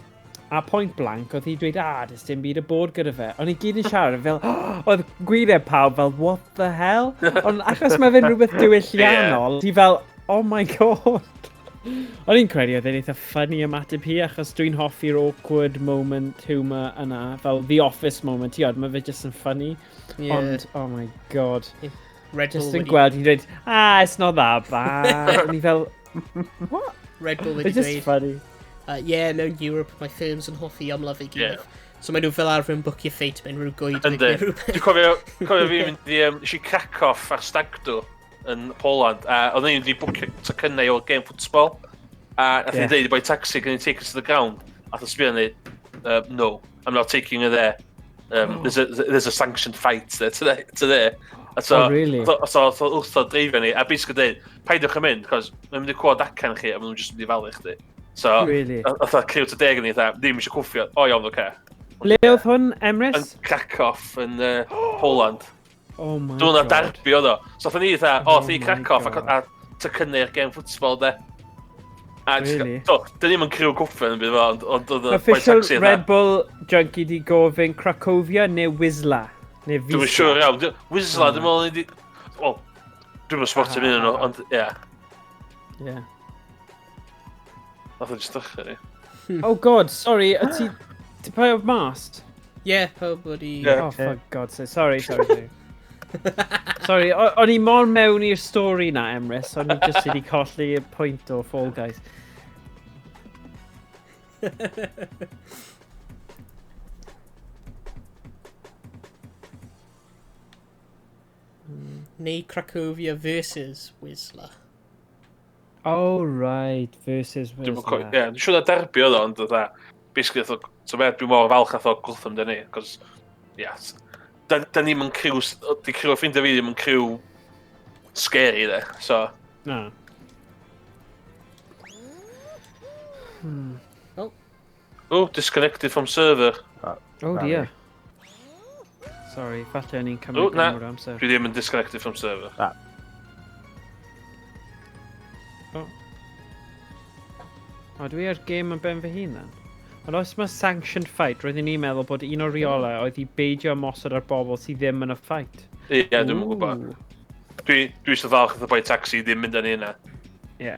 a point blank oedd hi dweud dys dim byd y bod gyda fe. Ond i gyd yn siarad fel, oedd gwyneb pawb fel, what the hell? Ond achos mae fe'n rhywbeth diwylliannol, ti fel, oh my god. Ond i'n credu oedd e'n eitha ffynnu ymateb hi achos dwi'n hoffi'r awkward moment humour yna, fel The Office moment, mae fe just yn ffynnu. Ond, oh my god. Just yn gweld, hi'n dweud, it's not that bad. Ond i fel, what? Red Bull wedi dweud. It's just funny. Mewn Europe, mae ffilms yn hoffi ymladd ei gilydd. So mae nhw fel arfer yn bwcio ffeit mewn rhyw goed. Dwi'n cofio fi mynd i Krakow ar Stagdo yn Poland. Oedd ni'n wedi bwcio cynnau o'r game football. A nath ni'n dweud i boi taxi, can you take us to the ground? A nath sbio ni, no, I'm not taking you there. There's a sanctioned fight there today. Oh, really? So wrth o dreifio ni, a basically dweud, paidwch yn mynd, cos mae'n mynd i cwod acen chi, a maen nhw'n just mynd i falu chdi. So, oedd o criw to deg yn ni, ddim eisiau cwffio, iawn, oce. Le oedd hwn, Emrys? Yn Krakow, yn Poland. Oh my god. Dwi'n na derby oedd o. So, oedd ni oedd i Krakow, a ty cynnu'r game football, de. Really? Dyn ni'n mynd criw cwffio yn byd fo, ond oedd Official Red Bull junkie di gofyn Cracovia neu Wisla? Dwi'n siŵr iawn. Wisla, dwi'n meddwl ni di... Wel, dwi'n meddwl sportio mynd nhw, ond ie. Nath o'n just dychrau ni. Oh god, sorry, ti pa o'r mast? Pawb wedi... Oh, for God's sake, sorry. Sorry, o'n i mor mewn i'r stori na, Emrys, o'n i just wedi colli y pwynt o Fall Guys. Neu Cracovia versus Wisla. Oh, right, versus Wisla. Dwi'n siŵr na derby oedd o, ond basically, dwi'n mor falch ath o gwrtham dyn ni, cos, da ni'n mynd criw, di criw ffrindio fi ddim yn criw scary, de, so. No. Oh, disconnected from server. Oh dear. Sorry, falle o'n i'n cymryd mor amser. Dwi ddim yn disconnected from server. O, dwi ar game yn ben fy hun, then. Ond os mae sanctioned fight, roeddwn i'n meddwl bod un o'r rheolau oedd i beidio ymosod ar bobl sydd ddim yn y fight. Ie, dwi'n gwybod. Dwi eisiau falch oedd y boi taxi ddim mynd â ni yna. Ie.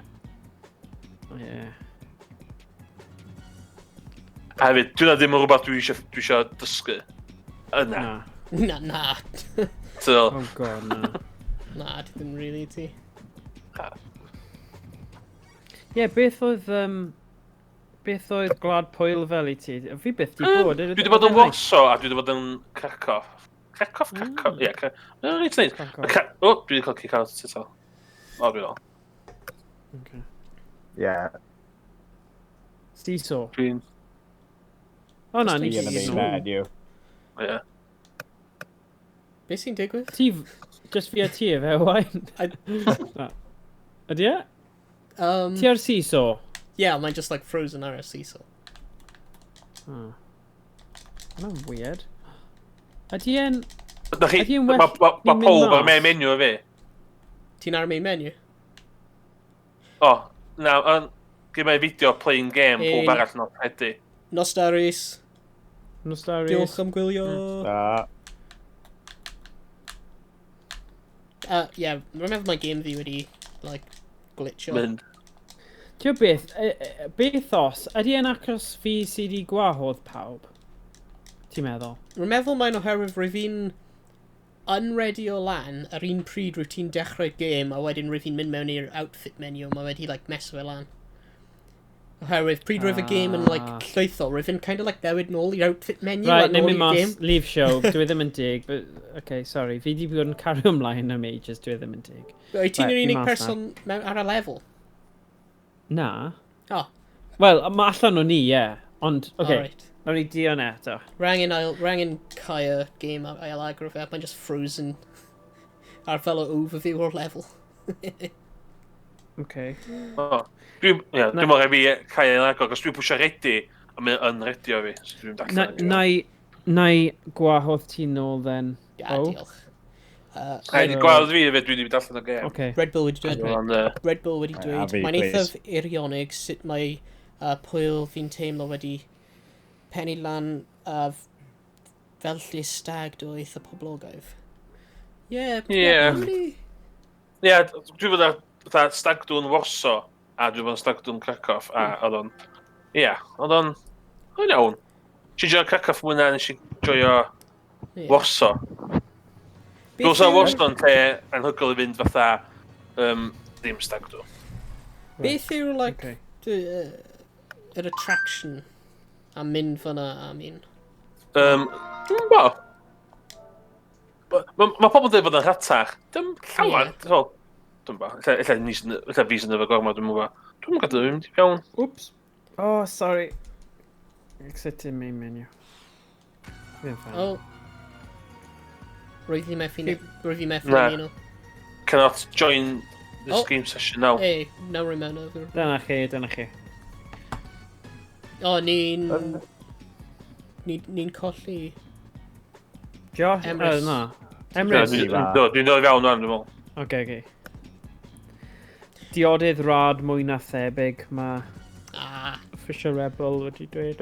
Ie. A hefyd, dwi'n ddim yn rhywbeth dwi eisiau dysgu. Yna. Na. So, Oh god, na. Na, di ddim really ti. Ie, beth oedd gwlad pwyl fel i ti? Fi byth di bod. dwi wedi bod yn Warsaw a dwi wedi bod yn Krakow. Krakow? Ie, reit neud. O, dwi wedi cael kick out ti tal. O, dwi'n ôl. Ie. Seesaw. Dwi'n... O na, ni Yn y main menu. Ie. Be sy'n digwydd? Ti, just fi a ti efe, Owain. Ydy e? Ti ar seesaw? Yeah, mae'n just like frozen ar y seesaw. Mae'n weird. Ydy e'n... Mae pob ar main menu o fi. Ti'n ar y main menu? O, na, gyda mae fideo playing game pob arall not hedi. Nostaris. Nostarius. Diolch am gwylio. Yeah, remember my game fi wedi, like, glitcho. Mynd. Ti'n beth os, ydy e'n acros fi sydd wedi gwahodd pawb? Ti'n meddwl? Remember mae'n oherwydd rwy fi'n unready o lan ar un pryd rwy ti'n dechrau'r game a wedyn rwy fi'n mynd mewn i'r outfit menu a mae wedi, like, meso fe lan. Oherwydd, pryd rwyf y game yn, like, llwytho, rwyf yn kind of, like, newid nôl i'r outfit menu a Right, neu nôl mynd i'r mas, game. leave show, dwi ddim yn dig, but, okay, sorry, fi di bod yn cario ymlaen am ages, dwi ddim yn dig. Wyt ti'n Right, yr fi unig mas person ar y lefel? Na. Oh, Wel, mae allan o ni, ie, ond, okay, alright. nawn ni dion eto. Rangin cau y game ail agor fe, mae'n just frozen ar fel o overview o'r lefel. Okay. O, dwi'n meddwl fi cael ei agor, os dwi'n pwysio ready, a mae'n unready o fi, so dwi'n darllen. Nai gwahodd ti nôl, then. Ja, diolch. Rhaid i gweld fi hefyd, dwi wedi darllen o game. Okay. Red Bull wedi dweud, Red Bull wedi a dweud, fi, mae'n eithaf please. irionig sut mae pwyl fi'n teimlo wedi pennu lan fel lle stag do eitha poblogaidd. Ie, dwi'n bod ar stagdwn Warsaw, a dwi'n bod yn stagdwn Krakow, a oedd o'n... Ie, oedd o'n iawn. Si joio Krakow mwy na nes i joio Warsaw. Dwi'n sa Warsaw yn lle anhygol i fynd fatha ddim stagdwn. Beth yw'r, like, yr attraction a mynd fyna, I mean? Dwi'n bo. Mae pobl dweud bod yn rhatach. Dwi'n llawer. Dwi'n bo. Ella fi sy'n efo gormod, dwi'n mwyn. Dwi'n mwyn gadw mynd i fewn. Oops. Oh, sorry. Exit in main menu. Oh. Roedd fi methu un o. Cannot join this game session now. Hey, now remember. Dyna chi. O, ni'n colli... Josh? Emrys. No. Emrys. Dwi'n dod i fewn rhan, dwi'n meddwl. Okay. Diodydd rad mwy na thebyg mae Official Rebel wedi dweud.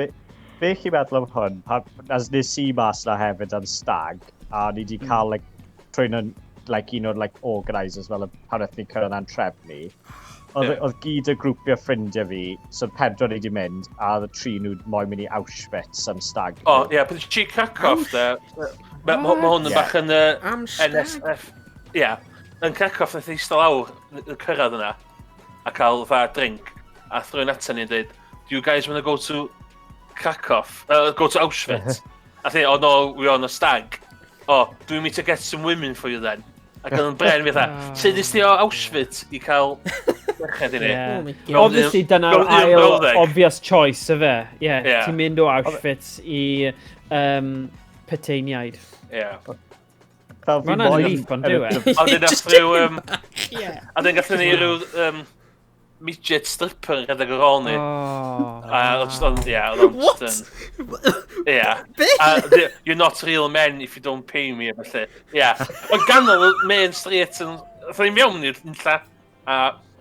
Be chi'n meddwl am hwn? As nes i mas na hefyd am stag, a ni wedi cael, trwy'n un o'r organisers fel pan oedd ni'n cyrraedd na'n trefnu. Oedd gyd y grwpio ffrindiau fi, so 4 ni wedi mynd, a oedd y 3 nhw moyn mynd i Auschwitz am stag. O, ie, bydd chi Krakow, mae hwn yn bach yn NSF. Ie, yn Krakow, nath eistedd lawr, yn cyrraedd yna, a cael fa drink, a thrwy'n atan ni'n dweud, do you guys want to go to Krakow, go to Auschwitz? A thi, oh no, we're on a stag. Oh, do we need to get some women for you then? Ac yn bren fi dda, sut ys ti o Auschwitz i cael merched i ni? Obviously, dyna'r ail obvious choice, y fe. Ti'n mynd o Auschwitz i Peteiniaid. Ie. Mae hwnna'n leaf pan dyw e. A dyn gallwn ni rhyw midget stripper yn rhedeg ar ôl ni. What? You're not real men if you don't pay me, felly. Ie. Ond ganol main street yn... Rwy'n mewn i'r lla.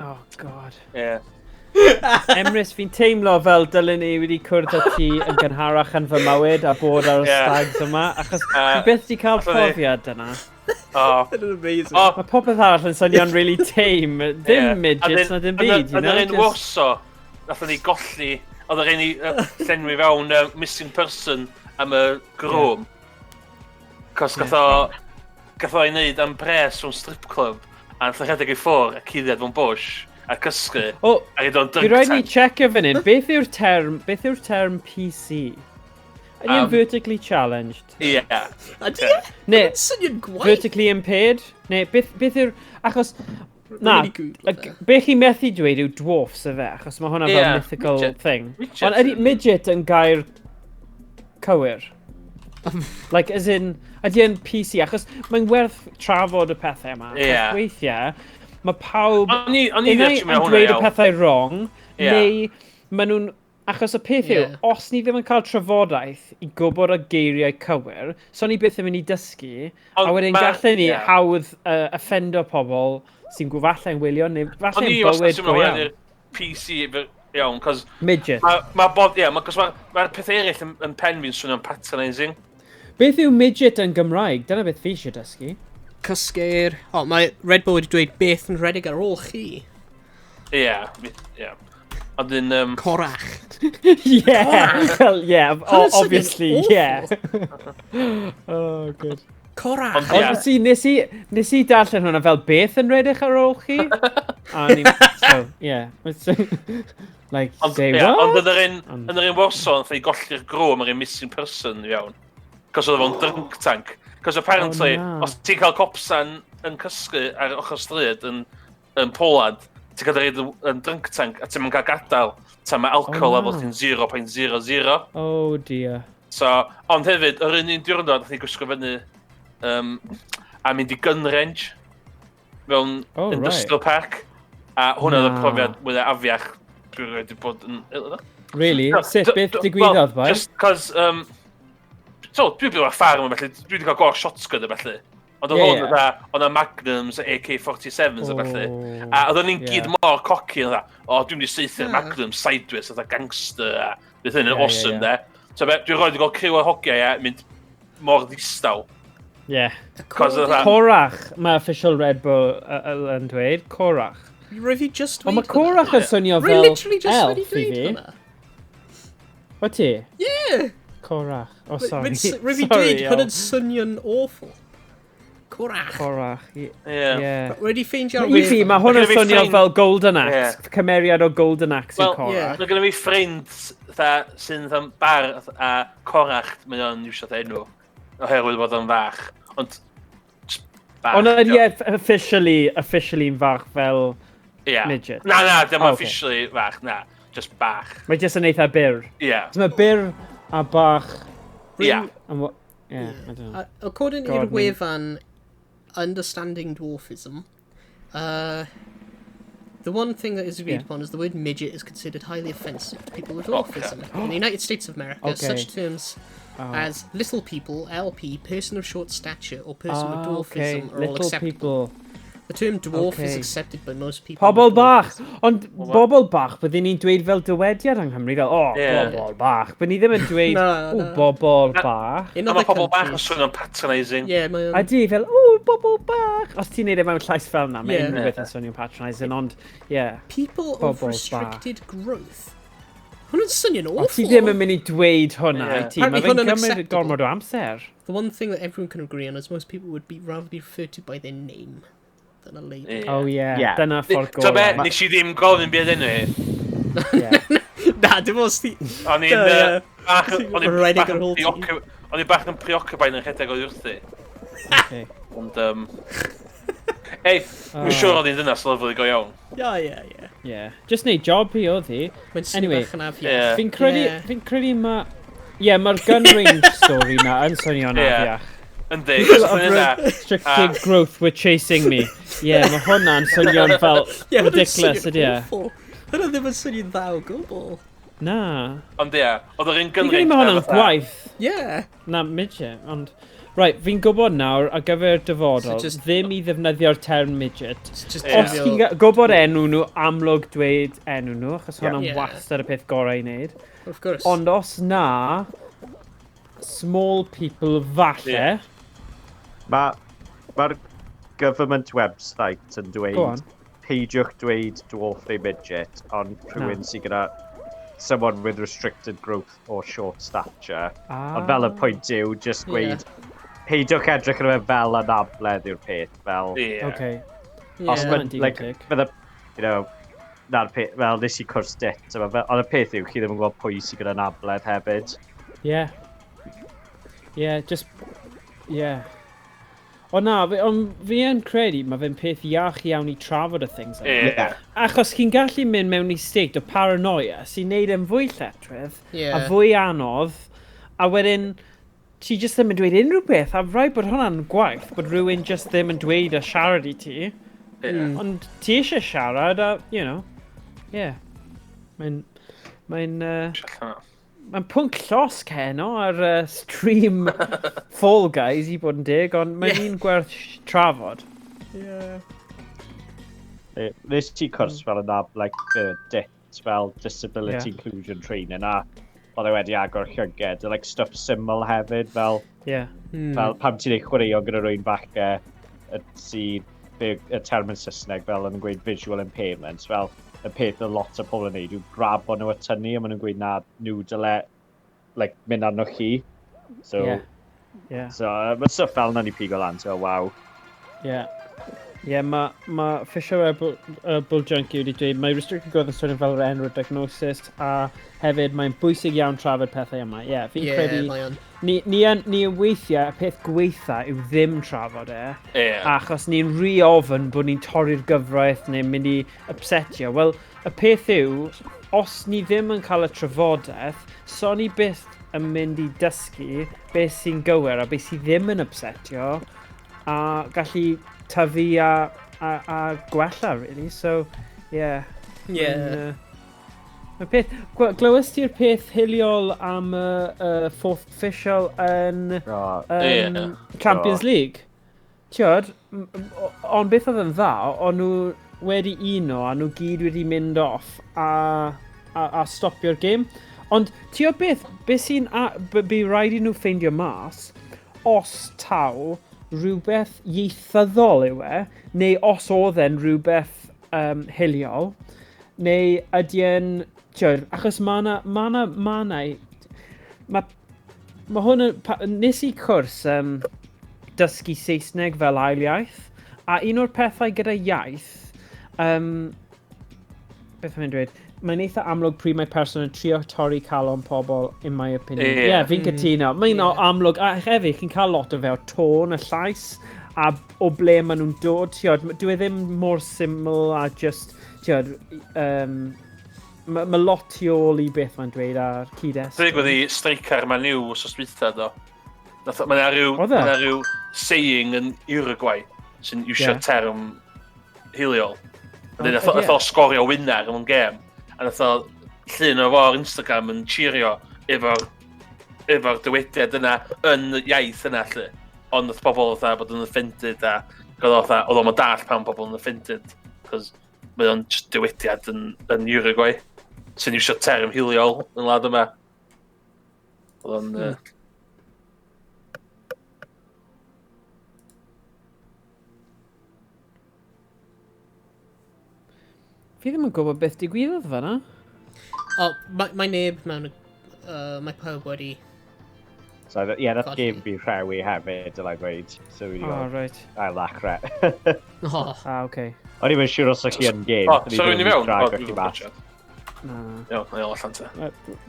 Oh, god. Ie. Emrys, fi'n teimlo fel dylen ni wedi cwrdd â ti yn gynharach yn fy mywyd a bod ar y stags yma, achos fi byth di cael profiad yna. That's amazing. Mae popeth arall yn swnio'n really tame. Dim midgets na dim byd, you know? Yn yr un warso, nath ni golli, oedd yr un i llenwi fewn missing person am y grwm. Cos gath o i wneud am pres rhwng strip club, a nath o rhedeg i ffwr a cuddiad fo'n bush, a cysgu, a i do'n fi rhaid ni checio fan hyn, beth yw'r term PC? Ydy yn vertically challenged? Ie. Ydy? Ne, Syniad gwaith. vertically impaired? Ne, beth yw'r... Achos... Na, beth chi methu dweud yw dwarfs y fe, achos mae hwnna fel mythical thing. Ond ydy midget yn gair cywir? Like, as in, ydy yn PC, achos mae'n werth trafod y pethau yma. Achos weithiau, mae pawb yn dweud y pethau wrong, neu maen nhw'n... Achos y peth yw, os ni ddim yn cael trafodaeth i gwybod y geiriau cywir, so ni byth yn mynd i dysgu, a wedyn gallen ni hawdd offendo pobl sy'n gwfalle'n wylio, neu falle'n bywyd go iawn. PC iawn, cos... Midget. Mae'r pethau eraill yn pen fi'n swnio'n patronising. Beth yw midget yn Gymraeg? Dyna beth fi eisiau dysgu. Cysgu'r... O, mae Red Bull wedi dweud beth yn rhedeg ar ôl chi. Ie. Ond yn... Corach. Obviously, yeah. Oh, good. Corach. Ond nes i darllen hwnna fel beth yn rhedeg ar ôl chi? Like, say what? Ond yn yr un warso, nath ni golli'r grwm ar ein missing person iawn. Cos oedd efo'n drunk tank. Cos apparently, os ti'n cael copsan yn cysgu ar ochr stryd yn Poland, ti'n cael dweud yn drunk tank a ti'n cael gadael tan mae alcohol level ti'n 0.00. Oh dear. So, ond hefyd, yr un diwrnod nath ni gwisgo fyny a mynd i gun range mewn Industrial Park. A hwnna oedd y profiad mwyaf afiach dwi'n wedi bod yn... Really? Sut beth digwyddodd bai? Just cos... Dwi'n byw ar ffarm yn felly, dwi wedi cael gweld shotgun yn felly. Ond oedd hwnna Magnums, AK-47s yn felly. A oedd ni'n gyd mor coci yn dda. Dwi'n mynd i seithi'r Magnum sideways, oedd gangster a beth hyn yn awesome de. So dwi'n rhoi wedi gweld criw o hogiau mynd mor ddistaw. Ie. Corach, mae official Red Bull yn dweud. Corach. Rwy fi just dweud hwnna. Ond mae Corach yn swnio fel elf i fi. O ti? Yeah. Corach. Oh, sorry. Rwy fi dweud hwnna'n swnio'n awful. Corach. Corach, yeah. Wedi ffeindio I fi, mae hwnna'n swnio fel Golden Axe. Cymeriad o Golden Axe i Corach. Mae gen i fi ffrind sy'n bar a Corach mae o'n iwsio'r enw. Oherwydd bod o'n fach. Ond ydy officially yn fach fel midget? Na, dim officially fach, na. Just bach. Mae jyst yn eitha byr. Mae byr a bach... I don't know. According i'r wefan Understanding Dwarfism, the one thing that is agreed upon is the word midget is considered highly offensive to people with dwarfism. In the United States of America, such terms as little people, LP, person of short stature, or person with dwarfism are all acceptable. The term dwarf is accepted by most people. Pobl bach! Ond bobl bach, byddwn ni'n dweud fel dywediad yng Nghymru, fel, bobl bach. Byddwn ni ddim yn dweud, bobl bach. Mae pobl bach yn swnio'n patronising. Ydy, fel, bobl bach. Os ti'n neud e mewn llais fel yna, mae unrhyw beth yn swnio'n patronising, ond, People of restricted growth. Hwnnw'n swnio'n awful. Ti ddim yn mynd i dweud hwnna, i ti. Mae fe'n gymryd gormod o amser. The one thing that everyone can agree on is most people would rather be referred to by their name. Dyna lady. Oh yeah, dyna ffordd gorau. So be, nes i ddim gofyn beth enw i? Na, dim os ti... O'n i'n bach yn preoccupied yn rhedeg o wrthi. Ond, mi'n siŵr o'n i'n dyna sylfod i go iawn. Ie. Just neud job i oedd hi. Anyway, fi'n credu ma... Ie, mae'r gun range story na yn swnio'n afiach. Yndi, restricted growth were chasing me. Mae hwnna'n swnio'n fel ridiculous ydy e. Hwnna ddim yn swnio'n dda o gwbl. Na. Ond oedd yr un gynring... Fi'n mae hwnna'n gwaith. Ie. Na, midget, ond... Right, fi'n gwybod nawr ar gyfer dyfodol, ddim i ddefnyddio'r term midget. Os chi'n gwybod enw nhw, amlwg dweud enw nhw, achos hwnna'n wastad y peth gorau i wneud. Of course. Ond os na, small people falle... Mae'r government website yn dweud, peidiwch dweud dwarf neu midget, ond rhywun sy'n gyda someone with restricted growth or short stature. Ond fel y pwynt yw, just gweud, peidiwch edrych yn fel anabledd yw'r peth, fel... Okay. Os bydde, na'r peth, fel nes i cwrs dit, ond y peth yw, chi ddim yn gweld pwy sy'n gyda anabledd hefyd. O na, fi yn credu, mae fe'n peth iach iawn i trafod y things. Achos chi'n gallu mynd mewn i state o paranoia sy'n neud yn fwy lletrydd, a fwy anodd, a wedyn, ti just ddim yn dweud unrhyw beth, a rhaid bod hwnna'n gwaith, bod rhywun just ddim yn dweud a siarad i ti. Ond ti eisiau siarad, a, mae'n pwnc llosg heno ar stream Fall Guys i bod yn dig, ond mae'n un gwerth trafod. Nes ti cwrs fel yna, DIT, fel Disability Inclusion Training, a oedd e wedi agor llyged, stuff syml hefyd, fel pam ti'n ei chwaraeo gyda rwy'n falle sy'n y term yn Saesneg fel yn gweud visual impairments, fel y peth y lot o pobl yn neud yw grab o'n nhw y tynnu, a maen nhw'n gweud na nhw dyle mynd arno chi. So mae stuff fel yna ni pigo lan, so waw. Mae Fisher Bull Junkie wedi dweud, mae restricted growth yn sôn fel enw'r diagnosis, a hefyd mae'n bwysig iawn trafod pethau yma. Fi'n credu, ni yn weithiau, y peth gweitha yw ddim trafod achos ni'n ofyn bod ni'n torri'r gyfraith neu'n mynd i upsetio. Wel, y peth yw, os ni ddim yn cael y trafodaeth, so ni byth yn mynd i dysgu beth sy'n gywir a beth sy'n ddim yn upsetio, a gallu tyfu a gwella, really. So, glywes ti'r peth hiliol am y fourth official yn Champions League? Tiod, ond beth oedd yn dda, ond nhw wedi uno a nhw gyd wedi mynd off a stopio'r gêm. Ond tiod beth sy'n bu rhaid i nhw ffeindio mas, os taw rhywbeth ieithyddol yw neu os oedd e'n rhywbeth hiliol, neu ydy e'n... Achos mae hwn... Nes i cwrs dysgu Saesneg fel ail iaith, a un o'r pethau gyda iaith... beth mae'n dweud? Mae'n eitha amlwg pryd mae person yn trio torri calon pobl, in my opinion. Fi'n cytuno. Mae'n amlwg, a hefyd, chi'n cael lot o fe o tôn y llais, a o ble maen nhw'n dod. Dwi ddim mor syml a just, mae lot tu ôl i beth mae'n dweud ar cyd-destun. Dwi'n gwybod i streicar Man U os ysbytha do. Mae'n rhyw saying yn Uruguay sy'n iwsio term hiliol. Nath o sgorio winner yn gêm. A nath o llun o fo'r Instagram yn cheerio efo'r dywediad yna yn y iaith yna lle. Ond nath pobl bod yn offended a oedd o'n dall pan pobl yn offended. Cos mae o'n dywediad yn Uruguay. Sy'n iwsio term hiliol yn lad yma. Oedd o'n... Fi ddim yn gwybod beth digwyddodd fan'na. Mae neb mewn... mae pawb wedi... So, nath gêm fi rhewi hefyd, dylai dweud. So, right. Ail ddechrau. Okay. O'n i'n siŵr os o'ch chi yn gêm. So, rwy'n i fewn? Na, allan te.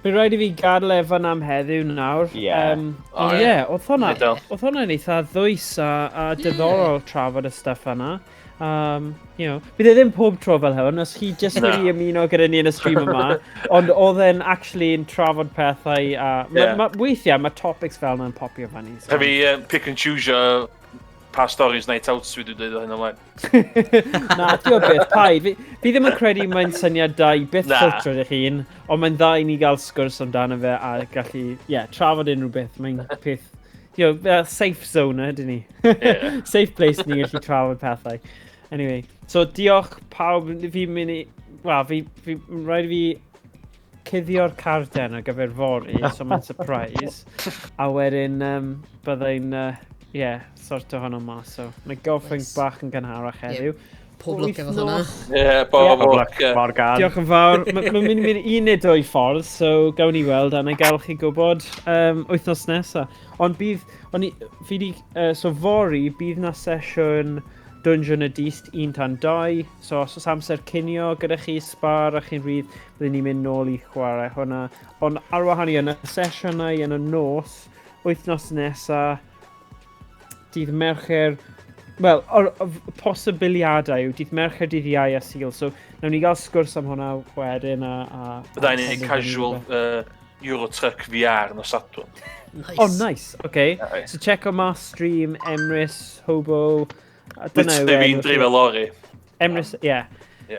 Bydd rhaid i fi gadael efo am heddiw nawr. Oedd hwnna'n eitha ddwys a diddorol trafod y stuff yna. Bydd e ddim pob tro fel hwn, os chi just wedi ymuno gyda ni yn y stream yma, ond oedd e'n actually yn trafod pethau a... Weithiau, mae topics fel yna'n popio fanny. Have fi pick and choose pa stories night out sydd wedi dweud o hyn ymlaen? Na, ti o beth, pai. Fi ddim yn credu mae'n syniad da i byth filtro eich hun, ond mae'n dda i ni gael sgwrs amdano fe a gallu, trafod unrhyw beth. Mae'n peth, safe zone ydyn ni. Safe place ni gallu trafod pethau. Anyway, so diolch pawb, fi'n mynd i... Wel, fi rhaid i fi cuddio'r carden ar gyfer fory, so mae'n surprise. A wedyn byddai'n sorto hwnna mas. So, mae golfing bach yn gynharach heddiw. Pob lwc efo hwnna. Ie, bob lwc. Mor gan. Diolch yn fawr. Mae'n mynd i fynd un neu dwy ffordd, so gawn ni weld, a na i gael chi gwybod wythnos nesaf. Ond bydd, so fori, bydd na sesiwn Dungeon y Dist 1 tan 2, so os oes amser cinio gyda chi spar a chi'n rydd, byddwn ni'n mynd nôl i chwarae hwnna. Ond ar wahân yn y sesiynau yn y nos, wythnos nesaf, dydd Mercher, wel, o'r posibiliadau yw, dydd Mercher, dydd Iau a Sul, so nawn ni gael sgwrs am hwnna wedyn a Byddai'n ei casual Euro Truck VR nos Sadwrn. Nice. Oh, nice, okay. Ie. So check o mas stream, Emrys, Hobo, Literally fi'n drifo lori. Emrys, ie. Ie.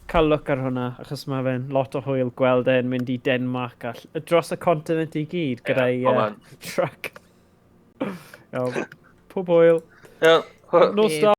Cael look ar hwnna, achos mae fe'n lot o hwyl gweld e'n mynd i Denmark dros y continent i gyd gyda'i truck. Pob hwyl. Ie. Nos da.